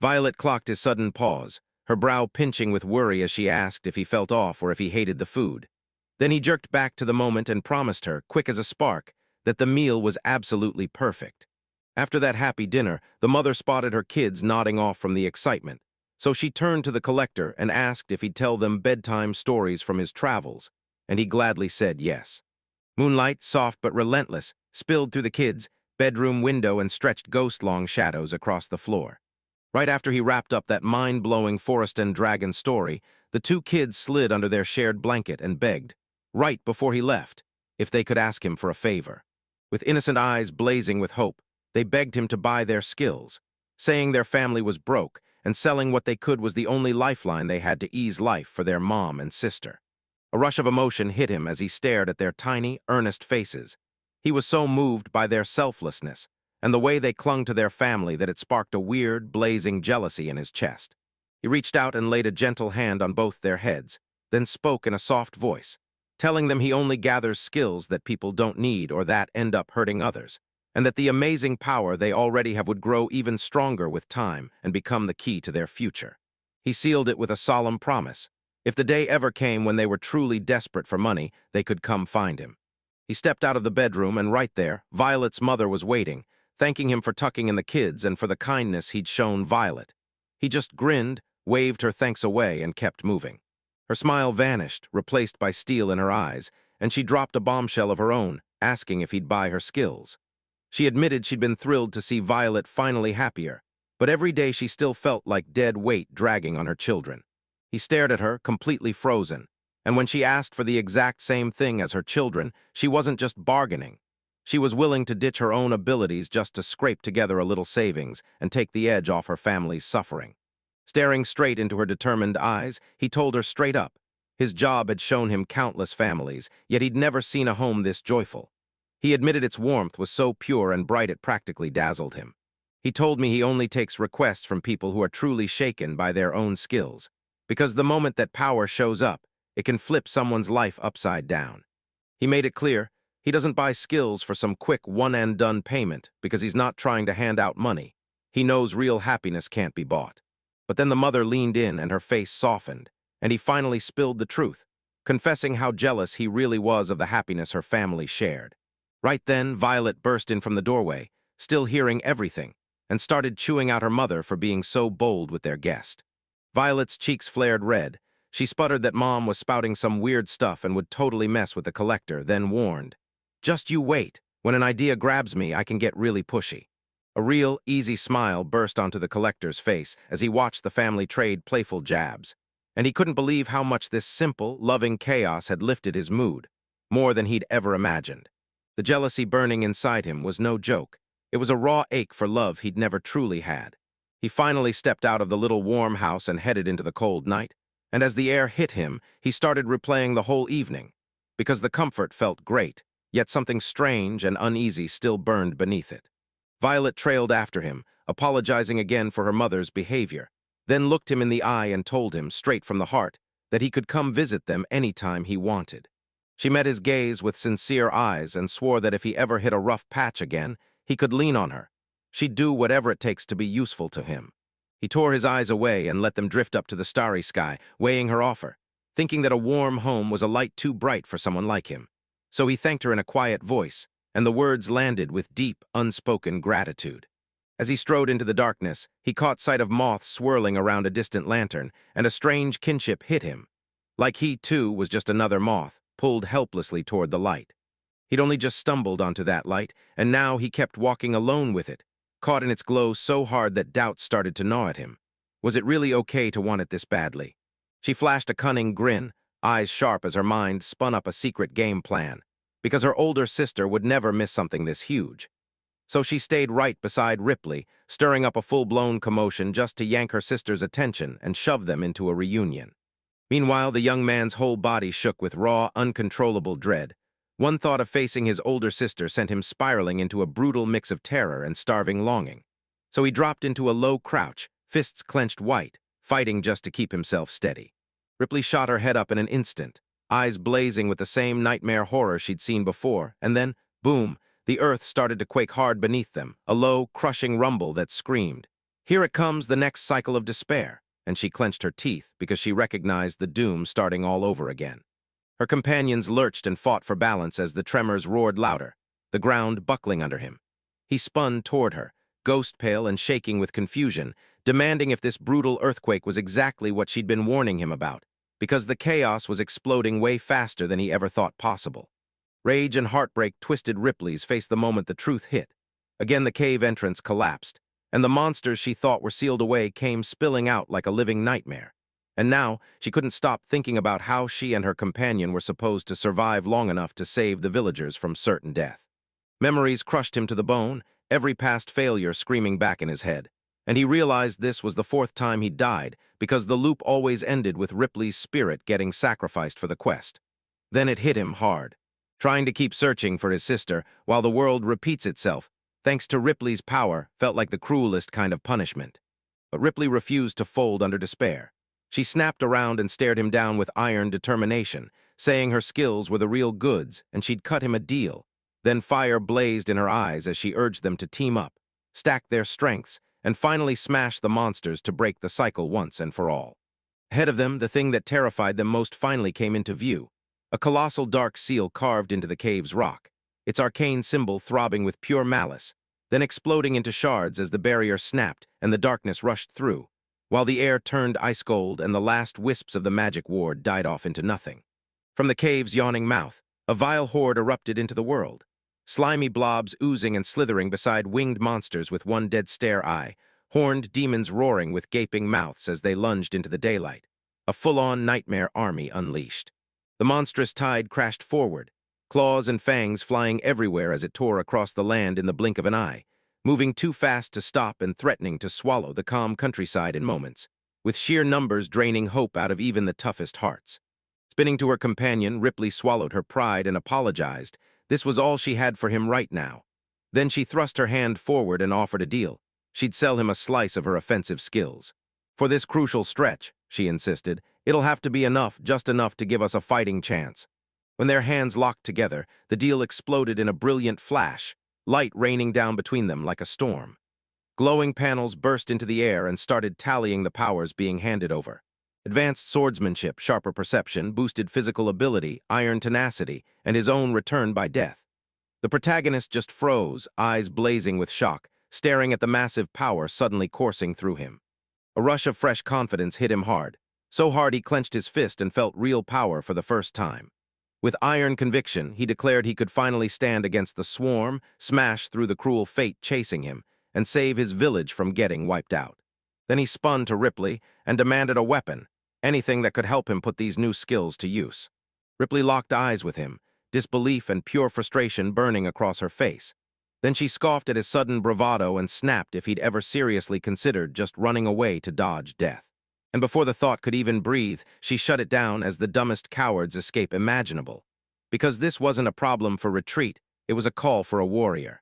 Violet clocked his sudden pause, her brow pinching with worry as she asked if he felt off or if he hated the food. Then he jerked back to the moment and promised her, quick as a spark, that the meal was absolutely perfect. After that happy dinner, the mother spotted her kids nodding off from the excitement, so she turned to the collector and asked if he'd tell them bedtime stories from his travels, and he gladly said yes. Moonlight, soft but relentless, spilled through the kids' bedroom window and stretched ghost-long shadows across the floor. Right after he wrapped up that mind-blowing forest and dragon story, the two kids slid under their shared blanket and begged, right before he left, if they could ask him for a favor. With innocent eyes blazing with hope, they begged him to buy their skills, saying their family was broke and selling what they could was the only lifeline they had to ease life for their mom and sister. A rush of emotion hit him as he stared at their tiny, earnest faces. He was so moved by their selflessness and the way they clung to their family that it sparked a weird, blazing jealousy in his chest. He reached out and laid a gentle hand on both their heads, then spoke in a soft voice, telling them he only gathers skills that people don't need or that end up hurting others, and that the amazing power they already have would grow even stronger with time and become the key to their future. He sealed it with a solemn promise. If the day ever came when they were truly desperate for money, they could come find him. He stepped out of the bedroom, and right there, Violet's mother was waiting, thanking him for tucking in the kids and for the kindness he'd shown Violet. He just grinned, waved her thanks away, and kept moving. Her smile vanished, replaced by steel in her eyes, and she dropped a bombshell of her own, asking if he'd buy her skills. She admitted she'd been thrilled to see Violet finally happier, but every day she still felt like dead weight dragging on her children. He stared at her, completely frozen, and when she asked for the exact same thing as her children, she wasn't just bargaining. She was willing to ditch her own abilities just to scrape together a little savings and take the edge off her family's suffering. Staring straight into her determined eyes, he told her straight up. His job had shown him countless families, yet he'd never seen a home this joyful. He admitted its warmth was so pure and bright it practically dazzled him. He told me he only takes requests from people who are truly shaken by their own skills, because the moment that power shows up, it can flip someone's life upside down. He made it clear he doesn't buy skills for some quick one-and-done payment because he's not trying to hand out money. He knows real happiness can't be bought. But then the mother leaned in and her face softened, and he finally spilled the truth, confessing how jealous he really was of the happiness her family shared. Right then, Violet burst in from the doorway, still hearing everything, and started chewing out her mother for being so bold with their guest. Violet's cheeks flared red. She sputtered that Mom was spouting some weird stuff and would totally mess with the collector, then warned, "Just you wait. When an idea grabs me, I can get really pushy." A real, easy smile burst onto the collector's face as he watched the family trade playful jabs, and he couldn't believe how much this simple, loving chaos had lifted his mood, more than he'd ever imagined. The jealousy burning inside him was no joke. It was a raw ache for love he'd never truly had. He finally stepped out of the little warm house and headed into the cold night, and as the air hit him, he started replaying the whole evening, because the comfort felt great, yet something strange and uneasy still burned beneath it. Violet trailed after him, apologizing again for her mother's behavior, then looked him in the eye and told him, straight from the heart, that he could come visit them any time he wanted. She met his gaze with sincere eyes and swore that if he ever hit a rough patch again, he could lean on her. She'd do whatever it takes to be useful to him. He tore his eyes away and let them drift up to the starry sky, weighing her offer, thinking that a warm home was a light too bright for someone like him. So he thanked her in a quiet voice, and the words landed with deep, unspoken gratitude. As he strode into the darkness, he caught sight of moths swirling around a distant lantern, and a strange kinship hit him. Like he, too, was just another moth, pulled helplessly toward the light. He'd only just stumbled onto that light, and now he kept walking alone with it, caught in its glow so hard that doubts started to gnaw at him. Was it really okay to want it this badly? She flashed a cunning grin, eyes sharp as her mind spun up a secret game plan, because her older sister would never miss something this huge. So she stayed right beside Ripley, stirring up a full-blown commotion just to yank her sister's attention and shove them into a reunion. Meanwhile, the young man's whole body shook with raw, uncontrollable dread. One thought of facing his older sister sent him spiraling into a brutal mix of terror and starving longing. So he dropped into a low crouch, fists clenched white, fighting just to keep himself steady. Ripley shot her head up in an instant, eyes blazing with the same nightmare horror she'd seen before, and then, boom, the earth started to quake hard beneath them, a low, crushing rumble that screamed, "Here it comes, the next cycle of despair," and she clenched her teeth because she recognized the doom starting all over again. Her companions lurched and fought for balance as the tremors roared louder, the ground buckling under him. He spun toward her, ghost-pale and shaking with confusion, demanding if this brutal earthquake was exactly what she'd been warning him about, because the chaos was exploding way faster than he ever thought possible. Rage and heartbreak twisted Ripley's face the moment the truth hit. Again the cave entrance collapsed, and the monsters she thought were sealed away came spilling out like a living nightmare. And now she couldn't stop thinking about how she and her companion were supposed to survive long enough to save the villagers from certain death. Memories crushed him to the bone, every past failure screaming back in his head. And he realized this was the fourth time he'd died, because the loop always ended with Ripley's spirit getting sacrificed for the quest. Then it hit him hard. Trying to keep searching for his sister while the world repeats itself, thanks to Ripley's power, felt like the cruelest kind of punishment. But Ripley refused to fold under despair. She snapped around and stared him down with iron determination, saying her skills were the real goods and she'd cut him a deal. Then fire blazed in her eyes as she urged them to team up, stack their strengths, and finally smash the monsters to break the cycle once and for all. Ahead of them, the thing that terrified them most finally came into view, a colossal dark seal carved into the cave's rock, its arcane symbol throbbing with pure malice, then exploding into shards as the barrier snapped and the darkness rushed through, while the air turned ice cold and the last wisps of the magic ward died off into nothing. From the cave's yawning mouth, a vile horde erupted into the world, slimy blobs oozing and slithering beside winged monsters with one dead stare eye, horned demons roaring with gaping mouths as they lunged into the daylight, a full-on nightmare army unleashed. The monstrous tide crashed forward, claws and fangs flying everywhere as it tore across the land in the blink of an eye, moving too fast to stop and threatening to swallow the calm countryside in moments, with sheer numbers draining hope out of even the toughest hearts. Spinning to her companion, Ripley swallowed her pride and apologized, This was all she had for him right now. Then she thrust her hand forward and offered a deal. She'd sell him a slice of her offensive skills. For this crucial stretch, she insisted, it'll have to be enough, just enough to give us a fighting chance. When their hands locked together, the deal exploded in a brilliant flash, light raining down between them like a storm. Glowing panels burst into the air and started tallying the powers being handed over. Advanced swordsmanship, sharper perception, boosted physical ability, iron tenacity, and his own return by death. The protagonist just froze, eyes blazing with shock, staring at the massive power suddenly coursing through him. A rush of fresh confidence hit him hard, so hard he clenched his fist and felt real power for the first time. With iron conviction, he declared he could finally stand against the swarm, smash through the cruel fate chasing him, and save his village from getting wiped out. Then he spun to Ripley and demanded a weapon, anything that could help him put these new skills to use. Ripley locked eyes with him, disbelief and pure frustration burning across her face. Then she scoffed at his sudden bravado and snapped if he'd ever seriously considered just running away to dodge death. And before the thought could even breathe, she shut it down as the dumbest coward's escape imaginable. Because this wasn't a problem for retreat, it was a call for a warrior.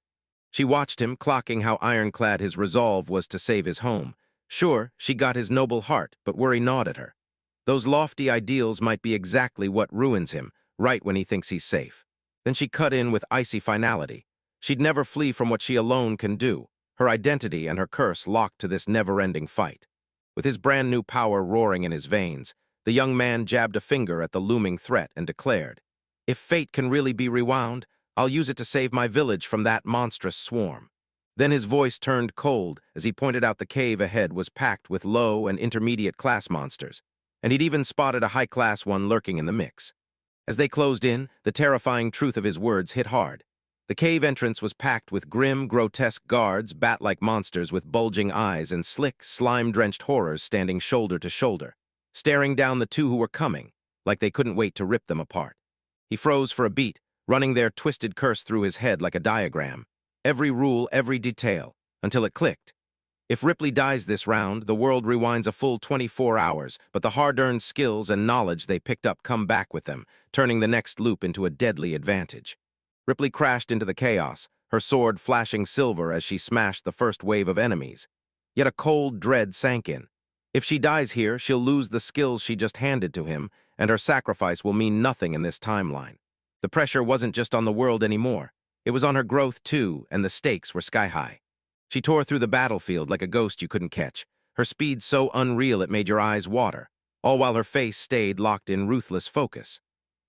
She watched him, clocking how ironclad his resolve was to save his home. Sure, she got his noble heart, but worry gnawed at her. Those lofty ideals might be exactly what ruins him, right when he thinks he's safe. Then she cut in with icy finality. She'd never flee from what she alone can do, her identity and her curse locked to this never-ending fight. With his brand-new power roaring in his veins, the young man jabbed a finger at the looming threat and declared, "If fate can really be rewound, I'll use it to save my village from that monstrous swarm." Then his voice turned cold as he pointed out the cave ahead was packed with low and intermediate class monsters, and he'd even spotted a high-class one lurking in the mix. As they closed in, the terrifying truth of his words hit hard. The cave entrance was packed with grim, grotesque guards, bat-like monsters with bulging eyes and slick, slime-drenched horrors standing shoulder to shoulder, staring down the two who were coming, like they couldn't wait to rip them apart. He froze for a beat, running their twisted curse through his head like a diagram, every rule, every detail, until it clicked. If Ripley dies this round, the world rewinds a full 24 hours, but the hard-earned skills and knowledge they picked up come back with them, turning the next loop into a deadly advantage. Ripley crashed into the chaos, her sword flashing silver as she smashed the first wave of enemies. Yet a cold dread sank in. If she dies here, she'll lose the skills she just handed to him, and her sacrifice will mean nothing in this timeline. The pressure wasn't just on the world anymore. It was on her growth too, and the stakes were sky-high. She tore through the battlefield like a ghost you couldn't catch, her speed so unreal it made your eyes water, all while her face stayed locked in ruthless focus.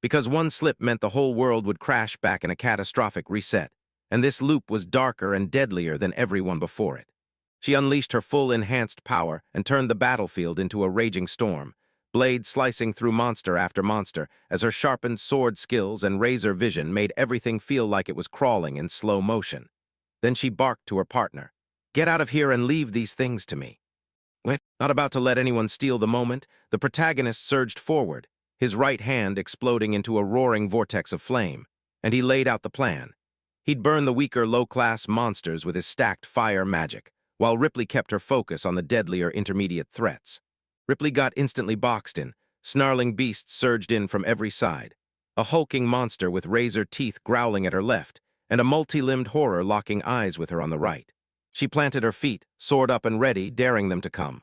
Because one slip meant the whole world would crash back in a catastrophic reset, and this loop was darker and deadlier than every one before it. She unleashed her full enhanced power and turned the battlefield into a raging storm, blade slicing through monster after monster as her sharpened sword skills and razor vision made everything feel like it was crawling in slow motion. Then she barked to her partner, "Get out of here and leave these things to me." Not about to let anyone steal the moment, the protagonist surged forward, his right hand exploding into a roaring vortex of flame, and he laid out the plan. He'd burn the weaker low-class monsters with his stacked fire magic, while Ripley kept her focus on the deadlier intermediate threats. Ripley got instantly boxed in, snarling beasts surged in from every side, a hulking monster with razor teeth growling at her left, and a multi-limbed horror locking eyes with her on the right. She planted her feet, sword up and ready, daring them to come.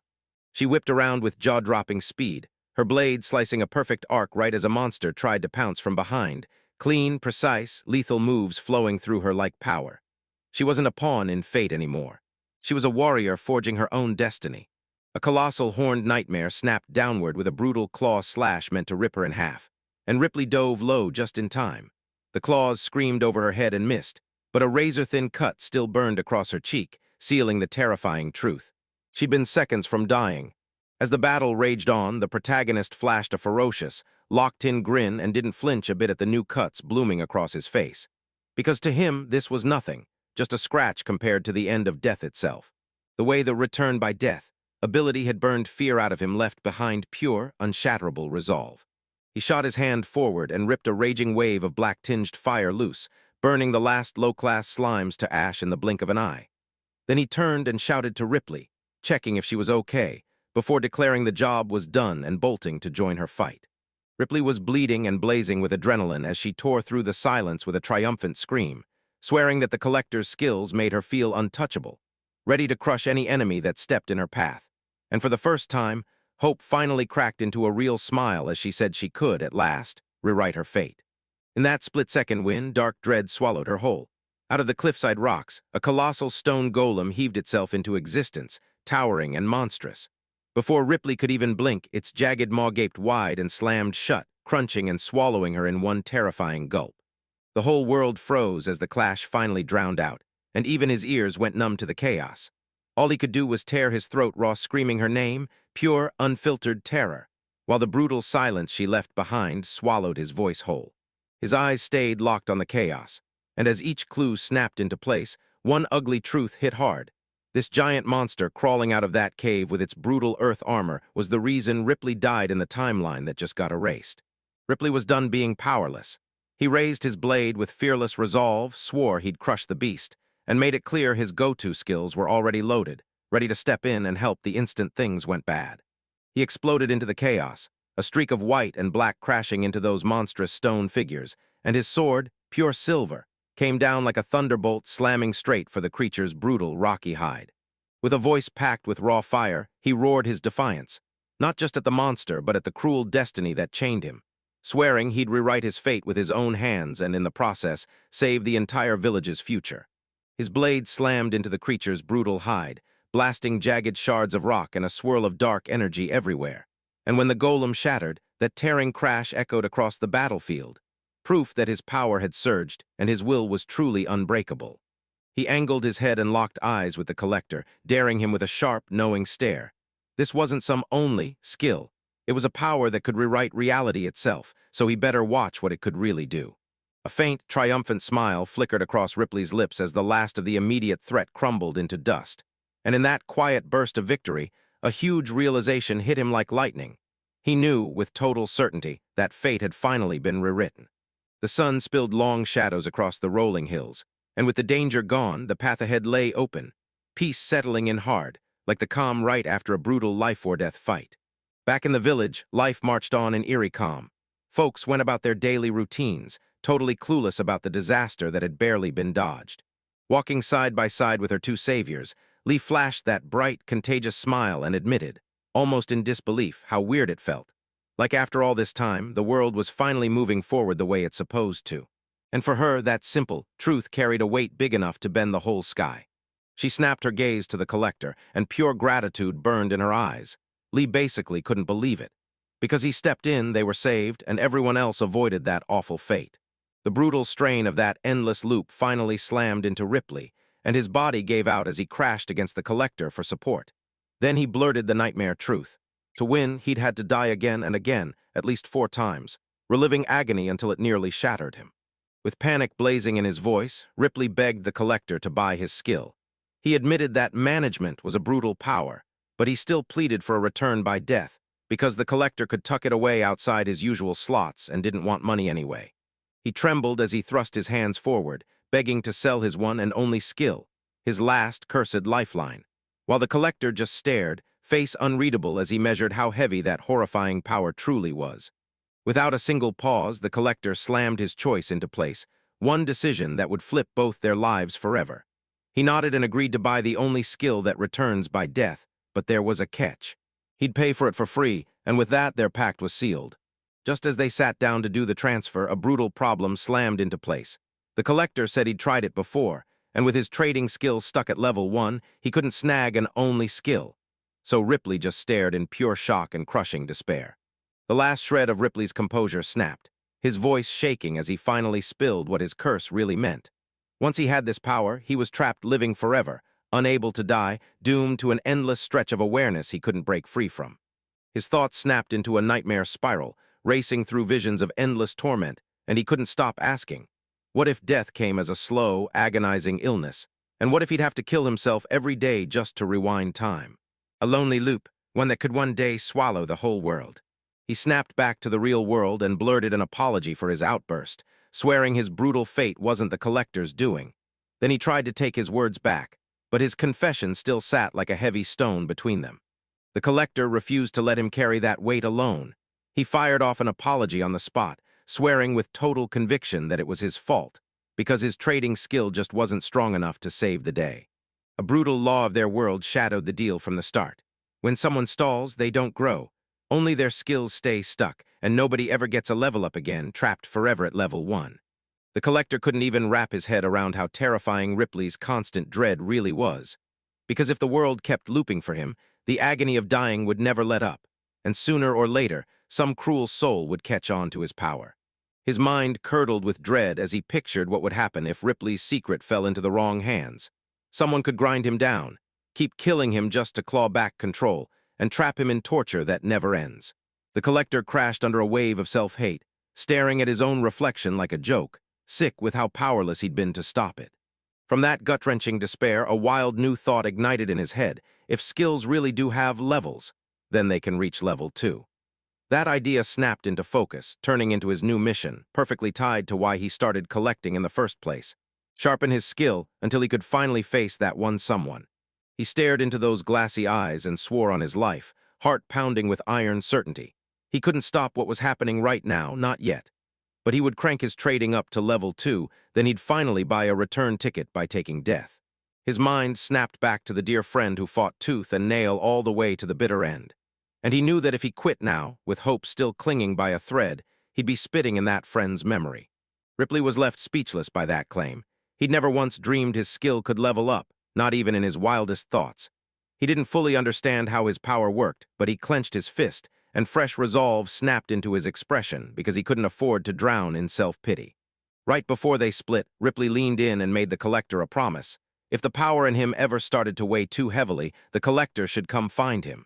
She whipped around with jaw-dropping speed, her blade slicing a perfect arc right as a monster tried to pounce from behind, clean, precise, lethal moves flowing through her like power. She wasn't a pawn in fate anymore. She was a warrior forging her own destiny. A colossal horned nightmare snapped downward with a brutal claw slash meant to rip her in half, and Ripley dove low just in time. The claws screamed over her head and missed, but a razor-thin cut still burned across her cheek, sealing the terrifying truth. She'd been seconds from dying. As the battle raged on, the protagonist flashed a ferocious, locked-in grin and didn't flinch a bit at the new cuts blooming across his face. Because to him, this was nothing, just a scratch compared to the end of death itself. The way the return by death ability had burned fear out of him, left behind pure, unshatterable resolve. He shot his hand forward and ripped a raging wave of black-tinged fire loose, burning the last low-class slimes to ash in the blink of an eye. Then he turned and shouted to Ripley, checking if she was okay, before declaring the job was done and bolting to join her fight. Ripley was bleeding and blazing with adrenaline as she tore through the silence with a triumphant scream, swearing that the collector's skills made her feel untouchable, ready to crush any enemy that stepped in her path. And for the first time, hope finally cracked into a real smile as she said she could, at last, rewrite her fate. In that split-second win, dark dread swallowed her whole. Out of the cliffside rocks, a colossal stone golem heaved itself into existence, towering and monstrous. Before Ripley could even blink, its jagged maw gaped wide and slammed shut, crunching and swallowing her in one terrifying gulp. The whole world froze as the clash finally drowned out, and even his ears went numb to the chaos. All he could do was tear his throat raw, screaming her name, pure, unfiltered terror, while the brutal silence she left behind swallowed his voice whole. His eyes stayed locked on the chaos, and as each clue snapped into place, one ugly truth hit hard. This giant monster crawling out of that cave with its brutal earth armor was the reason Ripley died in the timeline that just got erased. Ripley was done being powerless. He raised his blade with fearless resolve, swore he'd crush the beast, and made it clear his go-to skills were already loaded, ready to step in and help the instant things went bad. He exploded into the chaos, a streak of white and black crashing into those monstrous stone figures, and his sword, pure silver, came down like a thunderbolt, slamming straight for the creature's brutal, rocky hide. With a voice packed with raw fire, he roared his defiance, not just at the monster, but at the cruel destiny that chained him, swearing he'd rewrite his fate with his own hands and, in the process, save the entire village's future. His blade slammed into the creature's brutal hide, blasting jagged shards of rock and a swirl of dark energy everywhere. And when the golem shattered, that tearing crash echoed across the battlefield, proof that his power had surged and his will was truly unbreakable. He angled his head and locked eyes with the collector, daring him with a sharp, knowing stare. This wasn't some only skill. It was a power that could rewrite reality itself, so he better watch what it could really do. A faint, triumphant smile flickered across Ripley's lips as the last of the immediate threat crumbled into dust. And in that quiet burst of victory, a huge realization hit him like lightning. He knew, with total certainty, that fate had finally been rewritten. The sun spilled long shadows across the rolling hills, and with the danger gone, the path ahead lay open, peace settling in hard, like the calm right after a brutal life-or-death fight. Back in the village, life marched on in eerie calm. Folks went about their daily routines, totally clueless about the disaster that had barely been dodged. Walking side by side with her two saviors, Lee flashed that bright, contagious smile and admitted, almost in disbelief, how weird it felt. Like after all this time, the world was finally moving forward the way it's supposed to. And for her, that simple truth carried a weight big enough to bend the whole sky. She snapped her gaze to the collector, and pure gratitude burned in her eyes. Lee basically couldn't believe it. Because he stepped in, they were saved, and everyone else avoided that awful fate. The brutal strain of that endless loop finally slammed into Ripley, and his body gave out as he crashed against the collector for support. Then he blurted the nightmare truth. To win, he'd had to die again and again, at least 4 times, reliving agony until it nearly shattered him. With panic blazing in his voice, Ripley begged the collector to buy his skill. He admitted that management was a brutal power, but he still pleaded for a return by death, because the collector could tuck it away outside his usual slots and didn't want money anyway. He trembled as he thrust his hands forward, begging to sell his one and only skill, his last cursed lifeline, while the collector just stared, face unreadable as he measured how heavy that horrifying power truly was. Without a single pause, the collector slammed his choice into place, one decision that would flip both their lives forever. He nodded and agreed to buy the only skill that returns by death, but there was a catch. He'd pay for it for free, and with that, their pact was sealed. Just as they sat down to do the transfer, a brutal problem slammed into place. The collector said he'd tried it before, and with his trading skills stuck at level 1, he couldn't snag an only skill. So Ripley just stared in pure shock and crushing despair. The last shred of Ripley's composure snapped, his voice shaking as he finally spilled what his curse really meant. Once he had this power, he was trapped living forever, unable to die, doomed to an endless stretch of awareness he couldn't break free from. His thoughts snapped into a nightmare spiral, racing through visions of endless torment, and he couldn't stop asking, what if death came as a slow, agonizing illness? And what if he'd have to kill himself every day just to rewind time? A lonely loop, one that could one day swallow the whole world. He snapped back to the real world and blurted an apology for his outburst, swearing his brutal fate wasn't the collector's doing. Then he tried to take his words back, but his confession still sat like a heavy stone between them. The collector refused to let him carry that weight alone. He fired off an apology on the spot, swearing with total conviction that it was his fault, because his trading skill just wasn't strong enough to save the day. A brutal law of their world shadowed the deal from the start. When someone stalls, they don't grow. Only their skills stay stuck, and nobody ever gets a level up again, trapped forever at level 1. The collector couldn't even wrap his head around how terrifying Ripley's constant dread really was. Because if the world kept looping for him, the agony of dying would never let up, and sooner or later, some cruel soul would catch on to his power. His mind curdled with dread as he pictured what would happen if Ripley's secret fell into the wrong hands. Someone could grind him down, keep killing him just to claw back control, and trap him in torture that never ends. The collector crashed under a wave of self-hate, staring at his own reflection like a joke, sick with how powerless he'd been to stop it. From that gut-wrenching despair, a wild new thought ignited in his head. If skills really do have levels, then they can reach level 2. That idea snapped into focus, turning into his new mission, perfectly tied to why he started collecting in the first place. Sharpen his skill until he could finally face that one someone. He stared into those glassy eyes and swore on his life, heart pounding with iron certainty. He couldn't stop what was happening right now, not yet. But he would crank his trading up to level 2, then he'd finally buy a return ticket by taking death. His mind snapped back to the dear friend who fought tooth and nail all the way to the bitter end. And he knew that if he quit now, with hope still clinging by a thread, he'd be spitting in that friend's memory. Ripley was left speechless by that claim. He'd never once dreamed his skill could level up, not even in his wildest thoughts. He didn't fully understand how his power worked, but he clenched his fist, and fresh resolve snapped into his expression because he couldn't afford to drown in self-pity. Right before they split, Ripley leaned in and made the collector a promise. If the power in him ever started to weigh too heavily, the collector should come find him.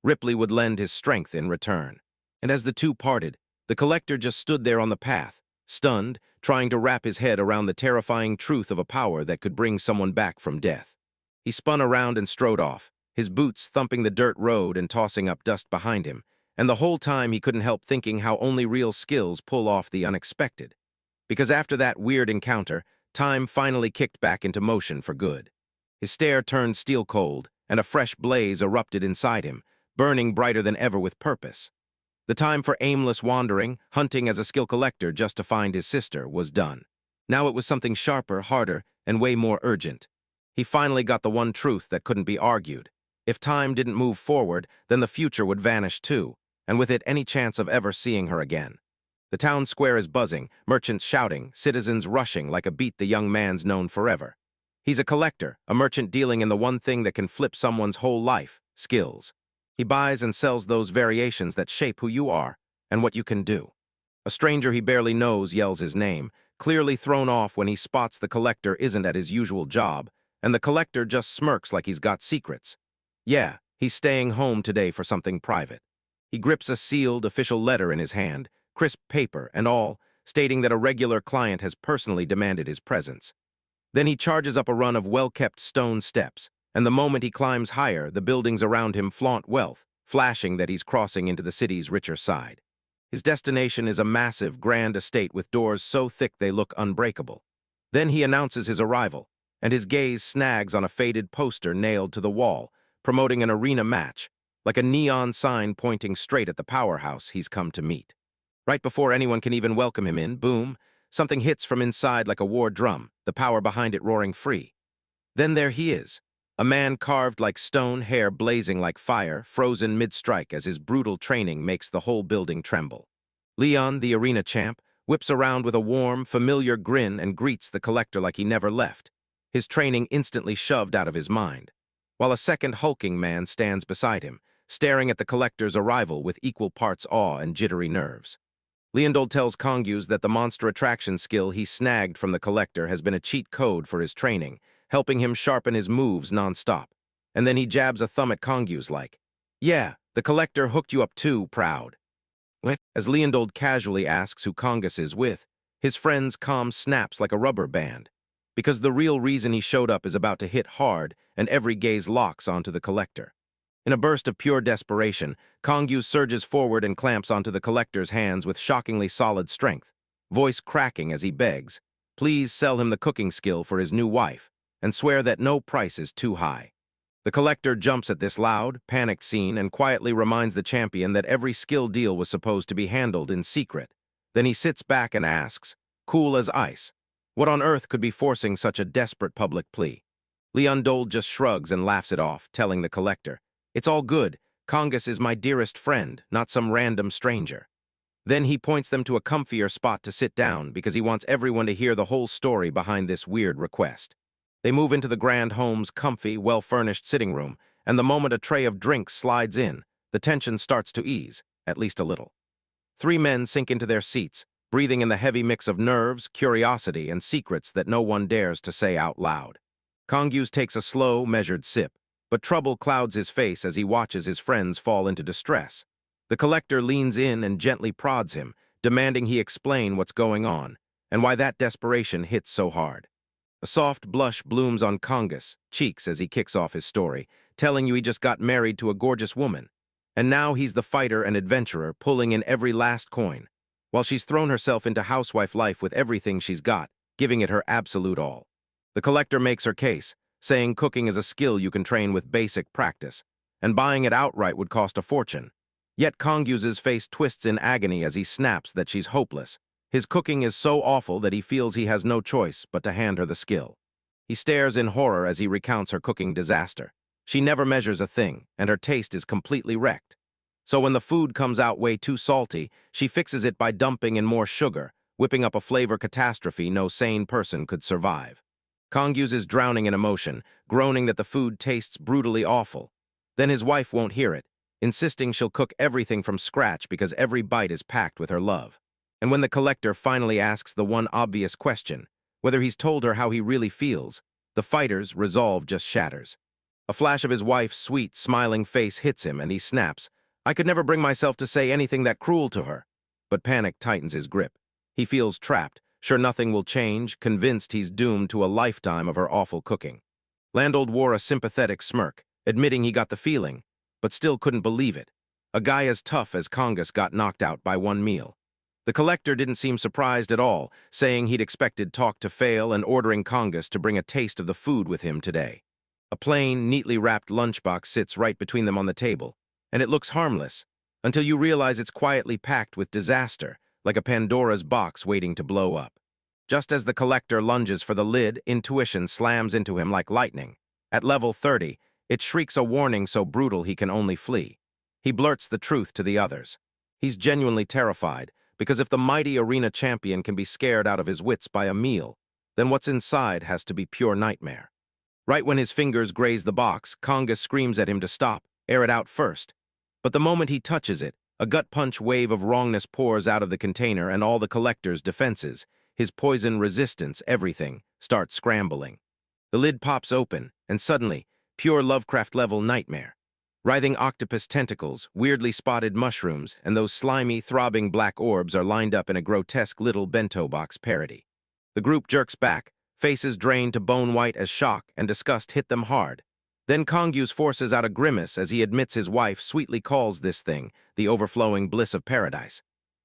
Ripley would lend his strength in return. And as the two parted, the collector just stood there on the path, stunned, trying to wrap his head around the terrifying truth of a power that could bring someone back from death. He spun around and strode off, his boots thumping the dirt road and tossing up dust behind him, and the whole time he couldn't help thinking how only real skills pull off the unexpected. Because after that weird encounter, time finally kicked back into motion for good. His stare turned steel-cold, and a fresh blaze erupted inside him, burning brighter than ever with purpose. The time for aimless wandering, hunting as a skill collector just to find his sister, was done. Now it was something sharper, harder, and way more urgent. He finally got the one truth that couldn't be argued. If time didn't move forward, then the future would vanish too, and with it any chance of ever seeing her again. The town square is buzzing, merchants shouting, citizens rushing like a beat the young man's known forever. He's a collector, a merchant dealing in the one thing that can flip someone's whole life, skills. He buys and sells those variations that shape who you are and what you can do. A stranger he barely knows yells his name, clearly thrown off when he spots the collector isn't at his usual job, and the collector just smirks like he's got secrets. Yeah, he's staying home today for something private. He grips a sealed, official letter in his hand, crisp paper and all, stating that a regular client has personally demanded his presence. Then he charges up a run of well-kept stone steps, and the moment he climbs higher, the buildings around him flaunt wealth, flashing that he's crossing into the city's richer side. His destination is a massive, grand estate with doors so thick they look unbreakable. Then he announces his arrival, and his gaze snags on a faded poster nailed to the wall, promoting an arena match, like a neon sign pointing straight at the powerhouse he's come to meet. Right before anyone can even welcome him in, boom, something hits from inside like a war drum, the power behind it roaring free. Then there he is, a man carved like stone, hair blazing like fire, frozen mid-strike as his brutal training makes the whole building tremble. Leon, the arena champ, whips around with a warm, familiar grin and greets the collector like he never left, his training instantly shoved out of his mind, while a second hulking man stands beside him, staring at the collector's arrival with equal parts awe and jittery nerves. Leondold tells Kongyus that the monster attraction skill he snagged from the collector has been a cheat code for his training, helping him sharpen his moves non-stop. And then he jabs a thumb at Kongyus like, "Yeah, the collector hooked you up too, proud." As Leondold casually asks who Kongyus is with, his friend's calm snaps like a rubber band, because the real reason he showed up is about to hit hard, and every gaze locks onto the collector. In a burst of pure desperation, Kongyus surges forward and clamps onto the collector's hands with shockingly solid strength, voice cracking as he begs, please sell him the cooking skill for his new wife, and swear that no price is too high. The collector jumps at this loud, panicked scene and quietly reminds the champion that every skill deal was supposed to be handled in secret. Then he sits back and asks, cool as ice, what on earth could be forcing such a desperate public plea? Leondold just shrugs and laughs it off, telling the collector, it's all good, Congus is my dearest friend, not some random stranger. Then he points them to a comfier spot to sit down because he wants everyone to hear the whole story behind this weird request. They move into the grand home's comfy, well-furnished sitting room, and the moment a tray of drinks slides in, the tension starts to ease, at least a little. Three men sink into their seats, breathing in the heavy mix of nerves, curiosity, and secrets that no one dares to say out loud. Congus takes a slow, measured sip, but trouble clouds his face as he watches his friends fall into distress. The collector leans in and gently prods him, demanding he explain what's going on, and why that desperation hits so hard. A soft blush blooms on Congus' cheeks as he kicks off his story, telling you he just got married to a gorgeous woman. And now he's the fighter and adventurer, pulling in every last coin, while she's thrown herself into housewife life with everything she's got, giving it her absolute all. The collector makes her case, saying cooking is a skill you can train with basic practice, and buying it outright would cost a fortune. Yet Congus's face twists in agony as he snaps that she's hopeless. His cooking is so awful that he feels he has no choice but to hand her the skill. He stares in horror as he recounts her cooking disaster. She never measures a thing, and her taste is completely wrecked. So when the food comes out way too salty, she fixes it by dumping in more sugar, whipping up a flavor catastrophe no sane person could survive. Congus is drowning in emotion, groaning that the food tastes brutally awful. Then his wife won't hear it, insisting she'll cook everything from scratch because every bite is packed with her love. And when the collector finally asks the one obvious question, whether he's told her how he really feels, the fighter's resolve just shatters. A flash of his wife's sweet, smiling face hits him, and he snaps, I could never bring myself to say anything that cruel to her. But panic tightens his grip. He feels trapped, sure nothing will change, convinced he's doomed to a lifetime of her awful cooking. Landold wore a sympathetic smirk, admitting he got the feeling, but still couldn't believe it. A guy as tough as Congus got knocked out by one meal. The collector didn't seem surprised at all, saying he'd expected talk to fail and ordering Congus to bring a taste of the food with him today. A plain, neatly wrapped lunchbox sits right between them on the table, and it looks harmless, until you realize it's quietly packed with disaster, like a Pandora's box waiting to blow up. Just as the collector lunges for the lid, intuition slams into him like lightning. At level 30, it shrieks a warning so brutal he can only flee. He blurts the truth to the others. He's genuinely terrified, because if the mighty arena champion can be scared out of his wits by a meal, then what's inside has to be pure nightmare. Right when his fingers graze the box, Congus screams at him to stop, air it out first. But the moment he touches it, a gut-punch wave of wrongness pours out of the container and all the collector's defenses, his poison resistance, everything, starts scrambling. The lid pops open, and suddenly, pure Lovecraft-level nightmare. Writhing octopus tentacles, weirdly spotted mushrooms, and those slimy, throbbing black orbs are lined up in a grotesque little bento box parody. The group jerks back, faces drained to bone white as shock and disgust hit them hard. Then Congus forces out a grimace as he admits his wife sweetly calls this thing the overflowing bliss of paradise,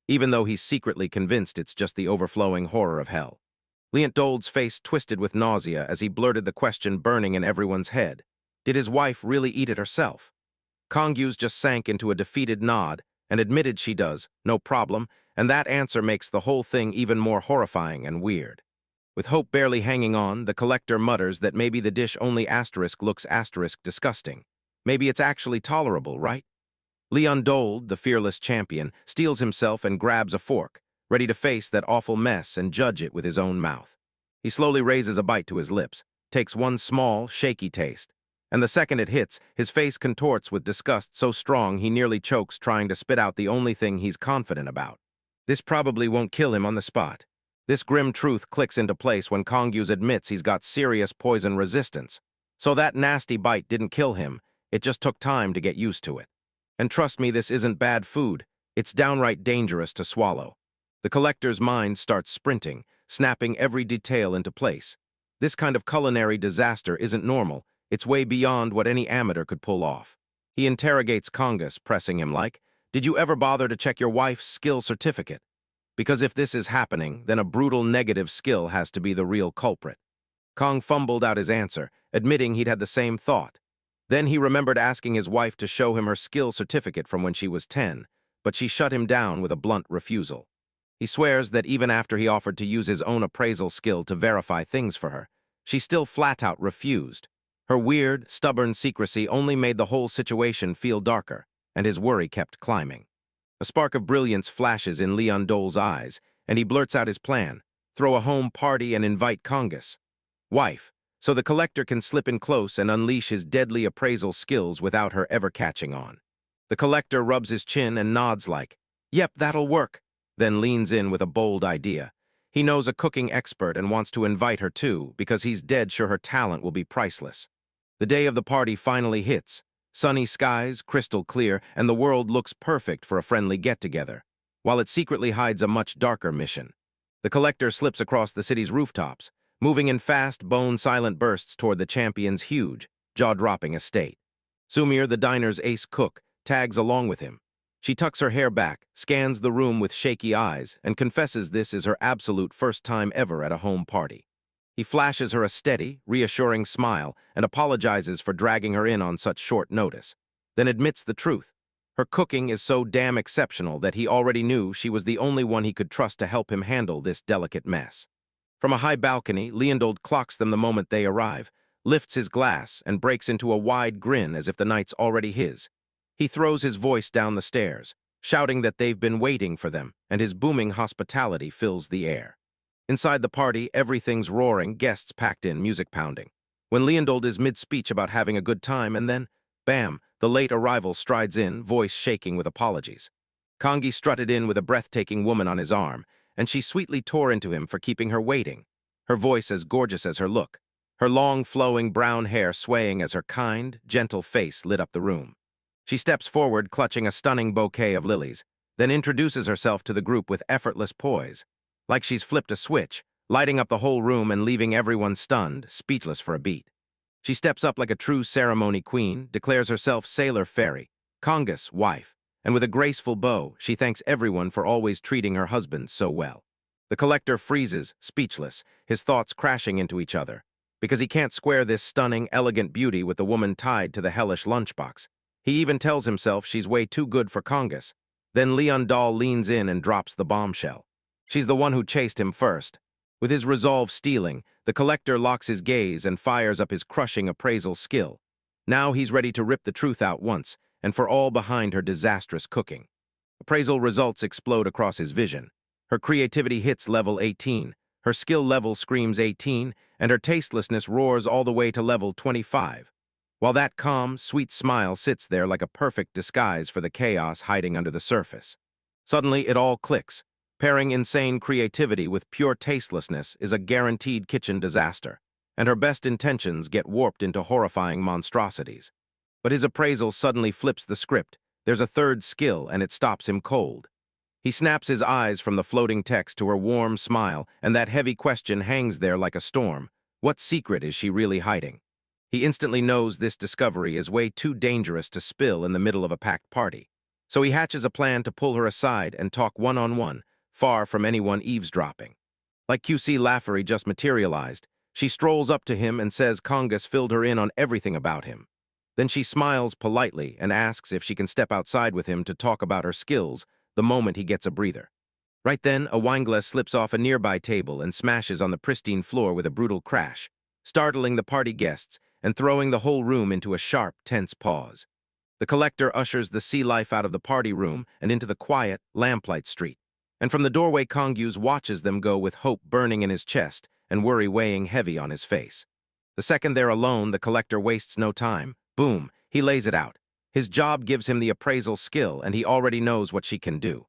even though he's secretly convinced it's just the overflowing horror of hell. Leondold's face twisted with nausea as he blurted the question burning in everyone's head. Did his wife really eat it herself? Congus just sank into a defeated nod and admitted she does, no problem, and that answer makes the whole thing even more horrifying and weird. With hope barely hanging on, the collector mutters that maybe the dish only looks disgusting. Maybe it's actually tolerable, right? Leondold, the fearless champion, steels himself and grabs a fork, ready to face that awful mess and judge it with his own mouth. He slowly raises a bite to his lips, takes one small, shaky taste, and the second it hits, his face contorts with disgust so strong he nearly chokes trying to spit out the only thing he's confident about. This probably won't kill him on the spot. This grim truth clicks into place when Congus admits he's got serious poison resistance. So that nasty bite didn't kill him, it just took time to get used to it. And trust me, this isn't bad food, it's downright dangerous to swallow. The collector's mind starts sprinting, snapping every detail into place. This kind of culinary disaster isn't normal. It's way beyond what any amateur could pull off. He interrogates Congus, pressing him like, did you ever bother to check your wife's skill certificate? Because if this is happening, then a brutal negative skill has to be the real culprit. Kong fumbled out his answer, admitting he'd had the same thought. Then he remembered asking his wife to show him her skill certificate from when she was 10, but she shut him down with a blunt refusal. He swears that even after he offered to use his own appraisal skill to verify things for her, she still flat-out refused. Her weird, stubborn secrecy only made the whole situation feel darker, and his worry kept climbing. A spark of brilliance flashes in Leon Dole's eyes, and he blurts out his plan: throw a home party and invite Congus, wife, so the collector can slip in close and unleash his deadly appraisal skills without her ever catching on. The collector rubs his chin and nods like, "Yep, that'll work," then leans in with a bold idea. He knows a cooking expert and wants to invite her too, because he's dead sure her talent will be priceless. The day of the party finally hits. Sunny skies, crystal clear, and the world looks perfect for a friendly get-together, while it secretly hides a much darker mission. The collector slips across the city's rooftops, moving in fast, bone-silent bursts toward the champion's huge, jaw-dropping estate. Sumir, the diner's ace cook, tags along with him. She tucks her hair back, scans the room with shaky eyes, and confesses this is her absolute first time ever at a home party. He flashes her a steady, reassuring smile and apologizes for dragging her in on such short notice, then admits the truth. Her cooking is so damn exceptional that he already knew she was the only one he could trust to help him handle this delicate mess. From a high balcony, Leondold clocks them the moment they arrive, lifts his glass, and breaks into a wide grin as if the night's already his. He throws his voice down the stairs, shouting that they've been waiting for them, and his booming hospitality fills the air. Inside the party, everything's roaring, guests packed in, music pounding. When Leondold is mid-speech about having a good time, and then, bam, the late arrival strides in, voice shaking with apologies. Kongi strutted in with a breathtaking woman on his arm, and she sweetly tore into him for keeping her waiting, her voice as gorgeous as her look, her long, flowing brown hair swaying as her kind, gentle face lit up the room. She steps forward, clutching a stunning bouquet of lilies, then introduces herself to the group with effortless poise, like she's flipped a switch, lighting up the whole room and leaving everyone stunned, speechless for a beat. She steps up like a true ceremony queen, declares herself Sailor Fairy, Congus, wife, and with a graceful bow, she thanks everyone for always treating her husband so well. The collector freezes, speechless, his thoughts crashing into each other, because he can't square this stunning, elegant beauty with the woman tied to the hellish lunchbox. He even tells himself she's way too good for Congus. Then Leon Dahl leans in and drops the bombshell. She's the one who chased him first. With his resolve stealing, the collector locks his gaze and fires up his crushing appraisal skill. Now he's ready to rip the truth out once, and for all behind her disastrous cooking. Appraisal results explode across his vision. Her creativity hits level 18, her skill level screams 18, and her tastelessness roars all the way to level 25. While that calm, sweet smile sits there like a perfect disguise for the chaos hiding under the surface. Suddenly, it all clicks. Pairing insane creativity with pure tastelessness is a guaranteed kitchen disaster, and her best intentions get warped into horrifying monstrosities. But his appraisal suddenly flips the script. There's a third skill, and it stops him cold. He snaps his eyes from the floating text to her warm smile, and that heavy question hangs there like a storm. What secret is she really hiding? He instantly knows this discovery is way too dangerous to spill in the middle of a packed party. So he hatches a plan to pull her aside and talk one-on-one, far from anyone eavesdropping. Like QC Laffery just materialized, she strolls up to him and says Congus filled her in on everything about him. Then she smiles politely and asks if she can step outside with him to talk about her skills the moment he gets a breather. Right then, a wineglass slips off a nearby table and smashes on the pristine floor with a brutal crash, startling the party guests and throwing the whole room into a sharp, tense pause. The collector ushers the sea life out of the party room and into the quiet, lamplight street. And from the doorway, Kongus watches them go with hope burning in his chest and worry weighing heavy on his face. The second they're alone, the collector wastes no time. Boom, he lays it out. His job gives him the appraisal skill, and he already knows what she can do.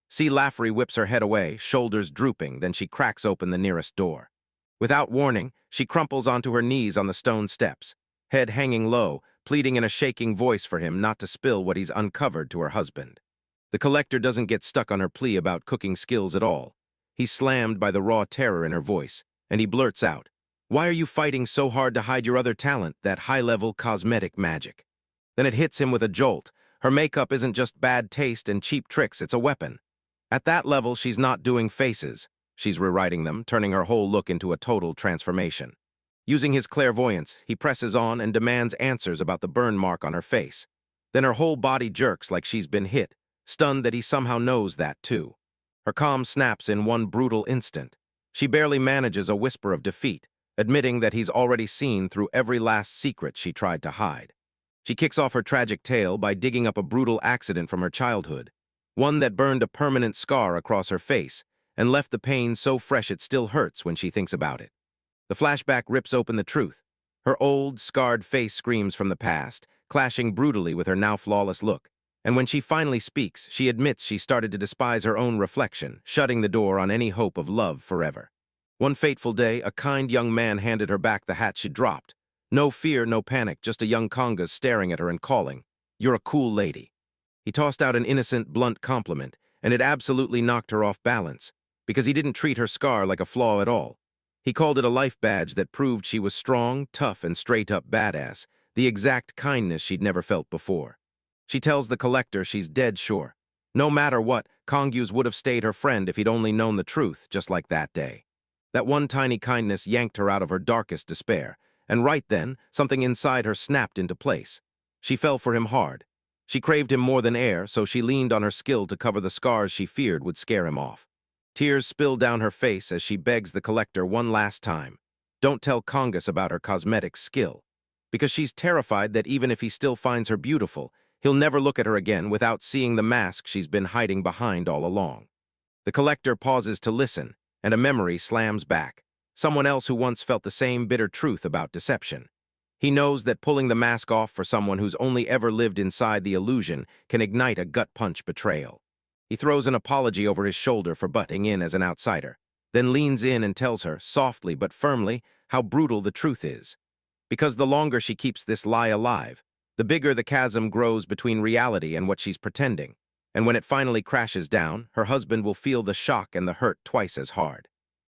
C. Laffery whips her head away, shoulders drooping, then she cracks open the nearest door. Without warning, she crumples onto her knees on the stone steps, head hanging low, pleading in a shaking voice for him not to spill what he's uncovered to her husband. The collector doesn't get stuck on her plea about cooking skills at all. He's slammed by the raw terror in her voice, and he blurts out, "Why are you fighting so hard to hide your other talent, that high-level cosmetic magic?" Then it hits him with a jolt. Her makeup isn't just bad taste and cheap tricks, it's a weapon. At that level, she's not doing faces. She's rewriting them, turning her whole look into a total transformation. Using his clairvoyance, he presses on and demands answers about the burn mark on her face. Then her whole body jerks like she's been hit, stunned that he somehow knows that too. Her calm snaps in one brutal instant. She barely manages a whisper of defeat, admitting that he's already seen through every last secret she tried to hide. She kicks off her tragic tale by digging up a brutal accident from her childhood, one that burned a permanent scar across her face and left the pain so fresh it still hurts when she thinks about it. The flashback rips open the truth. Her old, scarred face screams from the past, clashing brutally with her now flawless look. And when she finally speaks, she admits she started to despise her own reflection, shutting the door on any hope of love forever. One fateful day, a kind young man handed her back the hat she'd dropped. No fear, no panic, just a young Conga staring at her and calling, "You're a cool lady." He tossed out an innocent, blunt compliment, and it absolutely knocked her off balance, because he didn't treat her scar like a flaw at all. He called it a life badge that proved she was strong, tough, and straight-up badass, the exact kindness she'd never felt before. She tells the collector she's dead sure. No matter what, Kongyu's would have stayed her friend if he'd only known the truth, just like that day. That one tiny kindness yanked her out of her darkest despair, and right then, something inside her snapped into place. She fell for him hard. She craved him more than air, so she leaned on her skill to cover the scars she feared would scare him off. Tears spill down her face as she begs the collector one last time, "Don't tell Congus about her cosmetic skill," because she's terrified that even if he still finds her beautiful, he'll never look at her again without seeing the mask she's been hiding behind all along. The collector pauses to listen, and a memory slams back. Someone else who once felt the same bitter truth about deception. He knows that pulling the mask off for someone who's only ever lived inside the illusion can ignite a gut-punch betrayal. He throws an apology over his shoulder for butting in as an outsider, then leans in and tells her, softly but firmly, how brutal the truth is. Because the longer she keeps this lie alive, the bigger the chasm grows between reality and what she's pretending. And when it finally crashes down, her husband will feel the shock and the hurt twice as hard.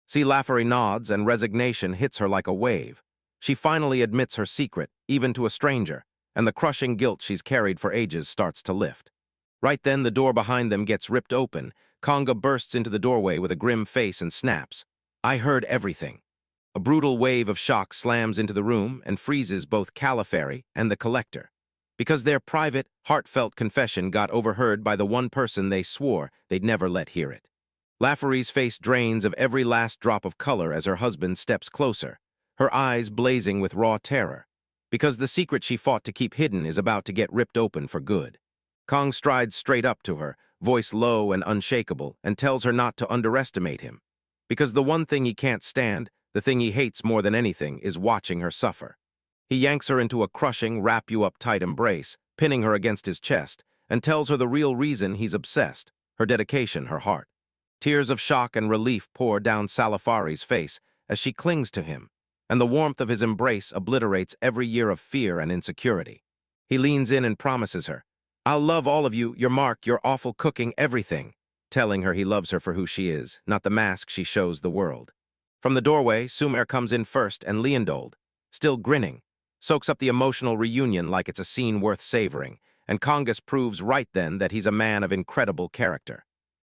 See, Lafferty nods, and resignation hits her like a wave. She finally admits her secret, even to a stranger, and the crushing guilt she's carried for ages starts to lift. Right then, the door behind them gets ripped open. Conga bursts into the doorway with a grim face and snaps, "I heard everything." A brutal wave of shock slams into the room and freezes both Calipari and the collector, because their private, heartfelt confession got overheard by the one person they swore they'd never let hear it. Lafferty's face drains of every last drop of color as her husband steps closer, her eyes blazing with raw terror, because the secret she fought to keep hidden is about to get ripped open for good. Kong strides straight up to her, voice low and unshakable, and tells her not to underestimate him, because the one thing he can't stand, the thing he hates more than anything, is watching her suffer. He yanks her into a crushing, wrap-you-up-tight embrace, pinning her against his chest, and tells her the real reason he's obsessed, her dedication, her heart. Tears of shock and relief pour down Salafari's face as she clings to him, and the warmth of his embrace obliterates every year of fear and insecurity. He leans in and promises her, "I'll love all of you, your mark, your awful cooking, everything," telling her he loves her for who she is, not the mask she shows the world. From the doorway, Sumer comes in first, and Leondold, still grinning, soaks up the emotional reunion like it's a scene worth savoring, and Congus proves right then that he's a man of incredible character.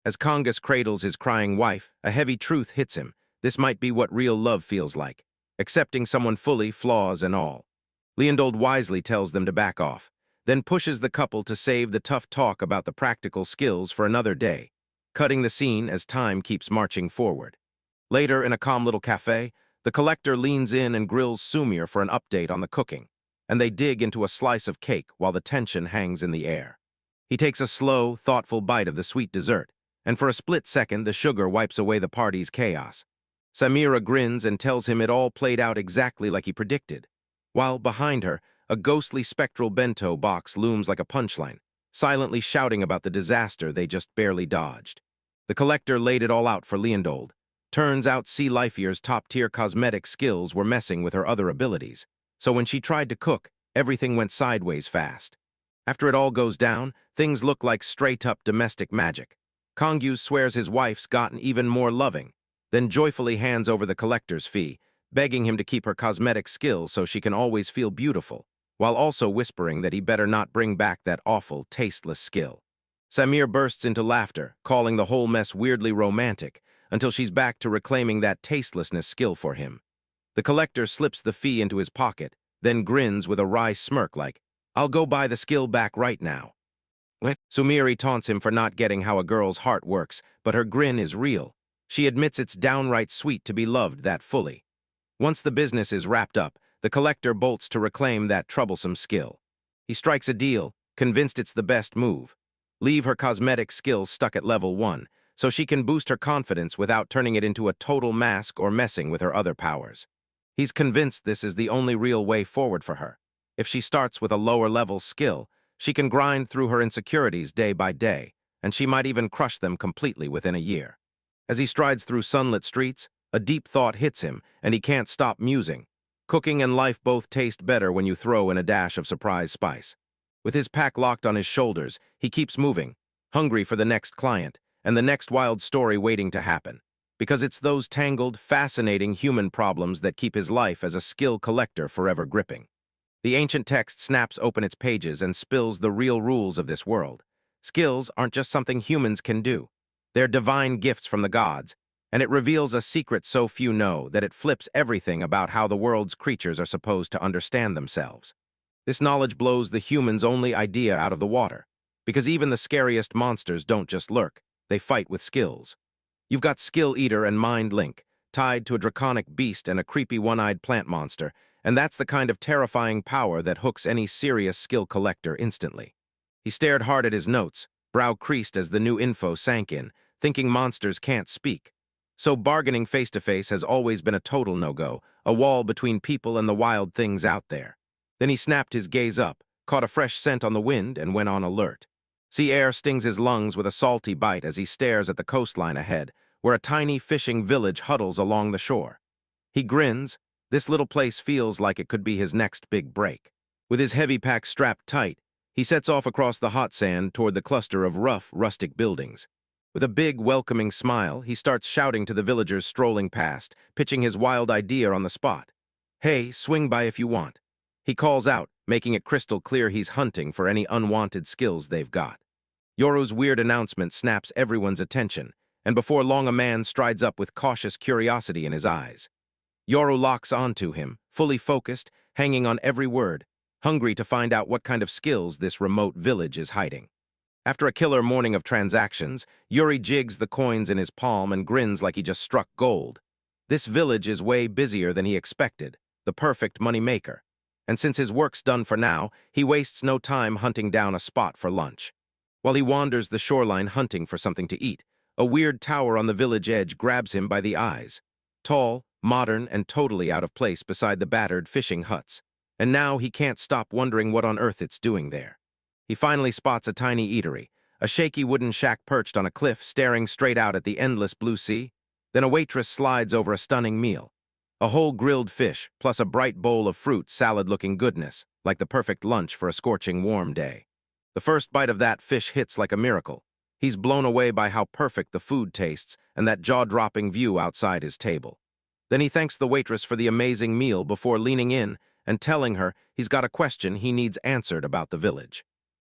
As Congus cradles his crying wife, a heavy truth hits him. This might be what real love feels like, accepting someone fully, flaws and all. Leondold wisely tells them to back off, then pushes the couple to save the tough talk about the practical skills for another day, cutting the scene as time keeps marching forward. Later, in a calm little cafe, the collector leans in and grills Sumir for an update on the cooking, and they dig into a slice of cake while the tension hangs in the air. He takes a slow, thoughtful bite of the sweet dessert, and for a split second the sugar wipes away the party's chaos. Samira grins and tells him it all played out exactly like he predicted, while behind her, a ghostly spectral bento box looms like a punchline, silently shouting about the disaster they just barely dodged. The collector laid it all out for Leondold. Turns out Sea Lifeyear's top-tier cosmetic skills were messing with her other abilities, so when she tried to cook, everything went sideways fast. After it all goes down, things look like straight-up domestic magic. Kongyu swears his wife's gotten even more loving, then joyfully hands over the collector's fee, begging him to keep her cosmetic skills so she can always feel beautiful, while also whispering that he better not bring back that awful, tasteless skill. Samir bursts into laughter, calling the whole mess weirdly romantic, until she's back to reclaiming that tastelessness skill for him. The collector slips the fee into his pocket, then grins with a wry smirk like, "I'll go buy the skill back right now." What? Sumiri taunts him for not getting how a girl's heart works, but her grin is real. She admits it's downright sweet to be loved that fully. Once the business is wrapped up, the collector bolts to reclaim that troublesome skill. He strikes a deal, convinced it's the best move. Leave her cosmetic skills stuck at level 1, so she can boost her confidence without turning it into a total mask or messing with her other powers. He's convinced this is the only real way forward for her. If she starts with a lower-level skill, she can grind through her insecurities day by day, and she might even crush them completely within a year. As he strides through sunlit streets, a deep thought hits him, and he can't stop musing. Cooking and life both taste better when you throw in a dash of surprise spice. With his pack locked on his shoulders, he keeps moving, hungry for the next client, and the next wild story waiting to happen. Because it's those tangled, fascinating human problems that keep his life as a skill collector forever gripping. The ancient text snaps open its pages and spills the real rules of this world. Skills aren't just something humans can do. They're divine gifts from the gods, and it reveals a secret so few know that it flips everything about how the world's creatures are supposed to understand themselves. This knowledge blows the human's only idea out of the water, because even the scariest monsters don't just lurk, they fight with skills. You've got Skill Eater and Mind Link, tied to a draconic beast and a creepy one-eyed plant monster, and that's the kind of terrifying power that hooks any serious skill collector instantly. He stared hard at his notes, brow creased as the new info sank in, thinking monsters can't speak. So bargaining face-to-face has always been a total no-go, a wall between people and the wild things out there. Then he snapped his gaze up, caught a fresh scent on the wind, and went on alert. Sea air stings his lungs with a salty bite as he stares at the coastline ahead, where a tiny fishing village huddles along the shore. He grins. This little place feels like it could be his next big break. With his heavy pack strapped tight, he sets off across the hot sand toward the cluster of rough, rustic buildings. With a big, welcoming smile, he starts shouting to the villagers strolling past, pitching his wild idea on the spot. "Hey, swing by if you want." He calls out, making it crystal clear he's hunting for any unwanted skills they've got. Yoru's weird announcement snaps everyone's attention, and before long a man strides up with cautious curiosity in his eyes. Yoru locks onto him, fully focused, hanging on every word, hungry to find out what kind of skills this remote village is hiding. After a killer morning of transactions, Yuri jigs the coins in his palm and grins like he just struck gold. This village is way busier than he expected, the perfect money maker. And since his work's done for now, he wastes no time hunting down a spot for lunch. While he wanders the shoreline hunting for something to eat, a weird tower on the village edge grabs him by the eyes. Tall, modern, and totally out of place beside the battered fishing huts. And now he can't stop wondering what on earth it's doing there. He finally spots a tiny eatery, a shaky wooden shack perched on a cliff staring straight out at the endless blue sea. Then a waitress slides over a stunning meal. A whole grilled fish, plus a bright bowl of fruit salad-looking goodness, like the perfect lunch for a scorching warm day. The first bite of that fish hits like a miracle. He's blown away by how perfect the food tastes and that jaw-dropping view outside his table. Then he thanks the waitress for the amazing meal before leaning in and telling her he's got a question he needs answered about the village.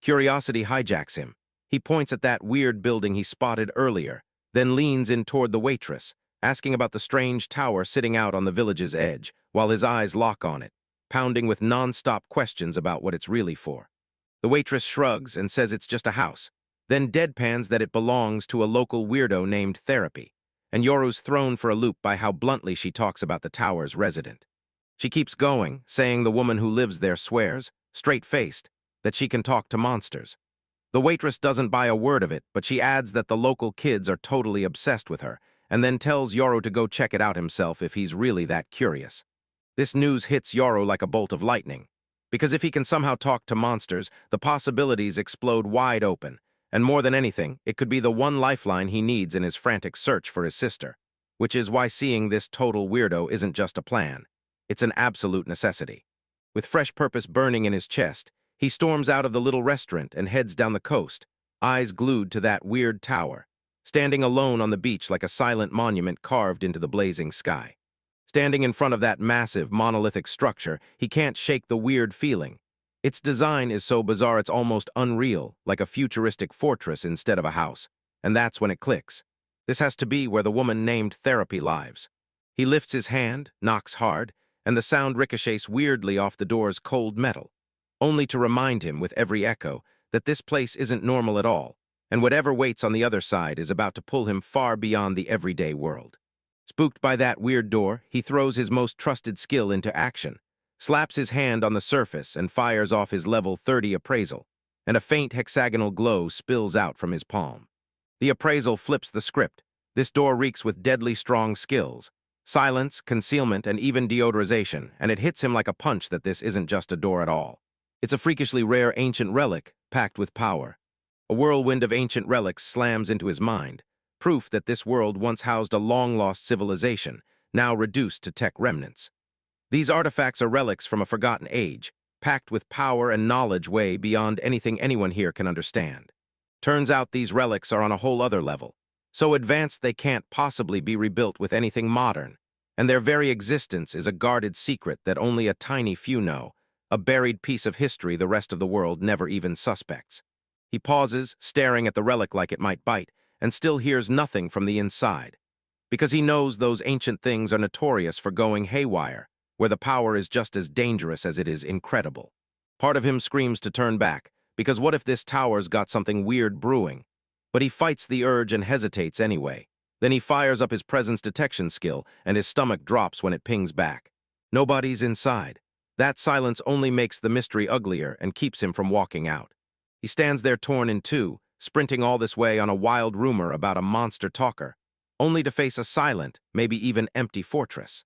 Curiosity hijacks him. He points at that weird building he spotted earlier, then leans in toward the waitress, asking about the strange tower sitting out on the village's edge, while his eyes lock on it, pounding with non-stop questions about what it's really for. The waitress shrugs and says it's just a house, then deadpans that it belongs to a local weirdo named Therapy, and Yoru's thrown for a loop by how bluntly she talks about the tower's resident. She keeps going, saying the woman who lives there swears, straight-faced, that she can talk to monsters. The waitress doesn't buy a word of it, but she adds that the local kids are totally obsessed with her, and then tells Yoru to go check it out himself if he's really that curious. This news hits Yoru like a bolt of lightning, because if he can somehow talk to monsters, the possibilities explode wide open, and more than anything, it could be the one lifeline he needs in his frantic search for his sister, which is why seeing this total weirdo isn't just a plan. It's an absolute necessity. With fresh purpose burning in his chest, he storms out of the little restaurant and heads down the coast, eyes glued to that weird tower, standing alone on the beach like a silent monument carved into the blazing sky. Standing in front of that massive, monolithic structure, he can't shake the weird feeling. Its design is so bizarre it's almost unreal, like a futuristic fortress instead of a house. And that's when it clicks. This has to be where the woman named Therapy lives. He lifts his hand, knocks hard, and the sound ricochets weirdly off the door's cold metal, only to remind him with every echo that this place isn't normal at all, and whatever waits on the other side is about to pull him far beyond the everyday world. Spooked by that weird door, he throws his most trusted skill into action, slaps his hand on the surface and fires off his level 30 appraisal, and a faint hexagonal glow spills out from his palm. The appraisal flips the script. This door reeks with deadly strong skills, silence, concealment, and even deodorization, and it hits him like a punch that this isn't just a door at all. It's a freakishly rare ancient relic, packed with power. A whirlwind of ancient relics slams into his mind, proof that this world once housed a long-lost civilization, now reduced to tech remnants. These artifacts are relics from a forgotten age, packed with power and knowledge way beyond anything anyone here can understand. Turns out these relics are on a whole other level, so advanced they can't possibly be rebuilt with anything modern, and their very existence is a guarded secret that only a tiny few know, a buried piece of history the rest of the world never even suspects. He pauses, staring at the relic like it might bite, and still hears nothing from the inside, because he knows those ancient things are notorious for going haywire, where the power is just as dangerous as it is incredible. Part of him screams to turn back, because what if this tower's got something weird brewing? But he fights the urge and hesitates anyway. Then he fires up his presence detection skill, and his stomach drops when it pings back. Nobody's inside. That silence only makes the mystery uglier and keeps him from walking out. He stands there torn in two, sprinting all this way on a wild rumor about a monster talker, only to face a silent, maybe even empty fortress.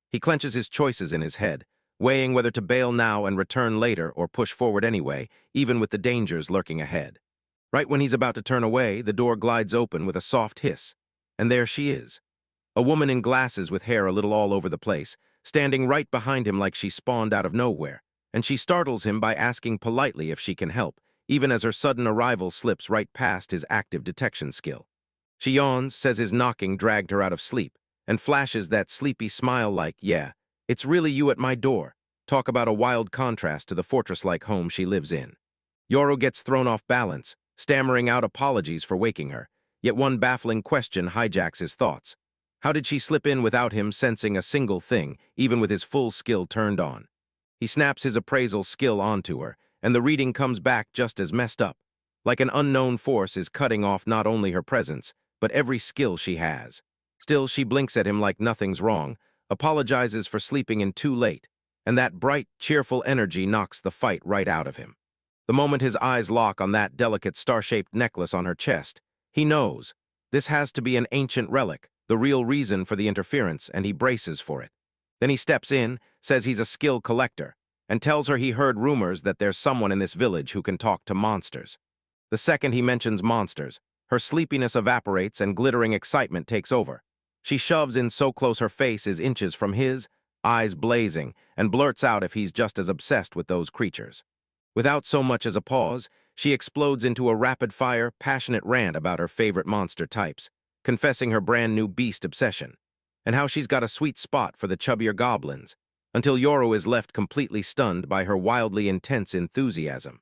He clenches his choices in his head, weighing whether to bail now and return later or push forward anyway, even with the dangers lurking ahead. Right when he's about to turn away, the door glides open with a soft hiss, and there she is. A woman in glasses with hair a little all over the place, standing right behind him like she spawned out of nowhere, and she startles him by asking politely if she can help, even as her sudden arrival slips right past his active detection skill. She yawns, says his knocking dragged her out of sleep, and flashes that sleepy smile like, yeah, it's really you at my door. Talk about a wild contrast to the fortress-like home she lives in. Yoro gets thrown off balance, stammering out apologies for waking her, yet one baffling question hijacks his thoughts. How did she slip in without him sensing a single thing, even with his full skill turned on? He snaps his appraisal skill onto her, and the reading comes back just as messed up, like an unknown force is cutting off not only her presence, but every skill she has. Still, she blinks at him like nothing's wrong, apologizes for sleeping in too late, and that bright, cheerful energy knocks the fight right out of him. The moment his eyes lock on that delicate star-shaped necklace on her chest, he knows this has to be an ancient relic, the real reason for the interference, and he braces for it. Then he steps in, says he's a skill collector, and tells her he heard rumors that there's someone in this village who can talk to monsters. The second he mentions monsters, her sleepiness evaporates and glittering excitement takes over. She shoves in so close her face is inches from his, eyes blazing, and blurts out if he's just as obsessed with those creatures. Without so much as a pause, she explodes into a rapid-fire, passionate rant about her favorite monster types, confessing her brand-new beast obsession, and how she's got a sweet spot for the chubbier goblins, until Yoro is left completely stunned by her wildly intense enthusiasm.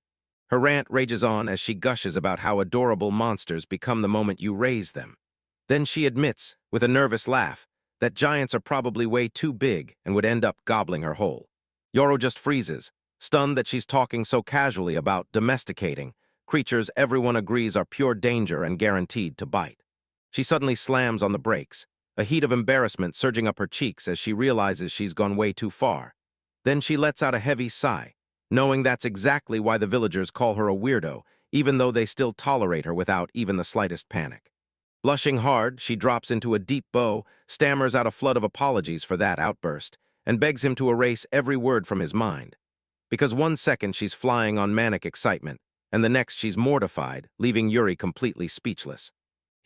Her rant rages on as she gushes about how adorable monsters become the moment you raise them. Then she admits, with a nervous laugh, that giants are probably way too big and would end up gobbling her whole. Yoro just freezes, stunned that she's talking so casually about domesticating creatures everyone agrees are pure danger and guaranteed to bite. She suddenly slams on the brakes, a heat of embarrassment surging up her cheeks as she realizes she's gone way too far. Then she lets out a heavy sigh, knowing that's exactly why the villagers call her a weirdo, even though they still tolerate her without even the slightest panic. Blushing hard, she drops into a deep bow, stammers out a flood of apologies for that outburst, and begs him to erase every word from his mind. Because one second she's flying on manic excitement, and the next she's mortified, leaving Yuri completely speechless.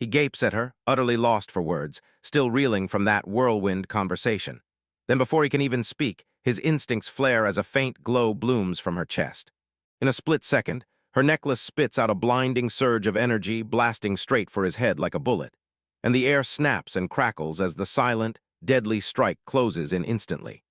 He gapes at her, utterly lost for words, still reeling from that whirlwind conversation. Then before he can even speak, his instincts flare as a faint glow blooms from her chest. In a split second, her necklace spits out a blinding surge of energy, blasting straight for his head like a bullet, and the air snaps and crackles as the silent, deadly strike closes in instantly.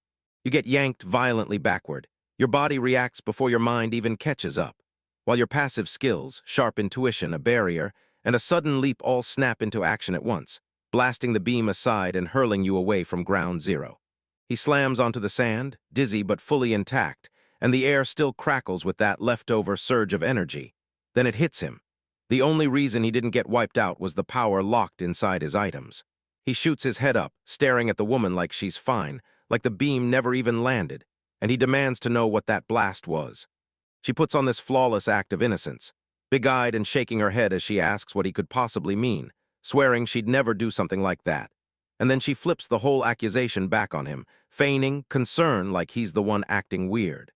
You get yanked violently backward. Your body reacts before your mind even catches up, while your passive skills, sharp intuition, a barrier, and a sudden leap all snap into action at once. blasting the beam aside and hurling you away from ground zero. He slams onto the sand, dizzy but fully intact, and the air still crackles with that leftover surge of energy. Then it hits him. The only reason he didn't get wiped out was the power locked inside his items. He shoots his head up, staring at the woman like she's fine, like the beam never even landed, and he demands to know what that blast was. She puts on this flawless act of innocence, big-eyed and shaking her head as she asks what he could possibly mean, swearing she'd never do something like that. And then she flips the whole accusation back on him, feigning concern like he's the one acting weird.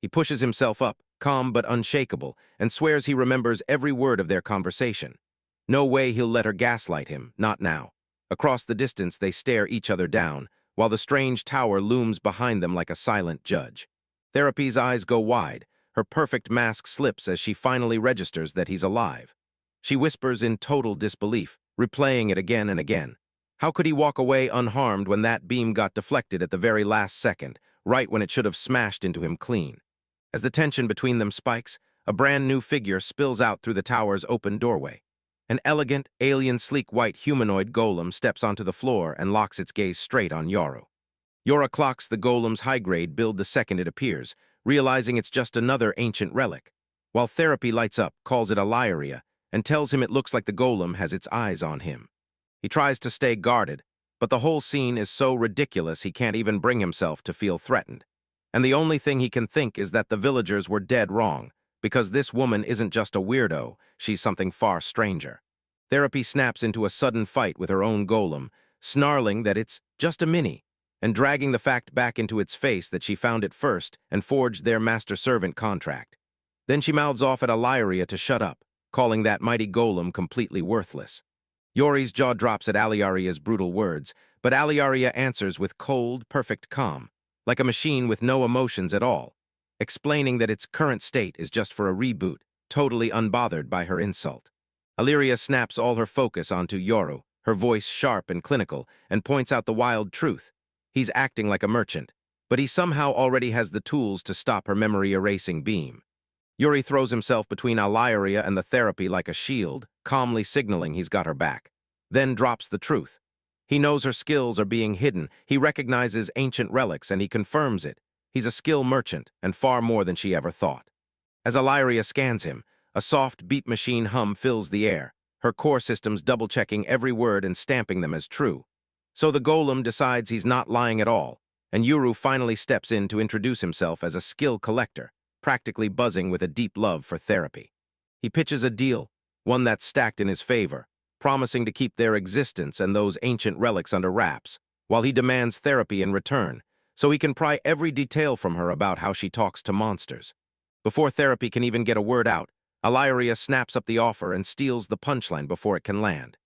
He pushes himself up, calm but unshakable, and swears he remembers every word of their conversation. No way he'll let her gaslight him, not now. Across the distance, they stare each other down, while the strange tower looms behind them like a silent judge. Therapy's eyes go wide. Her perfect mask slips as she finally registers that he's alive. She whispers in total disbelief, replaying it again and again. How could he walk away unharmed when that beam got deflected at the very last second, right when it should have smashed into him clean? As the tension between them spikes, a brand new figure spills out through the tower's open doorway. An elegant, alien-sleek white humanoid golem steps onto the floor and locks its gaze straight on Yoru. Yora clocks the golem's high-grade build the second it appears, realizing it's just another ancient relic, while Therapy lights up, calls it a Lyria, and tells him it looks like the golem has its eyes on him. He tries to stay guarded, but the whole scene is so ridiculous he can't even bring himself to feel threatened. And the only thing he can think is that the villagers were dead wrong, because this woman isn't just a weirdo, she's something far stranger. Therapy snaps into a sudden fight with her own golem, snarling that it's just a mini, and dragging the fact back into its face that she found it first and forged their master-servant contract. Then she mouths off at Lyria to shut up, calling that mighty golem completely worthless. Yori's jaw drops at Aliaria's brutal words, but Aliaria answers with cold, perfect calm, like a machine with no emotions at all, explaining that its current state is just for a reboot, totally unbothered by her insult. Aliria snaps all her focus onto Yoru, her voice sharp and clinical, and points out the wild truth. He's acting like a merchant, but he somehow already has the tools to stop her memory-erasing beam. Yuri throws himself between Aliria and the Therapy like a shield, calmly signaling he's got her back, then drops the truth. He knows her skills are being hidden, he recognizes ancient relics, and he confirms it. He's a skill merchant, and far more than she ever thought. As Aliria scans him, a soft beat machine hum fills the air, her core systems double-checking every word and stamping them as true. So the golem decides he's not lying at all, and Yuru finally steps in to introduce himself as a skill collector, practically buzzing with a deep love for Therapy. He pitches a deal, one that's stacked in his favor, promising to keep their existence and those ancient relics under wraps, while he demands Therapy in return, so he can pry every detail from her about how she talks to monsters. Before Therapy can even get a word out, Aliria snaps up the offer and steals the punchline before it can land.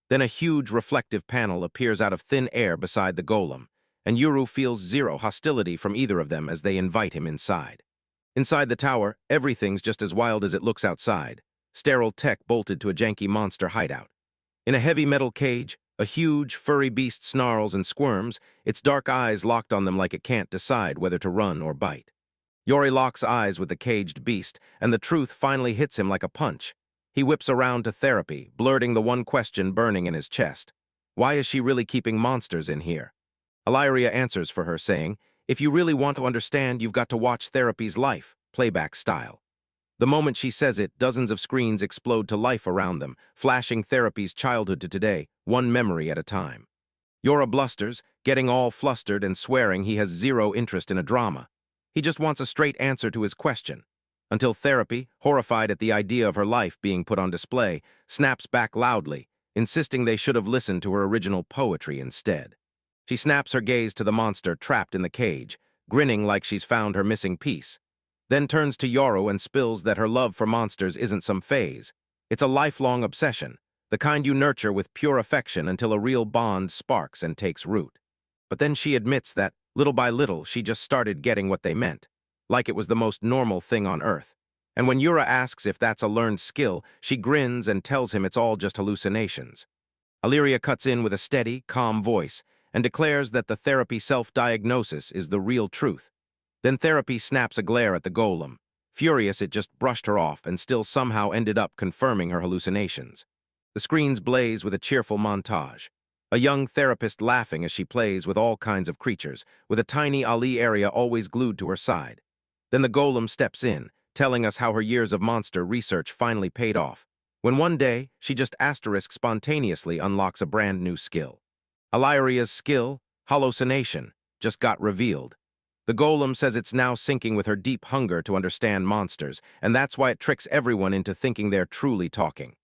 Then a huge reflective panel appears out of thin air beside the golem, and Yuru feels zero hostility from either of them as they invite him inside. Inside the tower, everything's just as wild as it looks outside. Sterile tech bolted to a janky monster hideout. In a heavy metal cage, a huge, furry beast snarls and squirms, its dark eyes locked on them like it can't decide whether to run or bite. Yori locks eyes with the caged beast, and the truth finally hits him like a punch. He whips around to Therapy, blurting the one question burning in his chest. Why is she really keeping monsters in here? Aliria answers for her, saying, if you really want to understand, you've got to watch Therapy's life, playback style. The moment she says it, dozens of screens explode to life around them, flashing Therapy's childhood to today, one memory at a time. Yora blusters, getting all flustered and swearing he has zero interest in a drama. He just wants a straight answer to his question. Until Therapy, horrified at the idea of her life being put on display, snaps back loudly, insisting they should have listened to her original poetry instead. She snaps her gaze to the monster trapped in the cage, grinning like she's found her missing piece, then turns to Yoru and spills that her love for monsters isn't some phase. It's a lifelong obsession, the kind you nurture with pure affection until a real bond sparks and takes root. But then she admits that, little by little, she just started getting what they meant, like it was the most normal thing on Earth. And when Yura asks if that's a learned skill, she grins and tells him it's all just hallucinations. Aliria cuts in with a steady, calm voice and declares that the Therapy self-diagnosis is the real truth. Then Therapy snaps a glare at the golem. Furious, it just brushed her off and still somehow ended up confirming her hallucinations. The screens blaze with a cheerful montage. a young therapist laughing as she plays with all kinds of creatures, with a tiny Ali area always glued to her side. Then the golem steps in, telling us how her years of monster research finally paid off, when one day she just asterisk spontaneously unlocks a brand new skill. Aliria's skill, hallucination, just got revealed. The golem says it's now syncing with her deep hunger to understand monsters, and that's why it tricks everyone into thinking they're truly talking.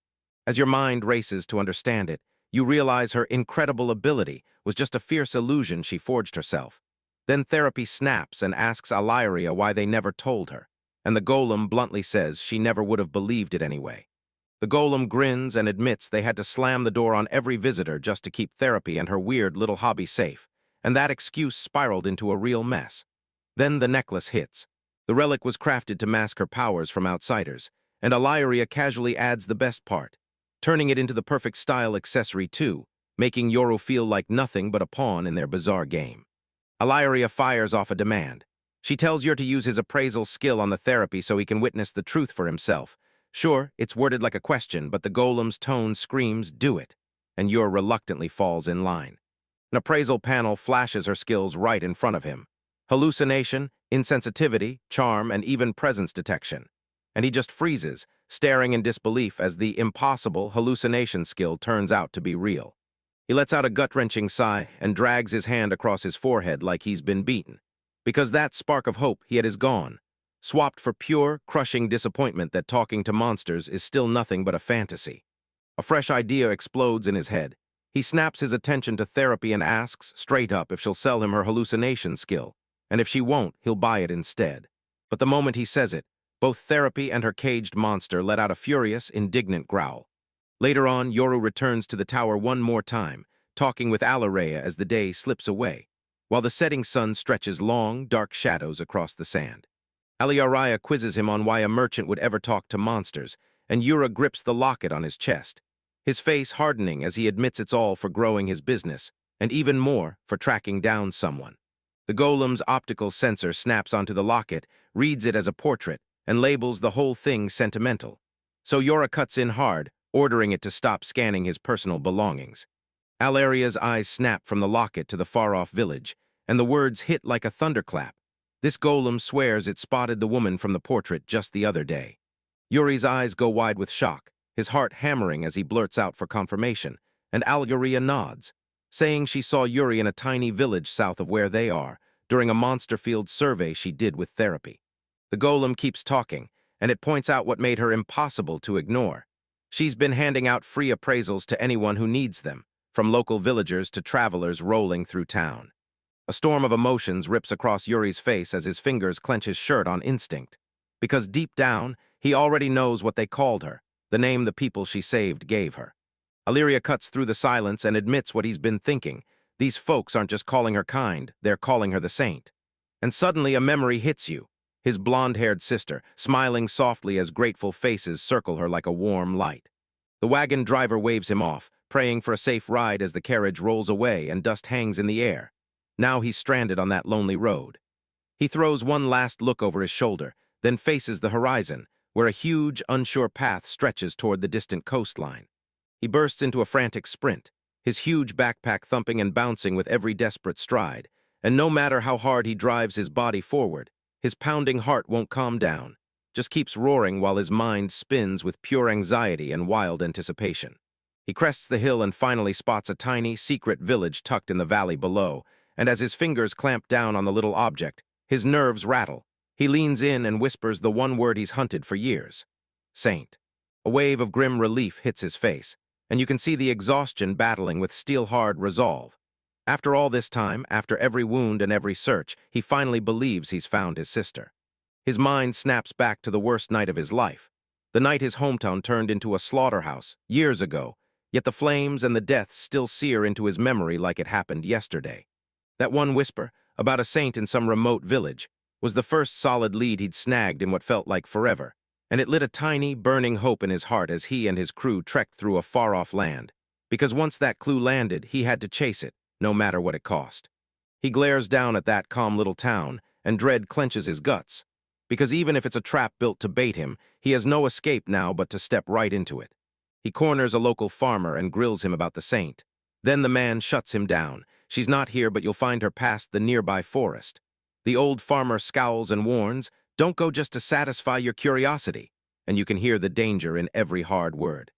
As your mind races to understand it, you realize her incredible ability was just a fierce illusion she forged herself. Then therapy snaps and asks Aliria why they never told her, and the golem bluntly says she never would have believed it anyway. The golem grins and admits they had to slam the door on every visitor just to keep therapy and her weird little hobby safe, and that excuse spiraled into a real mess. Then the necklace hits. The relic was crafted to mask her powers from outsiders, and Aliria casually adds the best part, turning it into the perfect style accessory too, making Yoru feel like nothing but a pawn in their bizarre game. Aliria fires off a demand. She tells Yor to use his appraisal skill on the therapy so he can witness the truth for himself. Sure, it's worded like a question, but the golem's tone screams, "Do it," and Yor reluctantly falls in line. An appraisal panel flashes her skills right in front of him. Hallucination, insensitivity, charm, and even presence detection. And he just freezes, staring in disbelief as the impossible hallucination skill turns out to be real. He lets out a gut-wrenching sigh and drags his hand across his forehead like he's been beaten. Because that spark of hope he had is gone, swapped for pure, crushing disappointment that talking to monsters is still nothing but a fantasy. A fresh idea explodes in his head. He snaps his attention to therapy and asks, straight up, if she'll sell him her hallucination skill, and if she won't, he'll buy it instead. But the moment he says it, both therapy and her caged monster let out a furious, indignant growl. Later on, Yoru returns to the tower one more time, talking with Aliria as the day slips away, while the setting sun stretches long, dark shadows across the sand. Aliria quizzes him on why a merchant would ever talk to monsters, and Yura grips the locket on his chest, his face hardening as he admits it's all for growing his business, and even more for tracking down someone. The golem's optical sensor snaps onto the locket, reads it as a portrait, and labels the whole thing sentimental. So Yura cuts in hard, ordering it to stop scanning his personal belongings. Alaria's eyes snap from the locket to the far-off village, and the words hit like a thunderclap. This golem swears it spotted the woman from the portrait just the other day. Yuri's eyes go wide with shock, his heart hammering as he blurts out for confirmation, and Aliria nods, saying she saw Yuri in a tiny village south of where they are, during a monster field survey she did with therapy. The golem keeps talking, and it points out what made her impossible to ignore. She's been handing out free appraisals to anyone who needs them, from local villagers to travelers rolling through town. A storm of emotions rips across Yuri's face as his fingers clench his shirt on instinct. Because deep down, he already knows what they called her, the name the people she saved gave her. Aliria cuts through the silence and admits what he's been thinking. These folks aren't just calling her kind, they're calling her the saint. And suddenly a memory hits you. His blonde-haired sister, smiling softly as grateful faces circle her like a warm light. The wagon driver waves him off, praying for a safe ride as the carriage rolls away and dust hangs in the air. Now he's stranded on that lonely road. He throws one last look over his shoulder, then faces the horizon, where a huge, unsure path stretches toward the distant coastline. He bursts into a frantic sprint, his huge backpack thumping and bouncing with every desperate stride, and no matter how hard he drives his body forward, his pounding heart won't calm down, just keeps roaring while his mind spins with pure anxiety and wild anticipation. He crests the hill and finally spots a tiny, secret village tucked in the valley below, and as his fingers clamp down on the little object, his nerves rattle. He leans in and whispers the one word he's hunted for years: Saint. A wave of grim relief hits his face, and you can see the exhaustion battling with steel-hard resolve. After all this time, after every wound and every search, he finally believes he's found his sister. His mind snaps back to the worst night of his life, the night his hometown turned into a slaughterhouse, years ago, yet the flames and the deaths still sear into his memory like it happened yesterday. That one whisper, about a saint in some remote village, was the first solid lead he'd snagged in what felt like forever, and it lit a tiny, burning hope in his heart as he and his crew trekked through a far-off land, because once that clue landed, he had to chase it, no matter what it cost. He glares down at that calm little town, and dread clenches his guts, because even if it's a trap built to bait him, he has no escape now but to step right into it. He corners a local farmer and grills him about the saint, Then the man shuts him down. She's not here, but you'll find her past the nearby forest. The old farmer scowls and warns, don't go just to satisfy your curiosity. And you can hear the danger in every hard word.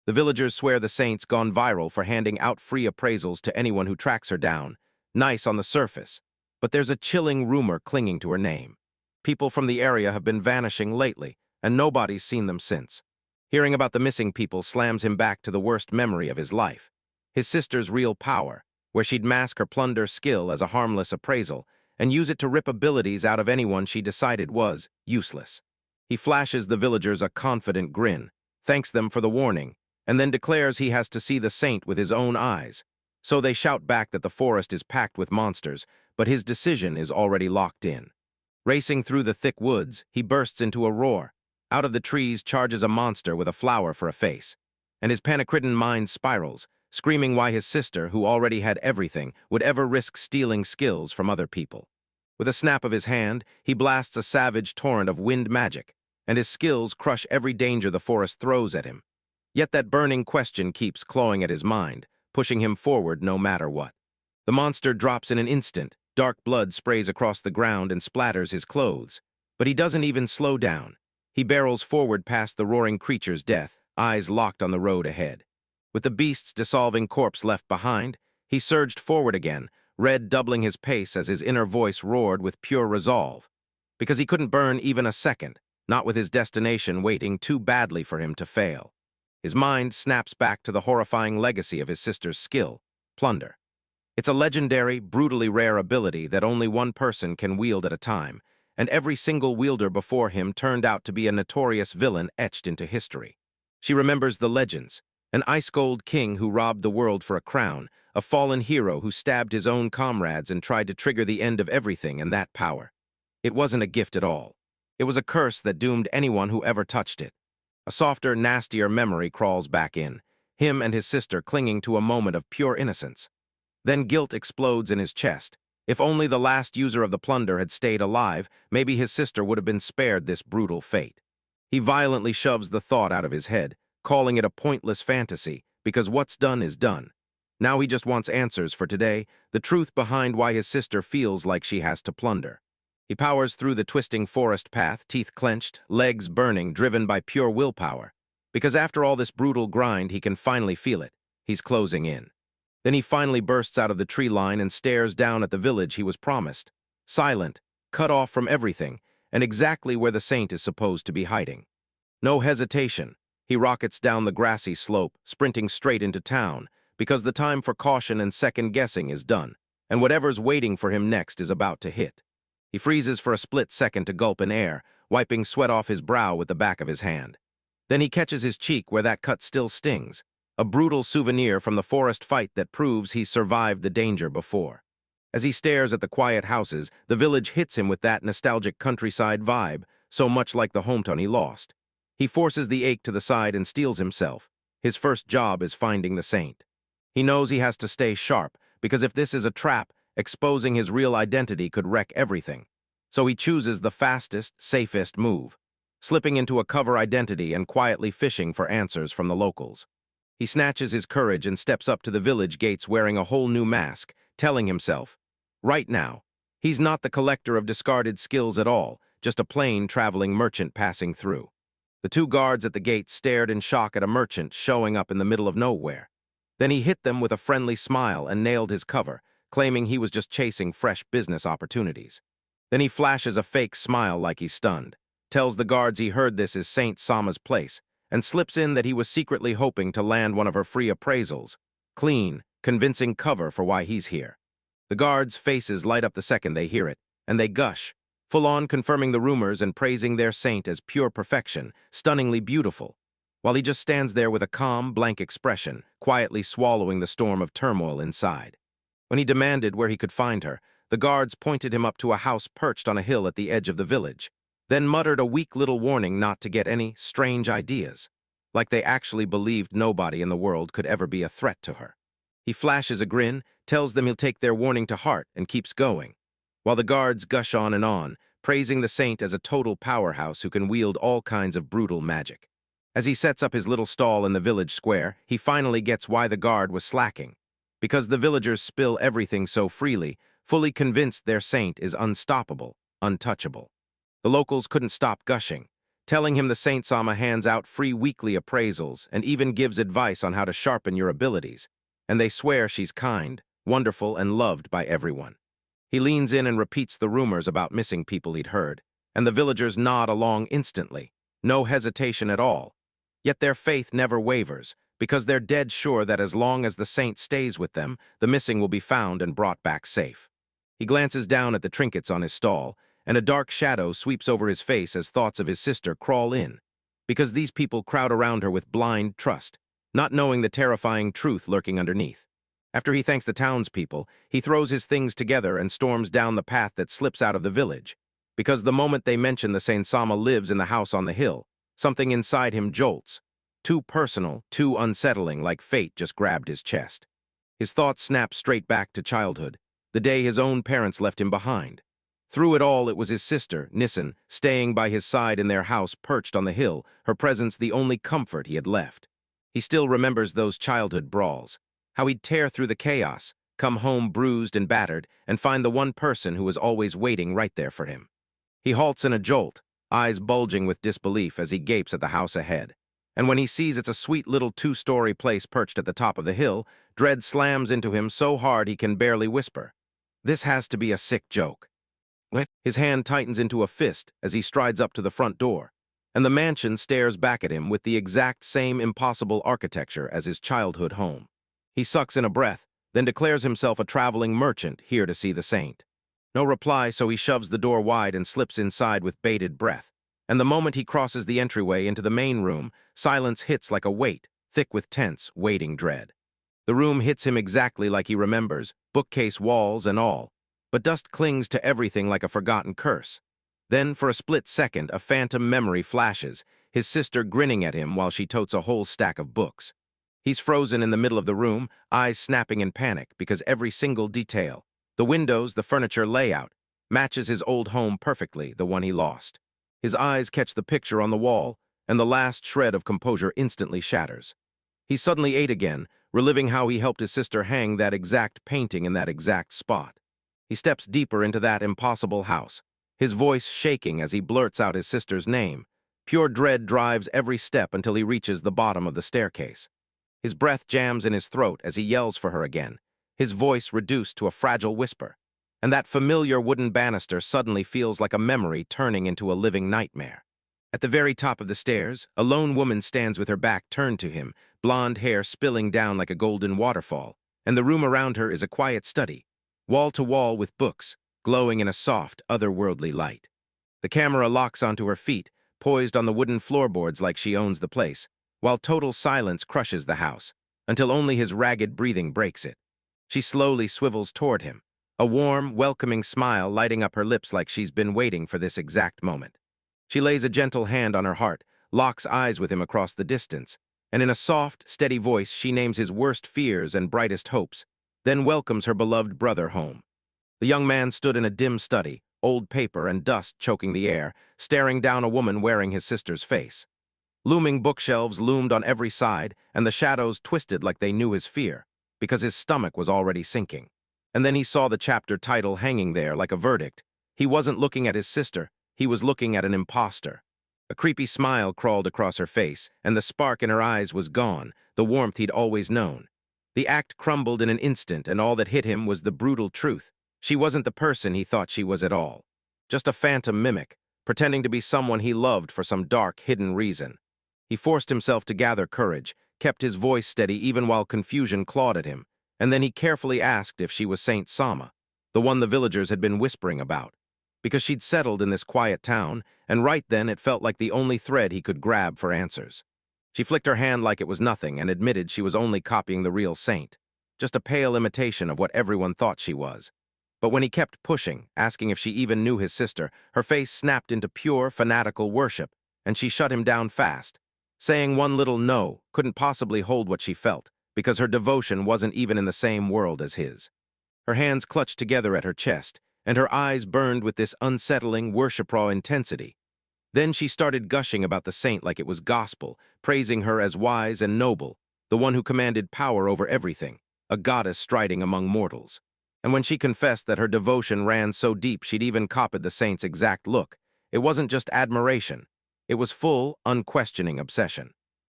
The villagers swear the saint's gone viral for handing out free appraisals to anyone who tracks her down. Nice on the surface, but there's a chilling rumor clinging to her name. People from the area have been vanishing lately, and nobody's seen them since. Hearing about the missing people slams him back to the worst memory of his life. His sister's real power, where she'd mask her plunder skill as a harmless appraisal and use it to rip abilities out of anyone she decided was useless. He flashes the villagers a confident grin, thanks them for the warning, and then declares he has to see the saint with his own eyes. So they shout back that the forest is packed with monsters, but his decision is already locked in. Racing through the thick woods, he bursts into a roar. Out of the trees charges a monster with a flower for a face, and his panic-ridden mind spirals, screaming why his sister, who already had everything, would ever risk stealing skills from other people. With a snap of his hand, he blasts a savage torrent of wind magic, and his skills crush every danger the forest throws at him. Yet that burning question keeps clawing at his mind, pushing him forward no matter what. The monster drops in an instant, dark blood sprays across the ground and splatters his clothes. But he doesn't even slow down. He barrels forward past the roaring creature's death, eyes locked on the road ahead. With the beast's dissolving corpse left behind, he surged forward again, red doubling his pace as his inner voice roared with pure resolve. Because he couldn't burn even a second, not with his destination waiting too badly for him to fail. His mind snaps back to the horrifying legacy of his sister's skill, plunder. It's a legendary, brutally rare ability that only one person can wield at a time, and every single wielder before him turned out to be a notorious villain etched into history. She remembers the legends, an ice-cold king who robbed the world for a crown, a fallen hero who stabbed his own comrades and tried to trigger the end of everything and that power. It wasn't a gift at all. It was a curse that doomed anyone who ever touched it. A softer, nastier memory crawls back in, him and his sister clinging to a moment of pure innocence. Then guilt explodes in his chest. If only the last user of the plunder had stayed alive, maybe his sister would have been spared this brutal fate. He violently shoves the thought out of his head, calling it a pointless fantasy, because what's done is done. Now he just wants answers for today, the truth behind why his sister feels like she has to plunder. He powers through the twisting forest path, teeth clenched, legs burning, driven by pure willpower. Because after all this brutal grind, he can finally feel it. He's closing in. Then he finally bursts out of the tree line and stares down at the village he was promised. Silent, cut off from everything, and exactly where the saint is supposed to be hiding. No hesitation. He rockets down the grassy slope, sprinting straight into town, because the time for caution and second-guessing is done, and whatever's waiting for him next is about to hit. He freezes for a split second to gulp in air, wiping sweat off his brow with the back of his hand. Then he catches his cheek where that cut still stings, a brutal souvenir from the forest fight that proves he survived the danger before. As he stares at the quiet houses, the village hits him with that nostalgic countryside vibe, so much like the hometown he lost. He forces the ache to the side and steels himself. His first job is finding the saint. He knows he has to stay sharp, because if this is a trap, exposing his real identity could wreck everything. So he chooses the fastest, safest move, slipping into a cover identity and quietly fishing for answers from the locals. He snatches his courage and steps up to the village gates wearing a whole new mask, telling himself, right now, he's not the collector of discarded skills at all, just a plain traveling merchant passing through. The two guards at the gate stared in shock at a merchant showing up in the middle of nowhere. Then he hit them with a friendly smile and nailed his cover, claiming he was just chasing fresh business opportunities. Then he flashes a fake smile like he's stunned, tells the guards he heard this is Saint Sama's place, and slips in that he was secretly hoping to land one of her free appraisals. Clean, convincing cover for why he's here. The guards' faces light up the second they hear it, and they gush, full-on confirming the rumors and praising their saint as pure perfection, stunningly beautiful, while he just stands there with a calm, blank expression, quietly swallowing the storm of turmoil inside. When he demanded where he could find her, the guards pointed him up to a house perched on a hill at the edge of the village, then muttered a weak little warning not to get any strange ideas, like they actually believed nobody in the world could ever be a threat to her. He flashes a grin, tells them he'll take their warning to heart, and keeps going, while the guards gush on, praising the saint as a total powerhouse who can wield all kinds of brutal magic. As he sets up his little stall in the village square, he finally gets why the guard was slacking. because the villagers spill everything so freely, fully convinced their saint is unstoppable, untouchable. The locals couldn't stop gushing, telling him the Saint Sama hands out free weekly appraisals and even gives advice on how to sharpen your abilities, and they swear she's kind, wonderful, and loved by everyone. He leans in and repeats the rumors about missing people he'd heard, and the villagers nod along instantly, no hesitation at all. Yet their faith never wavers, because they're dead sure that as long as the saint stays with them, the missing will be found and brought back safe. He glances down at the trinkets on his stall, and a dark shadow sweeps over his face as thoughts of his sister crawl in, because these people crowd around her with blind trust, not knowing the terrifying truth lurking underneath. After he thanks the townspeople, he throws his things together and storms down the path that slips out of the village, because the moment they mention the Saint Sama lives in the house on the hill, something inside him jolts, too personal, too unsettling, like fate just grabbed his chest. His thoughts snap straight back to childhood, the day his own parents left him behind. Through it all, it was his sister, Nissen, staying by his side in their house perched on the hill, her presence the only comfort he had left. He still remembers those childhood brawls, how he'd tear through the chaos, come home bruised and battered, and find the one person who was always waiting right there for him. He halts in a jolt, eyes bulging with disbelief as he gapes at the house ahead. And when he sees it's a sweet little two-story place perched at the top of the hill, dread slams into him so hard he can barely whisper. This has to be a sick joke. His hand tightens into a fist as he strides up to the front door, and the mansion stares back at him with the exact same impossible architecture as his childhood home. He sucks in a breath, then declares himself a traveling merchant here to see the saint. No reply, so he shoves the door wide and slips inside with bated breath. And the moment he crosses the entryway into the main room, silence hits like a weight, thick with tense, waiting dread. The room hits him exactly like he remembers, bookcase walls and all, but dust clings to everything like a forgotten curse. Then, for a split second, a phantom memory flashes, his sister grinning at him while she totes a whole stack of books. He's frozen in the middle of the room, eyes snapping in panic because every single detail, the windows, the furniture layout, matches his old home perfectly, the one he lost. His eyes catch the picture on the wall, and the last shred of composure instantly shatters. He's suddenly 8 again, reliving how he helped his sister hang that exact painting in that exact spot. He steps deeper into that impossible house, his voice shaking as he blurts out his sister's name. Pure dread drives every step until he reaches the bottom of the staircase. His breath jams in his throat as he yells for her again, his voice reduced to a fragile whisper. And that familiar wooden banister suddenly feels like a memory turning into a living nightmare. At the very top of the stairs, a lone woman stands with her back turned to him, blonde hair spilling down like a golden waterfall, and the room around her is a quiet study, wall to wall with books, glowing in a soft, otherworldly light. The camera locks onto her feet, poised on the wooden floorboards like she owns the place, while total silence crushes the house, until only his ragged breathing breaks it. She slowly swivels toward him, a warm, welcoming smile lighting up her lips like she's been waiting for this exact moment. She lays a gentle hand on her heart, locks eyes with him across the distance, and in a soft, steady voice she names his worst fears and brightest hopes, then welcomes her beloved brother home. The young man stood in a dim study, old paper and dust choking the air, staring down a woman wearing his sister's face. Looming bookshelves loomed on every side, and the shadows twisted like they knew his fear, because his stomach was already sinking. And then he saw the chapter title hanging there like a verdict. He wasn't looking at his sister, he was looking at an imposter. A creepy smile crawled across her face, and the spark in her eyes was gone, the warmth he'd always known. The act crumbled in an instant, and all that hit him was the brutal truth. She wasn't the person he thought she was at all. Just a phantom mimic, pretending to be someone he loved for some dark, hidden reason. He forced himself to gather courage, kept his voice steady even while confusion clawed at him, and then he carefully asked if she was Saint Sama, the one the villagers had been whispering about. Because she'd settled in this quiet town, and right then it felt like the only thread he could grab for answers. She flicked her hand like it was nothing and admitted she was only copying the real saint, just a pale imitation of what everyone thought she was. But when he kept pushing, asking if she even knew his sister, her face snapped into pure, fanatical worship, and she shut him down fast. Saying one little no couldn't possibly hold what she felt, because her devotion wasn't even in the same world as his. Her hands clutched together at her chest, and her eyes burned with this unsettling, worship-raw intensity. Then she started gushing about the saint like it was gospel, praising her as wise and noble, the one who commanded power over everything, a goddess striding among mortals. And when she confessed that her devotion ran so deep she'd even copied the saint's exact look, it wasn't just admiration. It was full, unquestioning obsession.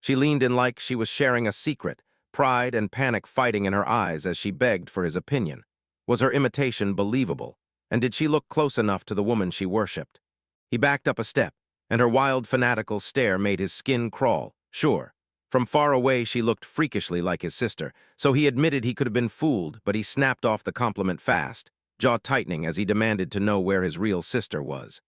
She leaned in like she was sharing a secret, pride and panic fighting in her eyes as she begged for his opinion. Was her imitation believable? And did she look close enough to the woman she worshipped? He backed up a step, and her wild, fanatical stare made his skin crawl. Sure, from far away she looked freakishly like his sister, so he admitted he could have been fooled, but he snapped off the compliment fast, jaw tightening as he demanded to know where his real sister was.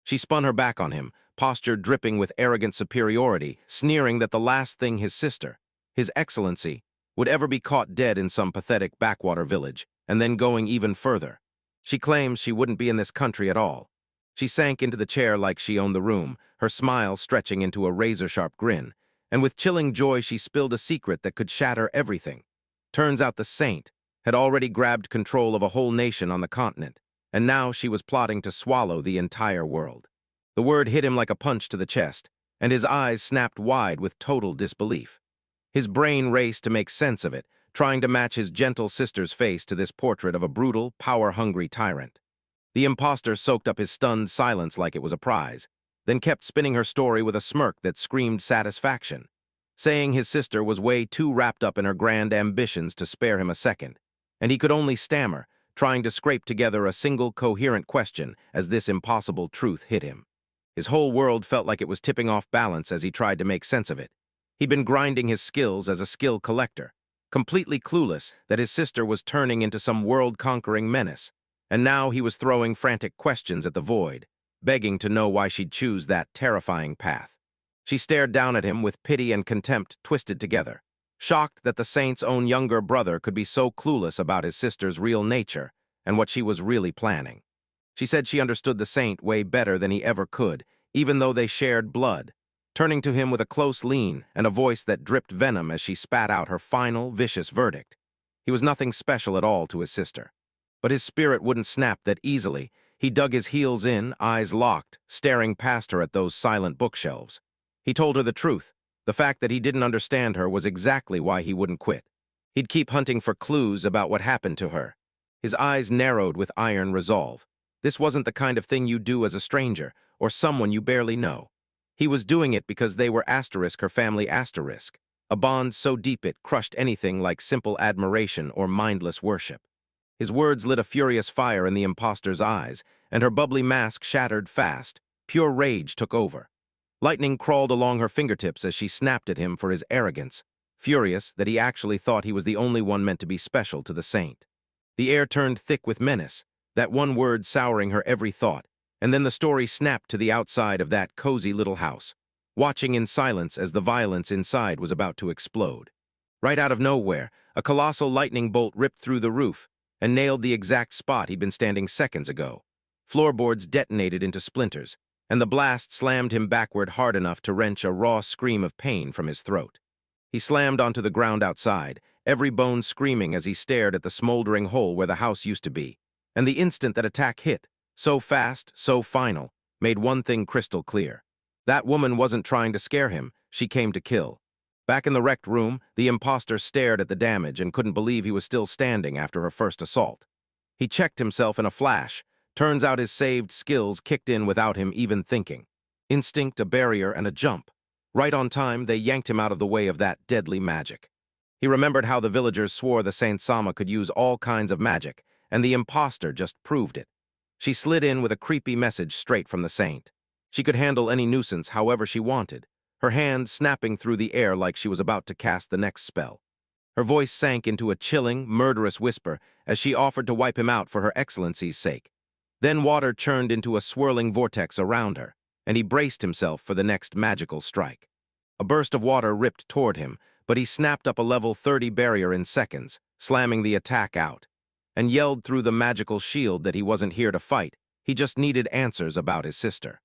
She spun her back on him, posture dripping with arrogant superiority, sneering that the last thing his sister, his excellency, would ever be caught dead in some pathetic backwater village, and then going even further. She claims she wouldn't be in this country at all. She sank into the chair like she owned the room, her smile stretching into a razor-sharp grin, and with chilling joy she spilled a secret that could shatter everything. Turns out the saint had already grabbed control of a whole nation on the continent, and now she was plotting to swallow the entire world. The word hit him like a punch to the chest, and his eyes snapped wide with total disbelief. His brain raced to make sense of it, trying to match his gentle sister's face to this portrait of a brutal, power-hungry tyrant. The imposter soaked up his stunned silence like it was a prize, then kept spinning her story with a smirk that screamed satisfaction, saying his sister was way too wrapped up in her grand ambitions to spare him a second, and he could only stammer, trying to scrape together a single coherent question as this impossible truth hit him. His whole world felt like it was tipping off balance as he tried to make sense of it. He'd been grinding his skills as a skill collector, completely clueless that his sister was turning into some world-conquering menace, and now he was throwing frantic questions at the void, begging to know why she'd choose that terrifying path. She stared down at him with pity and contempt twisted together, shocked that the saint's own younger brother could be so clueless about his sister's real nature and what she was really planning. She said she understood the saint way better than he ever could, even though they shared blood, turning to him with a close lean and a voice that dripped venom as she spat out her final, vicious verdict. He was nothing special at all to his sister. But his spirit wouldn't snap that easily. He dug his heels in, eyes locked, staring past her at those silent bookshelves. He told her the truth. The fact that he didn't understand her was exactly why he wouldn't quit. He'd keep hunting for clues about what happened to her. His eyes narrowed with iron resolve. This wasn't the kind of thing you do as a stranger, or someone you barely know. He was doing it because they were her family, a bond so deep it crushed anything like simple admiration or mindless worship. His words lit a furious fire in the imposter's eyes, and her bubbly mask shattered fast. Pure rage took over. Lightning crawled along her fingertips as she snapped at him for his arrogance, furious that he actually thought he was the only one meant to be special to the saint. The air turned thick with menace, that one word souring her every thought, and then the story snapped to the outside of that cozy little house, watching in silence as the violence inside was about to explode. Right out of nowhere, a colossal lightning bolt ripped through the roof and nailed the exact spot he'd been standing seconds ago. Floorboards detonated into splinters, and the blast slammed him backward hard enough to wrench a raw scream of pain from his throat. He slammed onto the ground outside, every bone screaming as he stared at the smoldering hole where the house used to be. And the instant that attack hit, so fast, so final, made one thing crystal clear. That woman wasn't trying to scare him, she came to kill. Back in the wrecked room, the imposter stared at the damage and couldn't believe he was still standing after her first assault. He checked himself in a flash. Turns out his saved skills kicked in without him even thinking. Instinct, a barrier, and a jump. Right on time, they yanked him out of the way of that deadly magic. He remembered how the villagers swore the Saint Sama could use all kinds of magic, and the imposter just proved it. She slid in with a creepy message straight from the saint. She could handle any nuisance however she wanted, her hand snapping through the air like she was about to cast the next spell. Her voice sank into a chilling, murderous whisper as she offered to wipe him out for Her Excellency's sake. Then water churned into a swirling vortex around her, and he braced himself for the next magical strike. A burst of water ripped toward him, but he snapped up a level 30 barrier in seconds, slamming the attack out, and yelled through the magical shield that he wasn't here to fight, he just needed answers about his sister.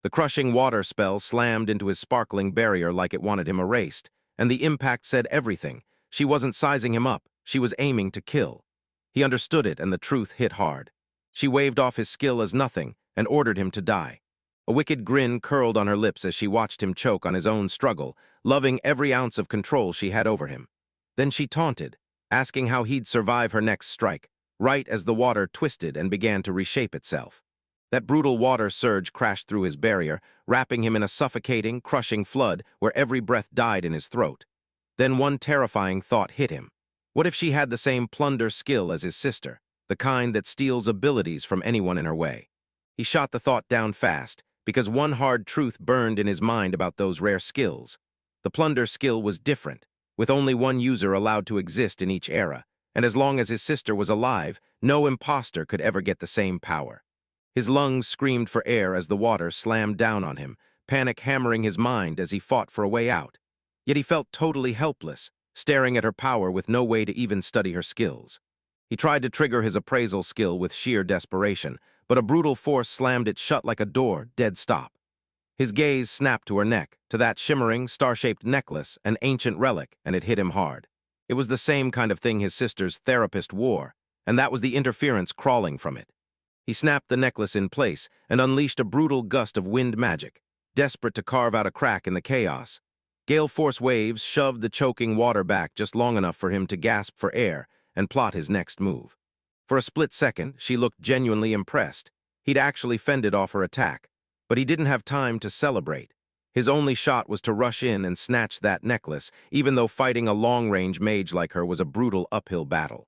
The crushing water spell slammed into his sparkling barrier like it wanted him erased, and the impact said everything. She wasn't sizing him up, she was aiming to kill. He understood it, and the truth hit hard. She waved off his skill as nothing and ordered him to die. A wicked grin curled on her lips as she watched him choke on his own struggle, loving every ounce of control she had over him. Then she taunted, asking how he'd survive her next strike, right as the water twisted and began to reshape itself. That brutal water surge crashed through his barrier, wrapping him in a suffocating, crushing flood where every breath died in his throat. Then one terrifying thought hit him. What if she had the same plunder skill as his sister, the kind that steals abilities from anyone in her way? He shot the thought down fast, because one hard truth burned in his mind about those rare skills. The plunder skill was different, with only one user allowed to exist in each era, and as long as his sister was alive, no imposter could ever get the same power. His lungs screamed for air as the water slammed down on him, panic hammering his mind as he fought for a way out. Yet he felt totally helpless, staring at her power with no way to even study her skills. He tried to trigger his appraisal skill with sheer desperation, but a brutal force slammed it shut like a door, dead stop. His gaze snapped to her neck, to that shimmering, star-shaped necklace, an ancient relic, and it hit him hard. It was the same kind of thing his sister's therapist wore, and that was the interference crawling from it. He snapped the necklace in place and unleashed a brutal gust of wind magic, desperate to carve out a crack in the chaos. Gale force waves shoved the choking water back just long enough for him to gasp for air and plot his next move. For a split second, she looked genuinely impressed. He'd actually fended off her attack, but he didn't have time to celebrate. His only shot was to rush in and snatch that necklace, even though fighting a long-range mage like her was a brutal uphill battle.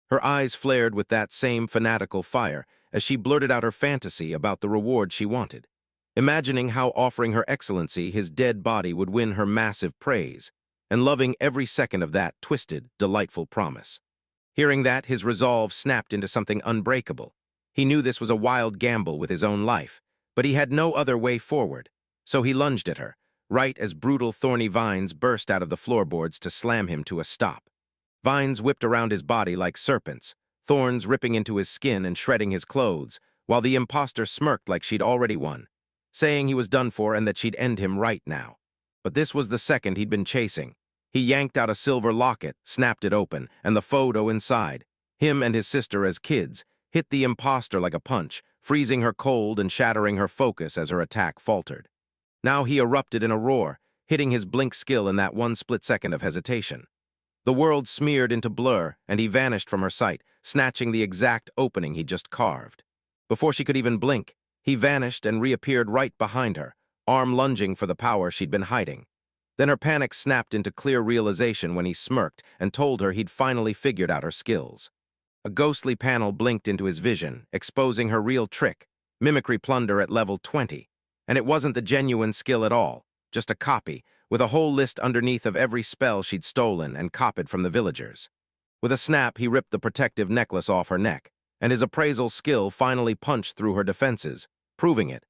Her eyes flared with that same fanatical fire as she blurted out her fantasy about the reward she wanted, imagining how offering her excellency his dead body would win her massive praise, and loving every second of that twisted, delightful promise. Hearing that, his resolve snapped into something unbreakable. He knew this was a wild gamble with his own life, but he had no other way forward, so he lunged at her, right as brutal thorny vines burst out of the floorboards to slam him to a stop. Vines whipped around his body like serpents, thorns ripping into his skin and shredding his clothes, while the imposter smirked like she'd already won, saying he was done for and that she'd end him right now. But this was the second he'd been chasing. He yanked out a silver locket, snapped it open, and the photo inside, him and his sister as kids, hit the imposter like a punch, freezing her cold and shattering her focus as her attack faltered. Now he erupted in a roar, hitting his blink skill in that one split second of hesitation. The world smeared into blur, and he vanished from her sight, snatching the exact opening he'd just carved. Before she could even blink, he vanished and reappeared right behind her, arm lunging for the power she'd been hiding. Then her panic snapped into clear realization when he smirked and told her he'd finally figured out her skills. A ghostly panel blinked into his vision, exposing her real trick, mimicry plunder at level 20. And it wasn't the genuine skill at all, just a copy, with a whole list underneath of every spell she'd stolen and copied from the villagers. With a snap, he ripped the protective necklace off her neck, and his appraisal skill finally punched through her defenses, proving it,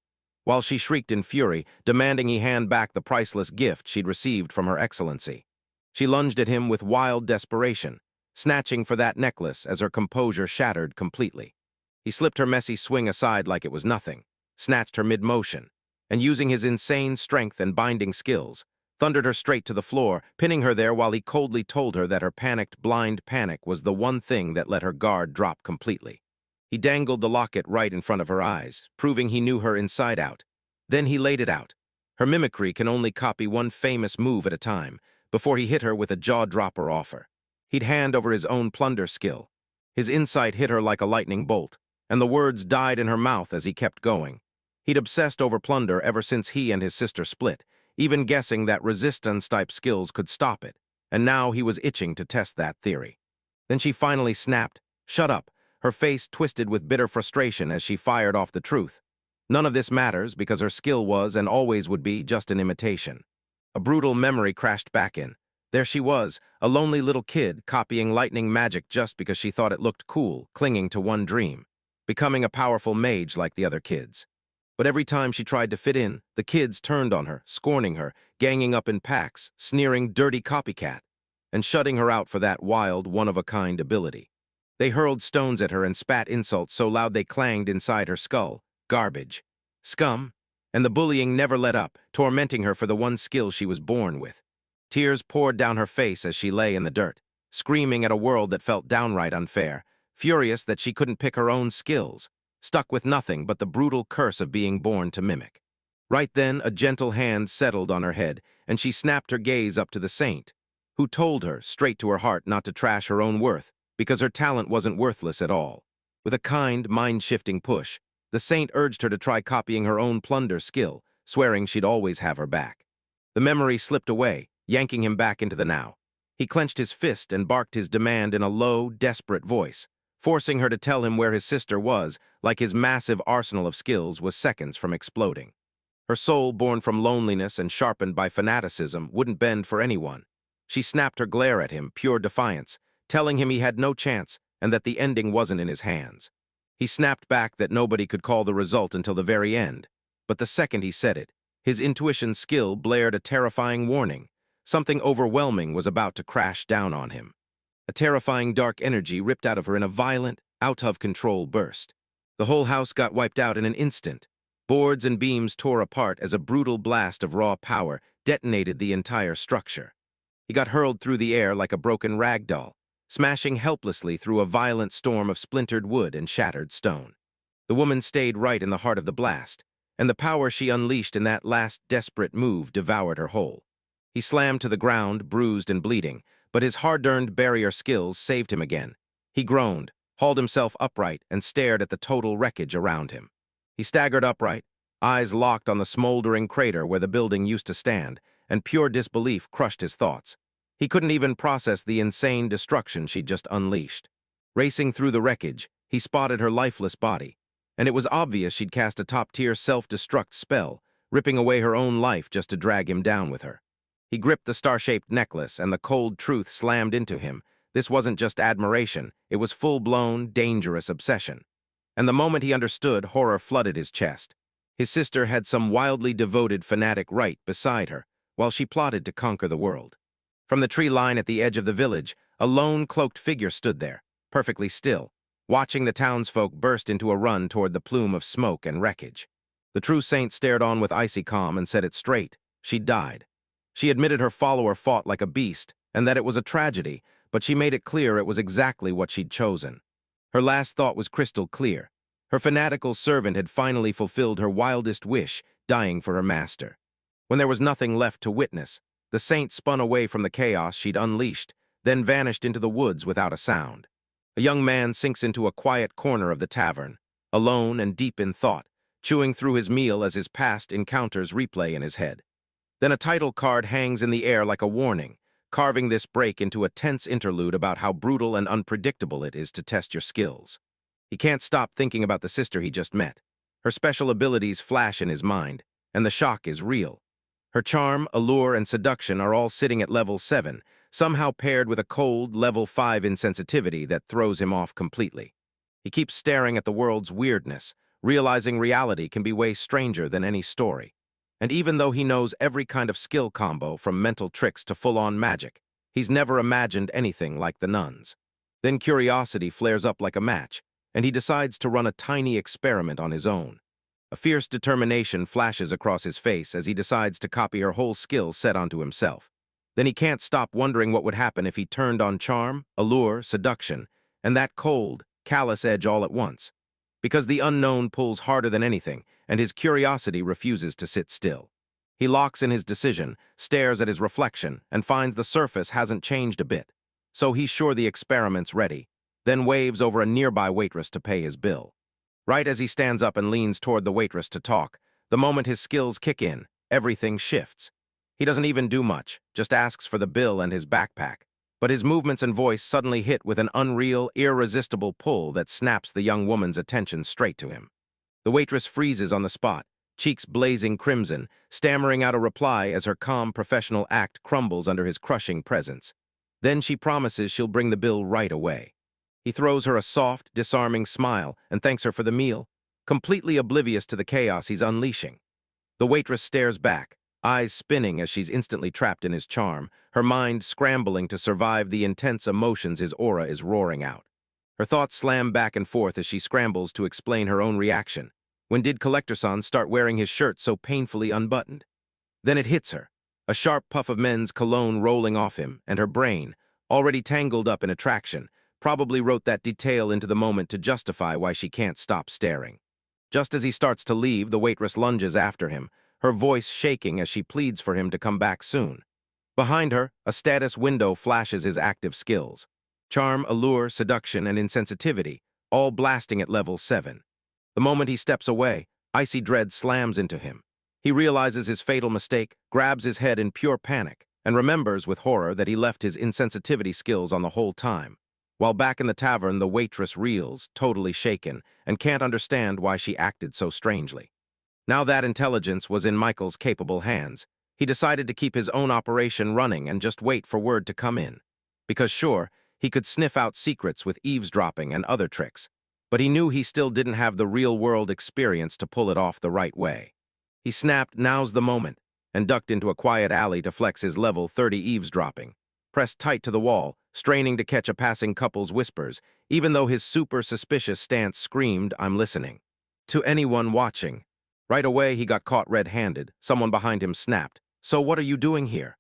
while she shrieked in fury, demanding he hand back the priceless gift she'd received from her excellency. She lunged at him with wild desperation, snatching for that necklace as her composure shattered completely. He slipped her messy swing aside like it was nothing, snatched her mid-motion, and using his insane strength and binding skills, thundered her straight to the floor, pinning her there while he coldly told her that her panicked, blind panic was the one thing that let her guard drop completely. He dangled the locket right in front of her eyes, proving he knew her inside out. Then he laid it out. Her mimicry can only copy one famous move at a time, before he hit her with a jaw-dropper offer. He'd hand over his own plunder skill. His insight hit her like a lightning bolt, and the words died in her mouth as he kept going. He'd obsessed over plunder ever since he and his sister split, even guessing that resistance-type skills could stop it, and now he was itching to test that theory. Then she finally snapped, "Shut up," her face twisted with bitter frustration as she fired off the truth. None of this matters because her skill was and always would be just an imitation. A brutal memory crashed back in. There she was, a lonely little kid copying lightning magic just because she thought it looked cool, clinging to one dream, becoming a powerful mage like the other kids. But every time she tried to fit in, the kids turned on her, scorning her, ganging up in packs, sneering dirty copycat, and shutting her out for that wild, one-of-a-kind ability. They hurled stones at her and spat insults so loud they clanged inside her skull. Garbage. Scum. And the bullying never let up, tormenting her for the one skill she was born with. Tears poured down her face as she lay in the dirt, screaming at a world that felt downright unfair, furious that she couldn't pick her own skills, stuck with nothing but the brutal curse of being born to mimic. Right then, a gentle hand settled on her head, and she snapped her gaze up to the saint. who told her, straight to her heart, not to trash her own worth, because her talent wasn't worthless at all. With a kind, mind-shifting push, the saint urged her to try copying her own plunder skill, swearing she'd always have her back. The memory slipped away, yanking him back into the now. He clenched his fist and barked his demand in a low, desperate voice, forcing her to tell him where his sister was, like his massive arsenal of skills was seconds from exploding. Her soul, born from loneliness and sharpened by fanaticism, wouldn't bend for anyone. She snapped her glare at him, pure defiance, telling him he had no chance and that the ending wasn't in his hands. He snapped back that nobody could call the result until the very end. But the second he said it, his intuition skill blared a terrifying warning. Something overwhelming was about to crash down on him. A terrifying dark energy ripped out of her in a violent, out-of-control burst. The whole house got wiped out in an instant. Boards and beams tore apart as a brutal blast of raw power detonated the entire structure. He got hurled through the air like a broken rag doll, smashing helplessly through a violent storm of splintered wood and shattered stone. The woman stayed right in the heart of the blast, and the power she unleashed in that last desperate move devoured her whole. He slammed to the ground, bruised and bleeding, but his hard-earned barrier skills saved him again. He groaned, hauled himself upright, and stared at the total wreckage around him. He staggered upright, eyes locked on the smoldering crater where the building used to stand, and pure disbelief crushed his thoughts. He couldn't even process the insane destruction she'd just unleashed. Racing through the wreckage, he spotted her lifeless body, and it was obvious she'd cast a top-tier self-destruct spell, ripping away her own life just to drag him down with her. He gripped the star-shaped necklace, and the cold truth slammed into him. This wasn't just admiration, it was full-blown, dangerous obsession. And the moment he understood, horror flooded his chest. His sister had some wildly devoted fanatic right beside her, while she plotted to conquer the world. From the tree line at the edge of the village, a lone, cloaked figure stood there, perfectly still, watching the townsfolk burst into a run toward the plume of smoke and wreckage. The true saint stared on with icy calm and said it straight. She'd died. She admitted her follower fought like a beast, and that it was a tragedy, but she made it clear it was exactly what she'd chosen. Her last thought was crystal clear. Her fanatical servant had finally fulfilled her wildest wish, dying for her master. When there was nothing left to witness, the saint spun away from the chaos she'd unleashed, then vanished into the woods without a sound. A young man sinks into a quiet corner of the tavern, alone and deep in thought, chewing through his meal as his past encounters replay in his head. Then a title card hangs in the air like a warning, carving this break into a tense interlude about how brutal and unpredictable it is to test your skills. He can't stop thinking about the sister he just met. Her special abilities flash in his mind, and the shock is real. Her charm, allure, and seduction are all sitting at level 7, somehow paired with a cold, level 5 insensitivity that throws him off completely. He keeps staring at the world's weirdness, realizing reality can be way stranger than any story. And even though he knows every kind of skill combo from mental tricks to full-on magic, he's never imagined anything like the nuns. Then curiosity flares up like a match, and he decides to run a tiny experiment on his own. A fierce determination flashes across his face as he decides to copy her whole skill set onto himself. Then he can't stop wondering what would happen if he turned on charm, allure, seduction, and that cold, callous edge all at once. Because the unknown pulls harder than anything, and his curiosity refuses to sit still. He locks in his decision, stares at his reflection, and finds the surface hasn't changed a bit. So he's sure the experiment's ready, then waves over a nearby waitress to pay his bill. Right as he stands up and leans toward the waitress to talk, the moment his skills kick in, everything shifts. He doesn't even do much, just asks for the bill and his backpack. But his movements and voice suddenly hit with an unreal, irresistible pull that snaps the young woman's attention straight to him. The waitress freezes on the spot, cheeks blazing crimson, stammering out a reply as her calm professional act crumbles under his crushing presence. Then she promises she'll bring the bill right away. He throws her a soft, disarming smile and thanks her for the meal, completely oblivious to the chaos he's unleashing. The waitress stares back, eyes spinning as she's instantly trapped in his charm, her mind scrambling to survive the intense emotions his aura is roaring out. Her thoughts slam back and forth as she scrambles to explain her own reaction. When did Collector-san start wearing his shirt so painfully unbuttoned? Then it hits her, a sharp puff of men's cologne rolling off him, and her brain, already tangled up in attraction, probably wrote that detail into the moment to justify why she can't stop staring. Just as he starts to leave, the waitress lunges after him, her voice shaking as she pleads for him to come back soon. Behind her, a status window flashes his active skills. Charm, allure, seduction, and insensitivity, all blasting at level 7. The moment he steps away, icy dread slams into him. He realizes his fatal mistake, grabs his head in pure panic, and remembers with horror that he left his insensitivity skills on the whole time. While back in the tavern, the waitress reels, totally shaken, and can't understand why she acted so strangely. Now that intelligence was in Michael's capable hands, he decided to keep his own operation running and just wait for word to come in. Because sure, he could sniff out secrets with eavesdropping and other tricks, but he knew he still didn't have the real-world experience to pull it off the right way. He snapped, "Now's the moment," and ducked into a quiet alley to flex his level 30 eavesdropping. Pressed tight to the wall, straining to catch a passing couple's whispers, even though his super suspicious stance screamed, "I'm listening." To anyone watching. Right away, he got caught red-handed. Someone behind him snapped, "So what are you doing here?"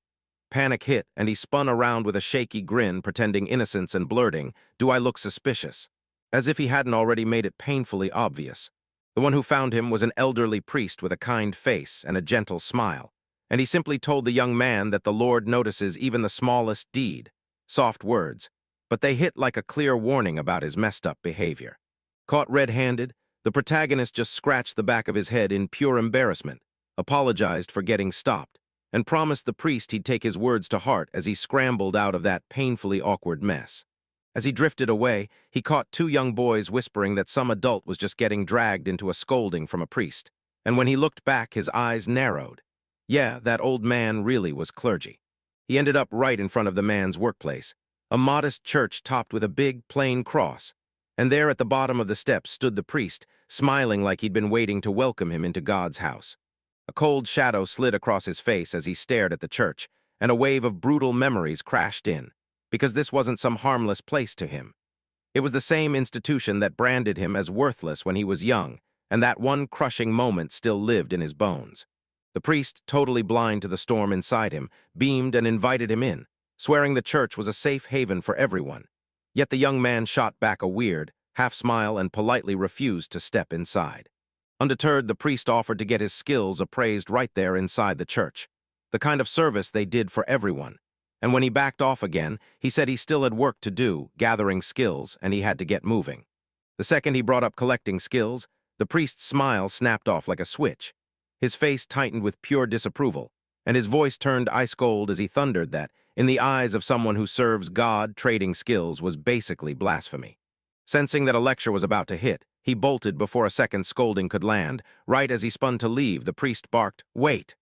Panic hit, and he spun around with a shaky grin, pretending innocence and blurting, "Do I look suspicious?" As if he hadn't already made it painfully obvious. The one who found him was an elderly priest with a kind face and a gentle smile, and he simply told the young man that the Lord notices even the smallest deed. Soft words, but they hit like a clear warning about his messed-up behavior. Caught red-handed, the protagonist just scratched the back of his head in pure embarrassment, apologized for getting stopped, and promised the priest he'd take his words to heart as he scrambled out of that painfully awkward mess. As he drifted away, he caught two young boys whispering that some adult was just getting dragged into a scolding from a priest, and when he looked back, his eyes narrowed. Yeah, that old man really was clergy. He ended up right in front of the man's workplace, a modest church topped with a big, plain cross, and there at the bottom of the steps stood the priest, smiling like he'd been waiting to welcome him into God's house. A cold shadow slid across his face as he stared at the church, and a wave of brutal memories crashed in, because this wasn't some harmless place to him. It was the same institution that branded him as worthless when he was young, and that one crushing moment still lived in his bones. The priest, totally blind to the storm inside him, beamed and invited him in, swearing the church was a safe haven for everyone. Yet the young man shot back a weird, half-smile and politely refused to step inside. Undeterred, the priest offered to get his skills appraised right there inside the church, the kind of service they did for everyone. And when he backed off again, he said he still had work to do, gathering skills, and he had to get moving. The second he brought up collecting skills, the priest's smile snapped off like a switch. His face tightened with pure disapproval, and his voice turned ice-cold as he thundered that, in the eyes of someone who serves God, trading skills was basically blasphemy. Sensing that a lecture was about to hit, he bolted before a second scolding could land. Right as he spun to leave, the priest barked, "Wait!"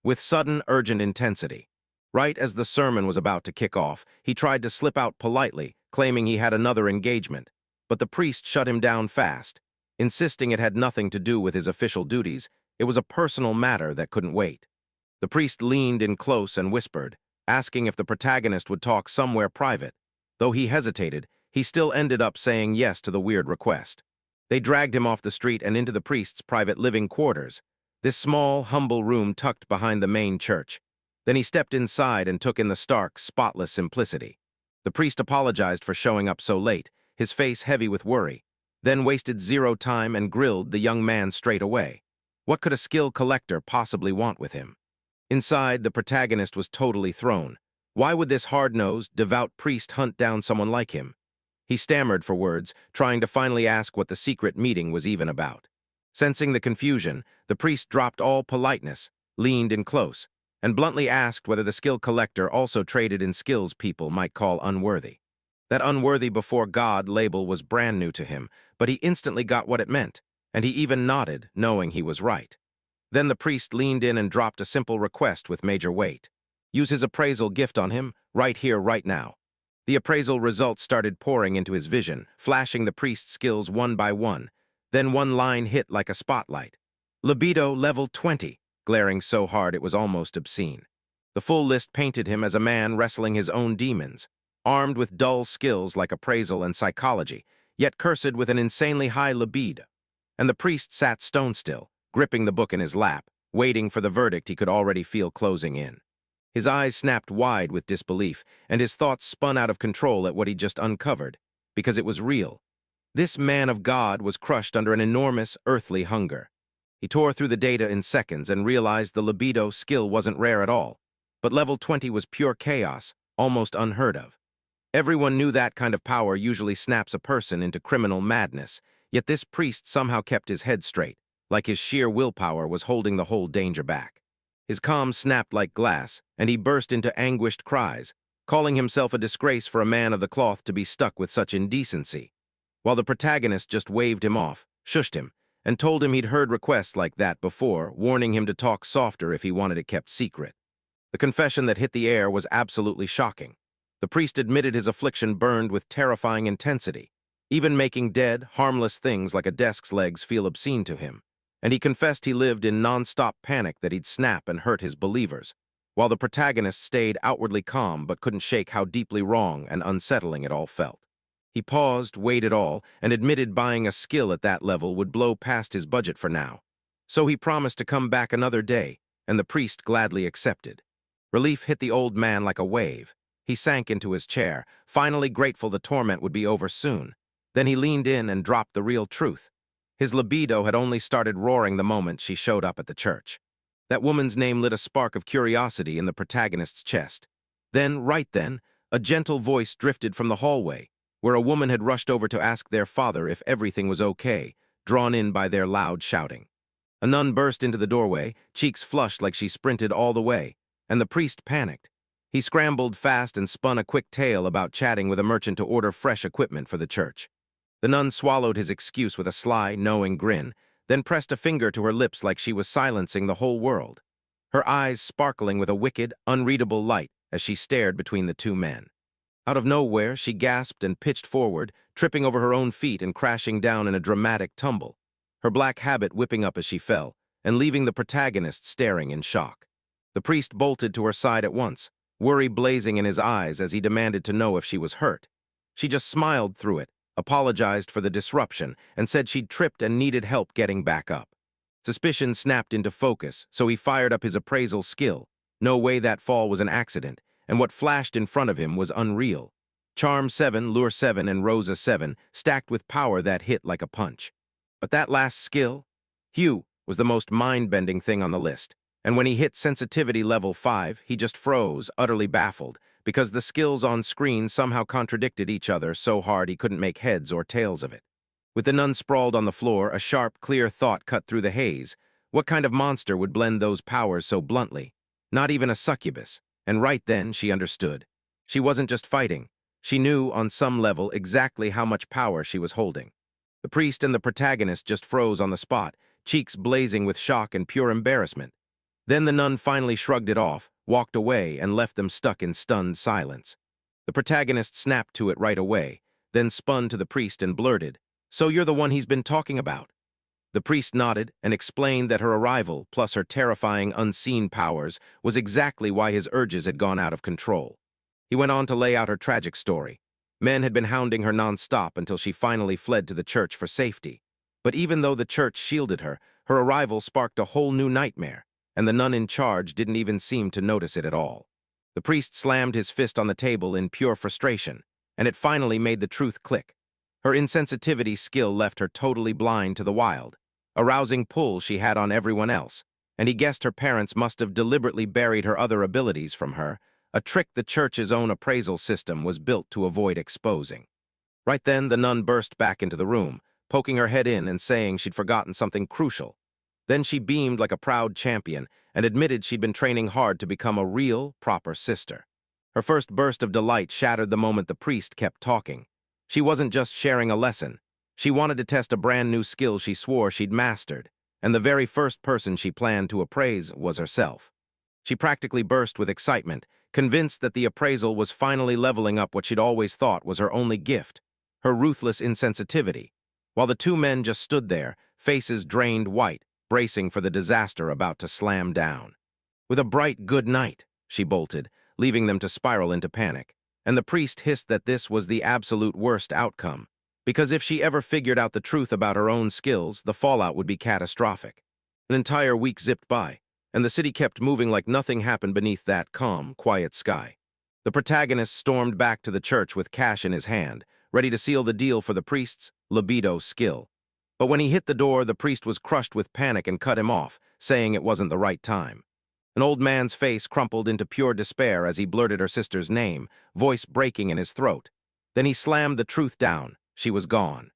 with sudden, urgent intensity. Right as the sermon was about to kick off, he tried to slip out politely, claiming he had another engagement, but the priest shut him down fast, insisting it had nothing to do with his official duties. It was a personal matter that couldn't wait. The priest leaned in close and whispered, asking if the protagonist would talk somewhere private. Though he hesitated, he still ended up saying yes to the weird request. They dragged him off the street and into the priest's private living quarters, this small, humble room tucked behind the main church. Then he stepped inside and took in the stark, spotless simplicity. The priest apologized for showing up so late, his face heavy with worry, then wasted zero time and grilled the young man straight away. What could a skill collector possibly want with him? Inside, the protagonist was totally thrown. Why would this hard-nosed, devout priest hunt down someone like him? He stammered for words, trying to finally ask what the secret meeting was even about. Sensing the confusion, the priest dropped all politeness, leaned in close, and bluntly asked whether the skill collector also traded in skills people might call unworthy. That unworthy before God label was brand new to him, but he instantly got what it meant, and he even nodded, knowing he was right. Then the priest leaned in and dropped a simple request with major weight. Use his appraisal gift on him, right here, right now. The appraisal results started pouring into his vision, flashing the priest's skills one by one. Then one line hit like a spotlight. Libido level 20. Glaring so hard it was almost obscene. The full list painted him as a man wrestling his own demons, armed with dull skills like appraisal and psychology, yet cursed with an insanely high libido. And the priest sat stone still, gripping the book in his lap, waiting for the verdict he could already feel closing in. His eyes snapped wide with disbelief, and his thoughts spun out of control at what he'd just uncovered, because it was real. This man of God was crushed under an enormous earthly hunger. He tore through the data in seconds and realized the libido skill wasn't rare at all. but level 20 was pure chaos, almost unheard of. Everyone knew that kind of power usually snaps a person into criminal madness, yet this priest somehow kept his head straight, like his sheer willpower was holding the whole danger back. His calm snapped like glass, and he burst into anguished cries, calling himself a disgrace for a man of the cloth to be stuck with such indecency, while the protagonist just waved him off, shushed him, and told him he'd heard requests like that before, warning him to talk softer if he wanted it kept secret. The confession that hit the air was absolutely shocking. The priest admitted his affliction burned with terrifying intensity, even making dead, harmless things like a desk's legs feel obscene to him. And he confessed he lived in non-stop panic that he'd snap and hurt his believers, while the protagonist stayed outwardly calm but couldn't shake how deeply wrong and unsettling it all felt. He paused, weighed it all, and admitted buying a skill at that level would blow past his budget for now. So he promised to come back another day, and the priest gladly accepted. Relief hit the old man like a wave. He sank into his chair, finally grateful the torment would be over soon. Then he leaned in and dropped the real truth. His libido had only started roaring the moment she showed up at the church. That woman's name lit a spark of curiosity in the protagonist's chest. Right then, a gentle voice drifted from the hallway, where a woman had rushed over to ask their father if everything was okay, drawn in by their loud shouting. A nun burst into the doorway, cheeks flushed like she sprinted all the way, and the priest panicked. He scrambled fast and spun a quick tale about chatting with a merchant to order fresh equipment for the church. The nun swallowed his excuse with a sly, knowing grin, then pressed a finger to her lips like she was silencing the whole world, her eyes sparkling with a wicked, unreadable light as she stared between the two men. Out of nowhere, she gasped and pitched forward, tripping over her own feet and crashing down in a dramatic tumble, her black habit whipping up as she fell, and leaving the protagonist staring in shock. The priest bolted to her side at once, worry blazing in his eyes as he demanded to know if she was hurt. She just smiled through it, apologized for the disruption, and said she'd tripped and needed help getting back up. Suspicion snapped into focus, so he fired up his appraisal skill. No way that fall was an accident, and what flashed in front of him was unreal. Charm 7, Lure 7, and Rosa 7, stacked with power that hit like a punch. But that last skill, Hugh, was the most mind-bending thing on the list. And when he hit sensitivity level 5, he just froze, utterly baffled, because the skills on screen somehow contradicted each other so hard he couldn't make heads or tails of it. With the nun sprawled on the floor, a sharp, clear thought cut through the haze. What kind of monster would blend those powers so bluntly? Not even a succubus. And right then, she understood. She wasn't just fighting. She knew, on some level, exactly how much power she was holding. The priest and the protagonist just froze on the spot, cheeks blazing with shock and pure embarrassment. Then the nun finally shrugged it off, walked away, and left them stuck in stunned silence. The protagonist snapped to it right away, then spun to the priest and blurted, "So you're the one he's been talking about?" The priest nodded and explained that her arrival, plus her terrifying unseen powers, was exactly why his urges had gone out of control. He went on to lay out her tragic story. Men had been hounding her non-stop until she finally fled to the church for safety. But even though the church shielded her, her arrival sparked a whole new nightmare, and the nun in charge didn't even seem to notice it at all. The priest slammed his fist on the table in pure frustration, and it finally made the truth click. Her insensitivity skill left her totally blind to the wild, a rousing pull she had on everyone else, and he guessed her parents must have deliberately buried her other abilities from her, a trick the church's own appraisal system was built to avoid exposing. Right then, the nun burst back into the room, poking her head in and saying she'd forgotten something crucial. Then she beamed like a proud champion and admitted she'd been training hard to become a real, proper sister. Her first burst of delight shattered the moment the priest kept talking. She wasn't just sharing a lesson. She wanted to test a brand new skill she swore she'd mastered, and the very first person she planned to appraise was herself. She practically burst with excitement, convinced that the appraisal was finally leveling up what she'd always thought was her only gift, her ruthless insensitivity, while the two men just stood there, faces drained white, bracing for the disaster about to slam down. With a bright good night, she bolted, leaving them to spiral into panic, and the priest hissed that this was the absolute worst outcome, because if she ever figured out the truth about her own skills, the fallout would be catastrophic. An entire week zipped by, and the city kept moving like nothing happened beneath that calm, quiet sky. The protagonist stormed back to the church with cash in his hand, ready to seal the deal for the priest's libido skill. But when he hit the door, the priest was crushed with panic and cut him off, saying it wasn't the right time. An old man's face crumpled into pure despair as he blurted her sister's name, voice breaking in his throat. Then he slammed the truth down. She was gone.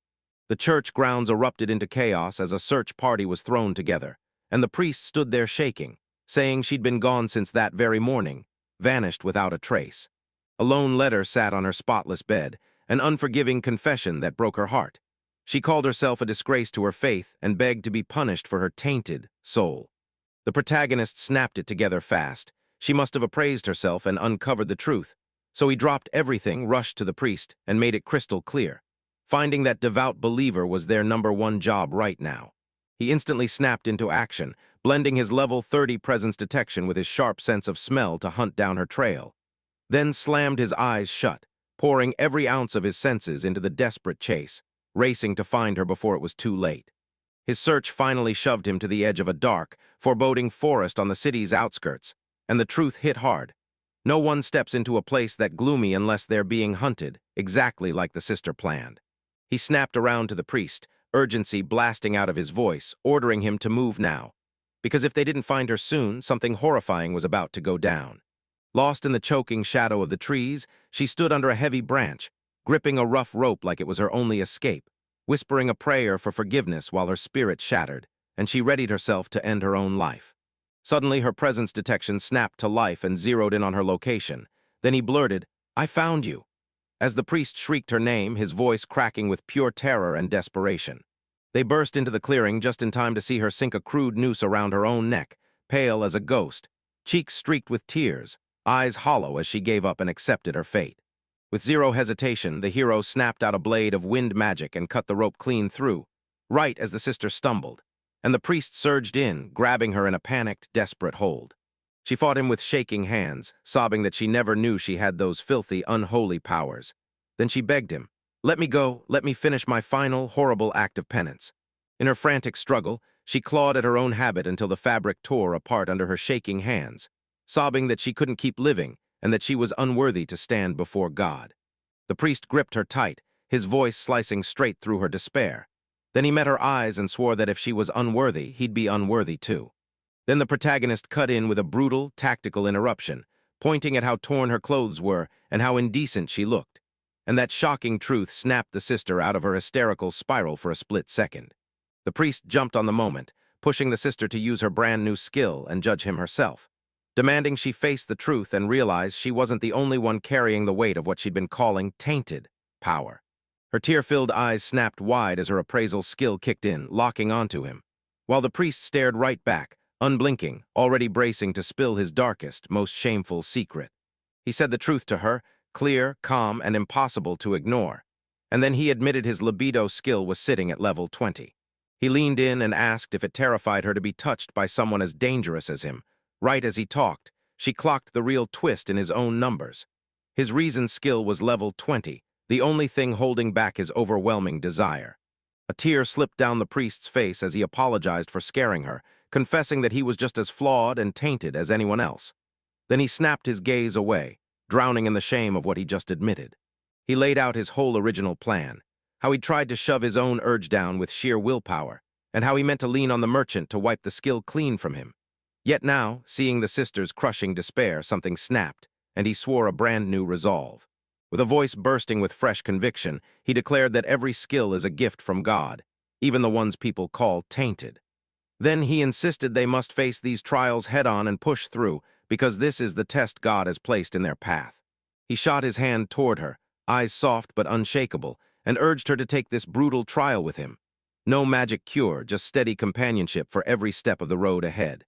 The church grounds erupted into chaos as a search party was thrown together, and the priest stood there shaking, saying she'd been gone since that very morning, vanished without a trace. A lone letter sat on her spotless bed, an unforgiving confession that broke her heart. She called herself a disgrace to her faith and begged to be punished for her tainted soul. The protagonist snapped it together fast. She must have appraised herself and uncovered the truth. So he dropped everything, rushed to the priest, and made it crystal clear. Finding that devout believer was their #1 job right now. He instantly snapped into action, blending his level 30 presence detection with his sharp sense of smell to hunt down her trail. Then slammed his eyes shut, pouring every ounce of his senses into the desperate chase, racing to find her before it was too late. His search finally shoved him to the edge of a dark, foreboding forest on the city's outskirts, and the truth hit hard. No one steps into a place that gloomy unless they're being hunted, exactly like the sister planned. He snapped around to the priest, urgency blasting out of his voice, ordering him to move now. Because if they didn't find her soon, something horrifying was about to go down. Lost in the choking shadow of the trees, she stood under a heavy branch, gripping a rough rope like it was her only escape, whispering a prayer for forgiveness while her spirit shattered, and she readied herself to end her own life. Suddenly, her presence detection snapped to life and zeroed in on her location. Then he blurted, "I found you." As the priest shrieked her name, his voice cracking with pure terror and desperation. They burst into the clearing just in time to see her sink a crude noose around her own neck, pale as a ghost, cheeks streaked with tears, eyes hollow as she gave up and accepted her fate. With zero hesitation, the hero snapped out a blade of wind magic and cut the rope clean through, right as the sister stumbled, and the priest surged in, grabbing her in a panicked, desperate hold. She fought him with shaking hands, sobbing that she never knew she had those filthy, unholy powers. Then she begged him, "Let me go, let me finish my final, horrible act of penance." In her frantic struggle, she clawed at her own habit until the fabric tore apart under her shaking hands, sobbing that she couldn't keep living and that she was unworthy to stand before God. The priest gripped her tight, his voice slicing straight through her despair. Then he met her eyes and swore that if she was unworthy, he'd be unworthy too. Then the protagonist cut in with a brutal, tactical interruption, pointing at how torn her clothes were and how indecent she looked. And that shocking truth snapped the sister out of her hysterical spiral for a split second. The priest jumped on the moment, pushing the sister to use her brand new skill and judge him herself, demanding she face the truth and realize she wasn't the only one carrying the weight of what she'd been calling tainted power. Her tear-filled eyes snapped wide as her appraisal skill kicked in, locking onto him, while the priest stared right back, unblinking, already bracing to spill his darkest, most shameful secret. He said the truth to her, clear, calm, and impossible to ignore, and then he admitted his libido skill was sitting at level 20. He leaned in and asked if it terrified her to be touched by someone as dangerous as him. Right as he talked, she clocked the real twist in his own numbers. His reason skill was level 20, the only thing holding back his overwhelming desire. A tear slipped down the priest's face as he apologized for scaring her, confessing that he was just as flawed and tainted as anyone else. Then he snapped his gaze away, drowning in the shame of what he just admitted. He laid out his whole original plan, how he tried to shove his own urge down with sheer willpower, and how he meant to lean on the merchant to wipe the skill clean from him. Yet now, seeing the sister's crushing despair, something snapped, and he swore a brand new resolve. With a voice bursting with fresh conviction, he declared that every skill is a gift from God, even the ones people call tainted. Then he insisted they must face these trials head-on and push through, because this is the test God has placed in their path. He shot his hand toward her, eyes soft but unshakable, and urged her to take this brutal trial with him. No magic cure, just steady companionship for every step of the road ahead.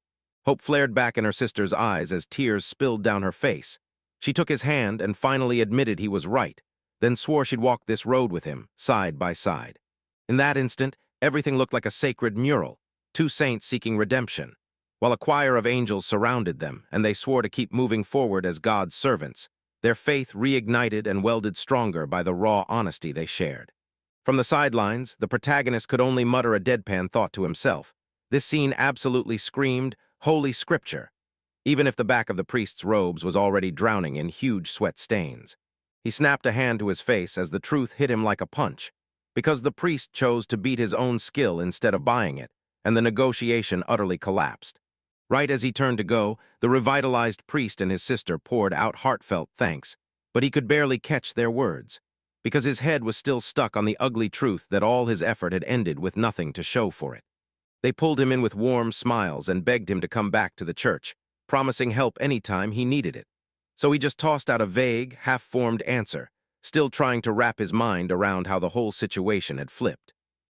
Hope flared back in her sister's eyes as tears spilled down her face. She took his hand and finally admitted he was right, then swore she'd walk this road with him, side by side. In that instant, everything looked like a sacred mural, two saints seeking redemption, while a choir of angels surrounded them, and they swore to keep moving forward as God's servants, their faith reignited and welded stronger by the raw honesty they shared. From the sidelines, the protagonist could only mutter a deadpan thought to himself. This scene absolutely screamed, Holy Scripture, even if the back of the priest's robes was already drowning in huge sweat stains. He snapped a hand to his face as the truth hit him like a punch, because the priest chose to beat his own skill instead of buying it, and the negotiation utterly collapsed. Right as he turned to go, the revitalized priest and his sister poured out heartfelt thanks, but he could barely catch their words, because his head was still stuck on the ugly truth that all his effort had ended with nothing to show for it. They pulled him in with warm smiles and begged him to come back to the church, promising help anytime he needed it. So he just tossed out a vague, half-formed answer, still trying to wrap his mind around how the whole situation had flipped.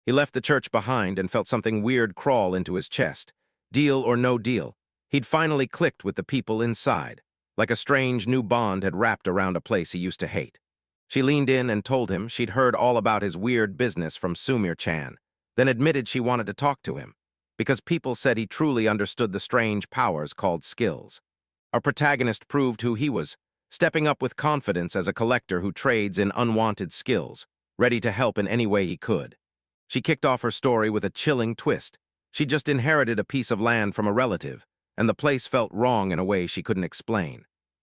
He left the church behind and felt something weird crawl into his chest. Deal or no deal, he'd finally clicked with the people inside, like a strange new bond had wrapped around a place he used to hate. She leaned in and told him she'd heard all about his weird business from Sumir-chan, then admitted she wanted to talk to him, because people said he truly understood the strange powers called skills. Our protagonist proved who he was, stepping up with confidence as a collector who trades in unwanted skills, ready to help in any way he could. She kicked off her story with a chilling twist. She just inherited a piece of land from a relative, and the place felt wrong in a way she couldn't explain.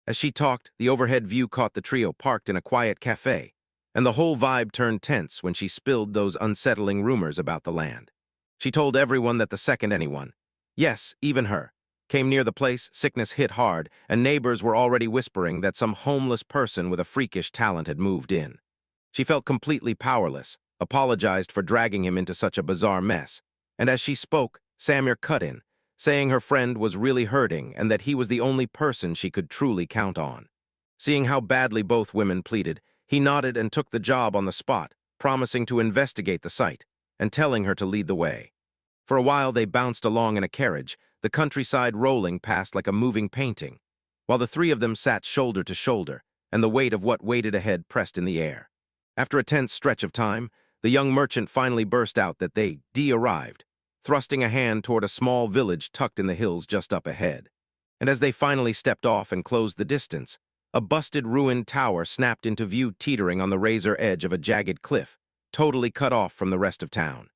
As she talked, the overhead view caught the trio parked in a quiet cafe, and the whole vibe turned tense when she spilled those unsettling rumors about the land. She told everyone that the second anyone, yes, even her, came near the place, sickness hit hard, and neighbors were already whispering that some homeless person with a freakish talent had moved in. She felt completely powerless, apologized for dragging him into such a bizarre mess, and as she spoke, Samir cut in, saying her friend was really hurting and that he was the only person she could truly count on. Seeing how badly both women pleaded, he nodded and took the job on the spot, promising to investigate the site and telling her to lead the way. For a while they bounced along in a carriage, the countryside rolling past like a moving painting, while the three of them sat shoulder to shoulder, and the weight of what waited ahead pressed in the air. After a tense stretch of time, the young merchant finally burst out that they arrived, thrusting a hand toward a small village tucked in the hills just up ahead. And as they finally stepped off and closed the distance, a busted ruined tower snapped into view teetering on the razor edge of a jagged cliff, totally cut off from the rest of town.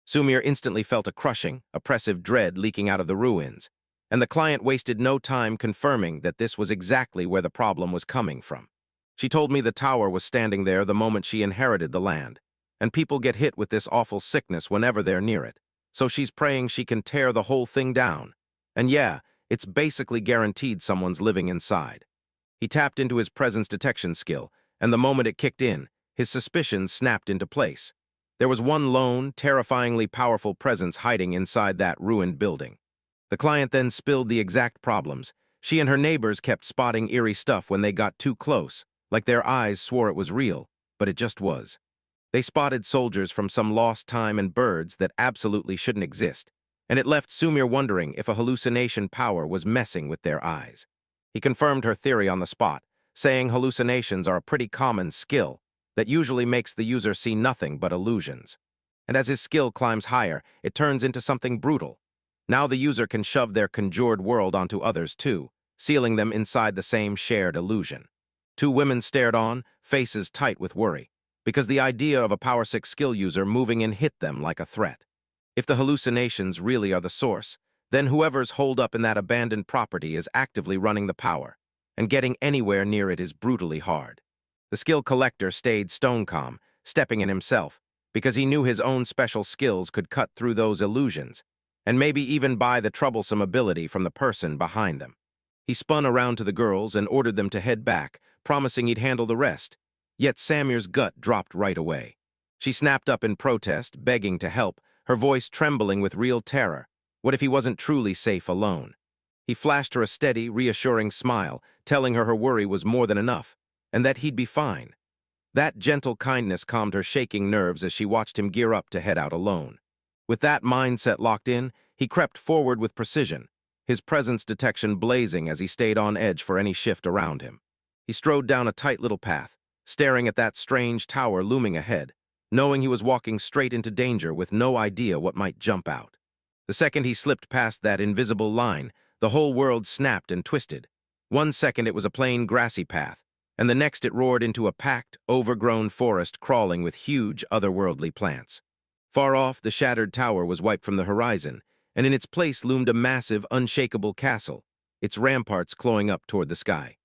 Sumir instantly felt a crushing, oppressive dread leaking out of the ruins, and the client wasted no time confirming that this was exactly where the problem was coming from. She told me the tower was standing there the moment she inherited the land, and people get hit with this awful sickness whenever they're near it, so she's praying she can tear the whole thing down. And yeah, it's basically guaranteed someone's living inside. He tapped into his presence detection skill, and the moment it kicked in, his suspicions snapped into place. There was one lone, terrifyingly powerful presence hiding inside that ruined building. The client then spilled the exact problems. She and her neighbors kept spotting eerie stuff when they got too close, like their eyes swore it was real, but it just was. They spotted soldiers from some lost time and birds that absolutely shouldn't exist, and it left Sumir wondering if a hallucination power was messing with their eyes. He confirmed her theory on the spot, saying hallucinations are a pretty common skill that usually makes the user see nothing but illusions. And as his skill climbs higher, it turns into something brutal. Now the user can shove their conjured world onto others too, sealing them inside the same shared illusion. Two women stared on, faces tight with worry, because the idea of a Power 6 skill user moving in hit them like a threat. If the hallucinations really are the source, then whoever's holed up in that abandoned property is actively running the power, and getting anywhere near it is brutally hard. The skill collector stayed stone calm, stepping in himself, because he knew his own special skills could cut through those illusions, and maybe even buy the troublesome ability from the person behind them. He spun around to the girls and ordered them to head back, promising he'd handle the rest. Yet Samir's gut dropped right away. She snapped up in protest, begging to help, her voice trembling with real terror. What if he wasn't truly safe alone? He flashed her a steady, reassuring smile, telling her worry was more than enough, and that he'd be fine. That gentle kindness calmed her shaking nerves as she watched him gear up to head out alone. With that mindset locked in, he crept forward with precision, his presence detection blazing as he stayed on edge for any shift around him. He strode down a tight little path, staring at that strange tower looming ahead, knowing he was walking straight into danger with no idea what might jump out. The second he slipped past that invisible line, the whole world snapped and twisted. 1 second it was a plain grassy path, and the next it roared into a packed, overgrown forest crawling with huge, otherworldly plants. Far off, the shattered tower was wiped from the horizon, and in its place loomed a massive, unshakable castle, its ramparts clawing up toward the sky.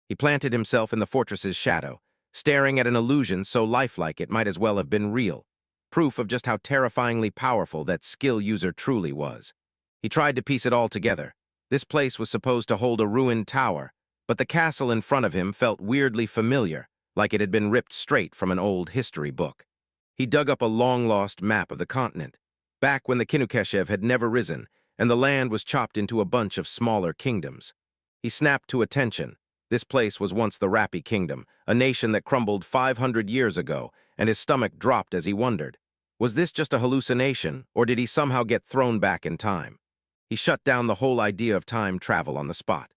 He planted himself in the fortress's shadow, staring at an illusion so lifelike it might as well have been real, proof of just how terrifyingly powerful that skill user truly was. He tried to piece it all together, This place was supposed to hold a ruined tower, but the castle in front of him felt weirdly familiar, like it had been ripped straight from an old history book. He dug up a long-lost map of the continent, back when the Kinukeshev had never risen, and the land was chopped into a bunch of smaller kingdoms. He snapped to attention. This place was once the Rappi Kingdom, a nation that crumbled 500 years ago, and his stomach dropped as he wondered. Was this just a hallucination, or did he somehow get thrown back in time? He shut down the whole idea of time travel on the spot.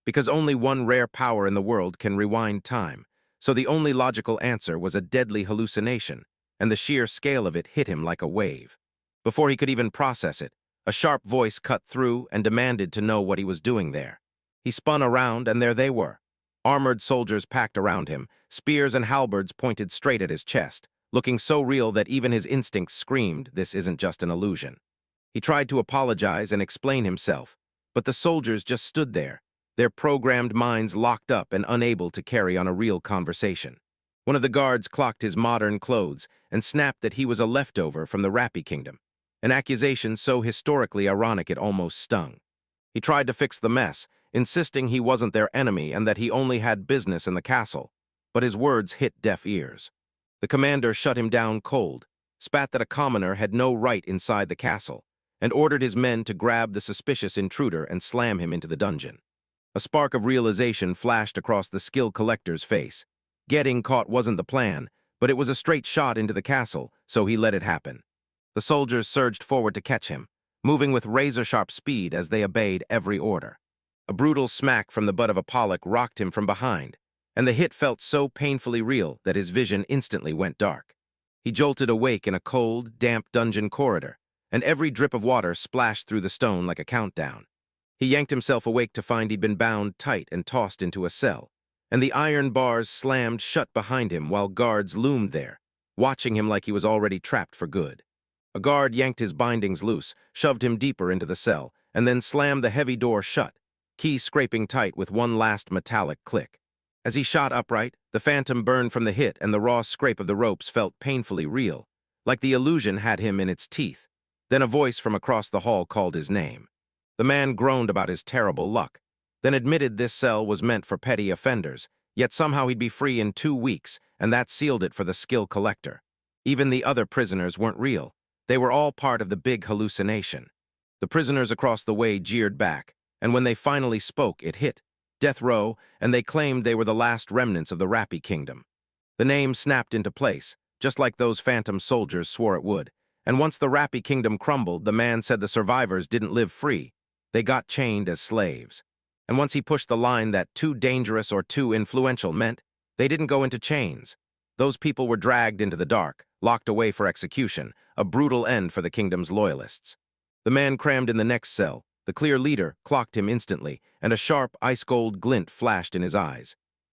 Because only one rare power in the world can rewind time, so the only logical answer was a deadly hallucination, and the sheer scale of it hit him like a wave. Before he could even process it, a sharp voice cut through and demanded to know what he was doing there. He spun around, and there they were. Armored soldiers packed around him, spears and halberds pointed straight at his chest, looking so real that even his instincts screamed, this isn't just an illusion. He tried to apologize and explain himself, but the soldiers just stood there, their programmed minds locked up and unable to carry on a real conversation. One of the guards clocked his modern clothes and snapped that he was a leftover from the Rappi Kingdom, an accusation so historically ironic it almost stung. He tried to fix the mess, insisting he wasn't their enemy and that he only had business in the castle, but his words hit deaf ears. The commander shut him down cold, spat that a commoner had no right inside the castle, and ordered his men to grab the suspicious intruder and slam him into the dungeon. A spark of realization flashed across the skill collector's face. Getting caught wasn't the plan, but it was a straight shot into the castle, so he let it happen. The soldiers surged forward to catch him, moving with razor-sharp speed as they obeyed every order. A brutal smack from the butt of a pollock rocked him from behind, and the hit felt so painfully real that his vision instantly went dark. He jolted awake in a cold, damp dungeon corridor, and every drip of water splashed through the stone like a countdown. He yanked himself awake to find he'd been bound tight and tossed into a cell, and the iron bars slammed shut behind him while guards loomed there, watching him like he was already trapped for good. A guard yanked his bindings loose, shoved him deeper into the cell, and then slammed the heavy door shut, key scraping tight with one last metallic click. As he shot upright, the phantom burned from the hit and the raw scrape of the ropes felt painfully real, like the illusion had him in its teeth. Then a voice from across the hall called his name. The man groaned about his terrible luck, then admitted this cell was meant for petty offenders, yet somehow he'd be free in 2 weeks, and that sealed it for the skill collector. Even the other prisoners weren't real. They were all part of the big hallucination. The prisoners across the way jeered back, and when they finally spoke, it hit. Death row, and they claimed they were the last remnants of the Rappi Kingdom. The name snapped into place, just like those phantom soldiers swore it would, and once the Rappi Kingdom crumbled, the man said the survivors didn't live free. They got chained as slaves. And once he pushed the line that too dangerous or too influential meant, they didn't go into chains. Those people were dragged into the dark, locked away for execution, a brutal end for the kingdom's loyalists. The man crammed in the next cell, the clear leader, clocked him instantly, and a sharp, ice-cold glint flashed in his eyes.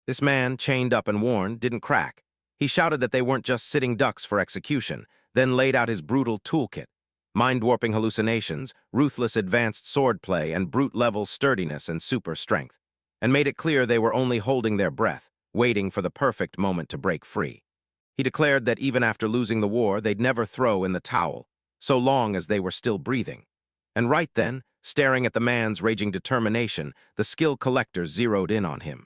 This man, chained up and worn, didn't crack. He shouted that they weren't just sitting ducks for execution, then laid out his brutal toolkit. Mind-warping hallucinations, ruthless advanced swordplay, and brute-level sturdiness and super strength, and made it clear they were only holding their breath, waiting for the perfect moment to break free. He declared that even after losing the war, they'd never throw in the towel, so long as they were still breathing. And right then, staring at the man's raging determination, the skill collector zeroed in on him.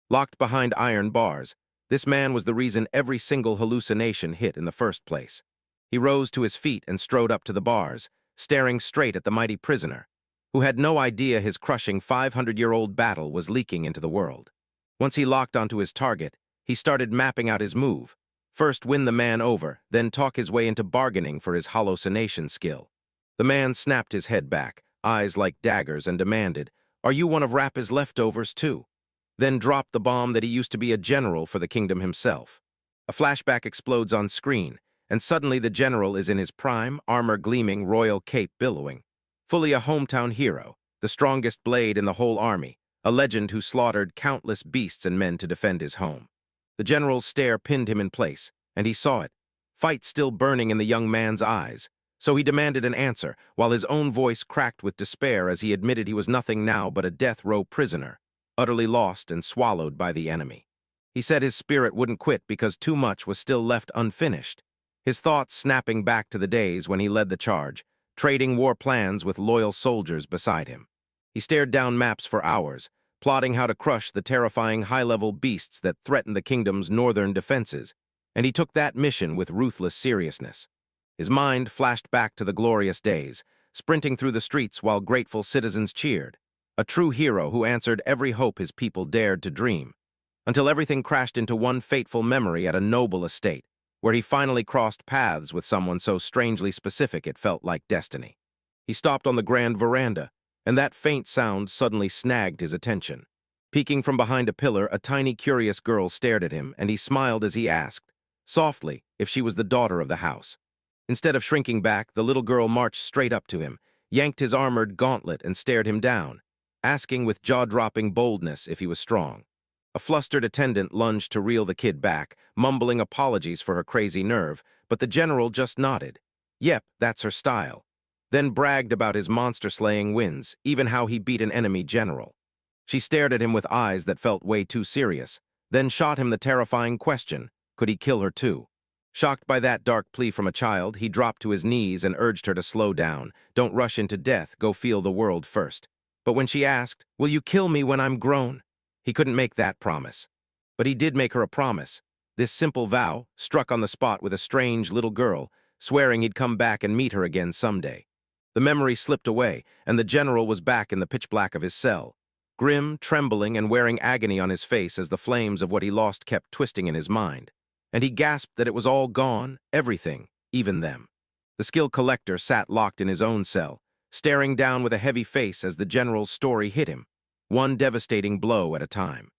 Locked behind iron bars, this man was the reason every single hallucination hit in the first place. He rose to his feet and strode up to the bars, staring straight at the mighty prisoner, who had no idea his crushing 500-year-old battle was leaking into the world. Once he locked onto his target, he started mapping out his move. First win the man over, then talk his way into bargaining for his hallucination skill. The man snapped his head back, eyes like daggers, and demanded, "Are you one of Rappi's leftovers too?" Then dropped the bomb that he used to be a general for the kingdom himself. A flashback explodes on screen, and suddenly the general is in his prime, armor gleaming, royal cape billowing. Fully a hometown hero, the strongest blade in the whole army, a legend who slaughtered countless beasts and men to defend his home. The general's stare pinned him in place, and he saw it, fight still burning in the young man's eyes. So he demanded an answer, while his own voice cracked with despair as he admitted he was nothing now but a death row prisoner, utterly lost and swallowed by the enemy. He said his spirit wouldn't quit because too much was still left unfinished, his thoughts snapping back to the days when he led the charge, trading war plans with loyal soldiers beside him. He stared down maps for hours, plotting how to crush the terrifying high-level beasts that threatened the kingdom's northern defenses, and he took that mission with ruthless seriousness. His mind flashed back to the glorious days, sprinting through the streets while grateful citizens cheered, a true hero who answered every hope his people dared to dream, until everything crashed into one fateful memory at a noble estate, where he finally crossed paths with someone so strangely specific it felt like destiny. He stopped on the grand veranda, and that faint sound suddenly snagged his attention. Peeking from behind a pillar, a tiny, curious girl stared at him, and he smiled as he asked, softly, if she was the daughter of the house. Instead of shrinking back, the little girl marched straight up to him, yanked his armored gauntlet, and stared him down, asking with jaw-dropping boldness if he was strong. A flustered attendant lunged to reel the kid back, mumbling apologies for her crazy nerve, but the general just nodded. Yep, that's her style. Then bragged about his monster-slaying wins, even how he beat an enemy general. She stared at him with eyes that felt way too serious, then shot him the terrifying question, could he kill her too? Shocked by that dark plea from a child, he dropped to his knees and urged her to slow down. Don't rush into death, go feel the world first. But when she asked, will you kill me when I'm grown? He couldn't make that promise. But he did make her a promise. This simple vow, struck on the spot with a strange little girl, swearing he'd come back and meet her again someday. The memory slipped away, and the general was back in the pitch black of his cell, grim, trembling, and wearing agony on his face as the flames of what he lost kept twisting in his mind. And he gasped that it was all gone, everything, even them. The skill collector sat locked in his own cell, staring down with a heavy face as the general's story hit him, one devastating blow at a time.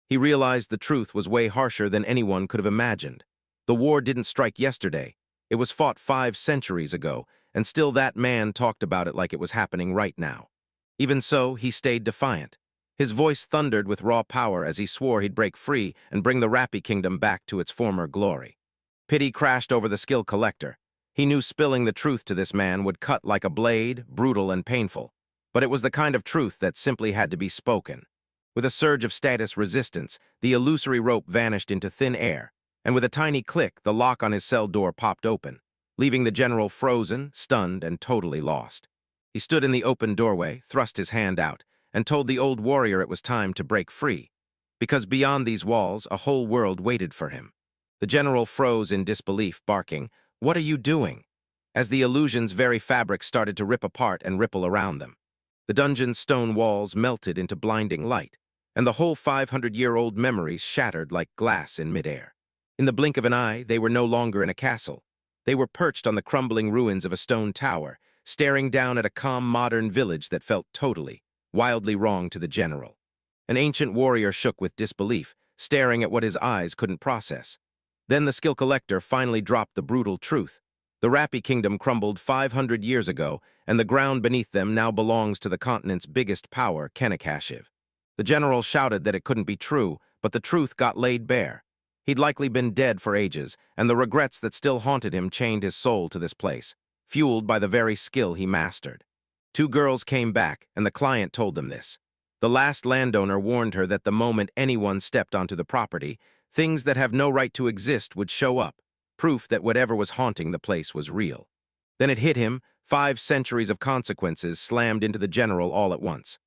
He realized the truth was way harsher than anyone could have imagined. The war didn't strike yesterday. It was fought 5 centuries ago, and still that man talked about it like it was happening right now. Even so, he stayed defiant. His voice thundered with raw power as he swore he'd break free and bring the Rappy Kingdom back to its former glory. Pity crashed over the skill collector. He knew spilling the truth to this man would cut like a blade, brutal and painful. But it was the kind of truth that simply had to be spoken. With a surge of status resistance, the illusory rope vanished into thin air, and with a tiny click, the lock on his cell door popped open, leaving the general frozen, stunned, and totally lost. He stood in the open doorway, thrust his hand out, and told the old warrior it was time to break free, because beyond these walls, a whole world waited for him. The general froze in disbelief, barking, "What are you doing?" as the illusion's very fabric started to rip apart and ripple around them. The dungeon's stone walls melted into blinding light, and the whole 500-year-old memories shattered like glass in midair. In the blink of an eye, they were no longer in a castle. They were perched on the crumbling ruins of a stone tower, staring down at a calm modern village that felt totally, wildly wrong to the general. An ancient warrior shook with disbelief, staring at what his eyes couldn't process. Then the skill collector finally dropped the brutal truth. The Rappy Kingdom crumbled 500 years ago, and the ground beneath them now belongs to the continent's biggest power, Kenikashiv. The general shouted that it couldn't be true, but the truth got laid bare. He'd likely been dead for ages, and the regrets that still haunted him chained his soul to this place, fueled by the very skill he mastered. 2 girls came back, and the client told them this. The last landowner warned her that the moment anyone stepped onto the property, things that have no right to exist would show up, proof that whatever was haunting the place was real. Then it hit him, 5 centuries of consequences slammed into the general all at once.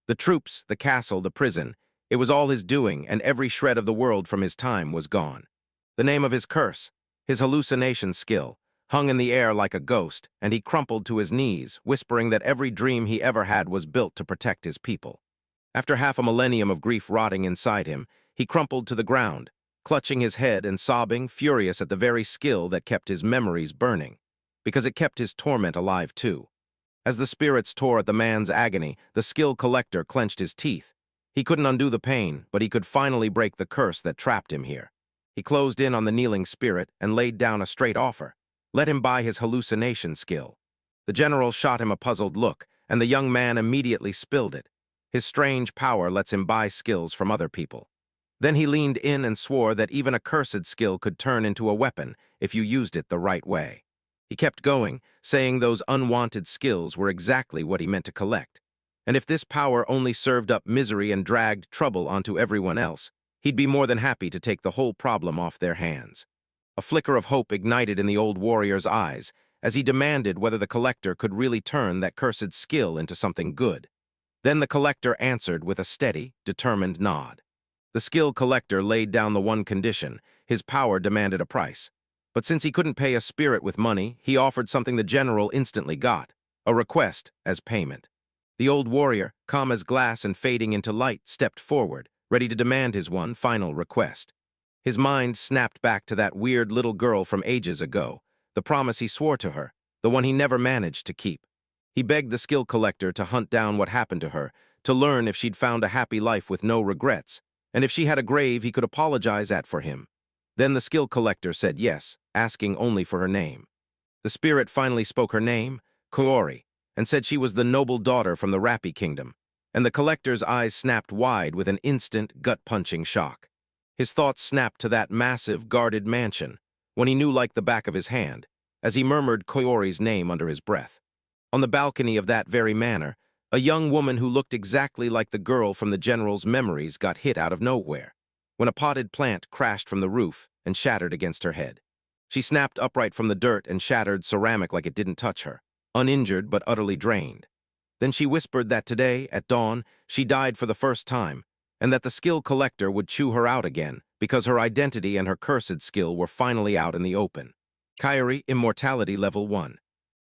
The troops, the castle, the prison, it was all his doing, and every shred of the world from his time was gone. The name of his curse, his hallucination skill, hung in the air like a ghost, and he crumpled to his knees, whispering that every dream he ever had was built to protect his people. After half a millennium of grief rotting inside him, he crumpled to the ground, clutching his head and sobbing, furious at the very skill that kept his memories burning, because it kept his torment alive too. As the spirits tore at the man's agony, the skill collector clenched his teeth. He couldn't undo the pain, but he could finally break the curse that trapped him here. He closed in on the kneeling spirit and laid down a straight offer. Let him buy his hallucination skill. The general shot him a puzzled look, and the young man immediately spilled it. His strange power lets him buy skills from other people. Then he leaned in and swore that even a cursed skill could turn into a weapon if you used it the right way. He kept going, saying those unwanted skills were exactly what he meant to collect. And if this power only served up misery and dragged trouble onto everyone else, he'd be more than happy to take the whole problem off their hands. A flicker of hope ignited in the old warrior's eyes as he demanded whether the collector could really turn that cursed skill into something good. Then the collector answered with a steady, determined nod. The skill collector laid down the one condition: his power demanded a price. But since he couldn't pay a spirit with money, he offered something the general instantly got: a request as payment. The old warrior, calm as glass and fading into light, stepped forward, ready to demand his one final request. His mind snapped back to that weird little girl from ages ago, the promise he swore to her, the one he never managed to keep. He begged the skill collector to hunt down what happened to her, to learn if she'd found a happy life with no regrets, and if she had a grave he could apologize at for him. Then the skill collector said yes, asking only for her name. The spirit finally spoke her name, Koori, and said she was the noble daughter from the Rappi kingdom, and the collector's eyes snapped wide with an instant, gut-punching shock. His thoughts snapped to that massive, guarded mansion, one he knew like the back of his hand, as he murmured Koori's name under his breath. On the balcony of that very manor, a young woman who looked exactly like the girl from the general's memories got hit out of nowhere, when a potted plant crashed from the roof and shattered against her head. She snapped upright from the dirt and shattered ceramic like it didn't touch her, uninjured but utterly drained. Then she whispered that today, at dawn, she died for the first time, and that the skill collector would chew her out again because her identity and her cursed skill were finally out in the open. Kairi, Immortality Level 1.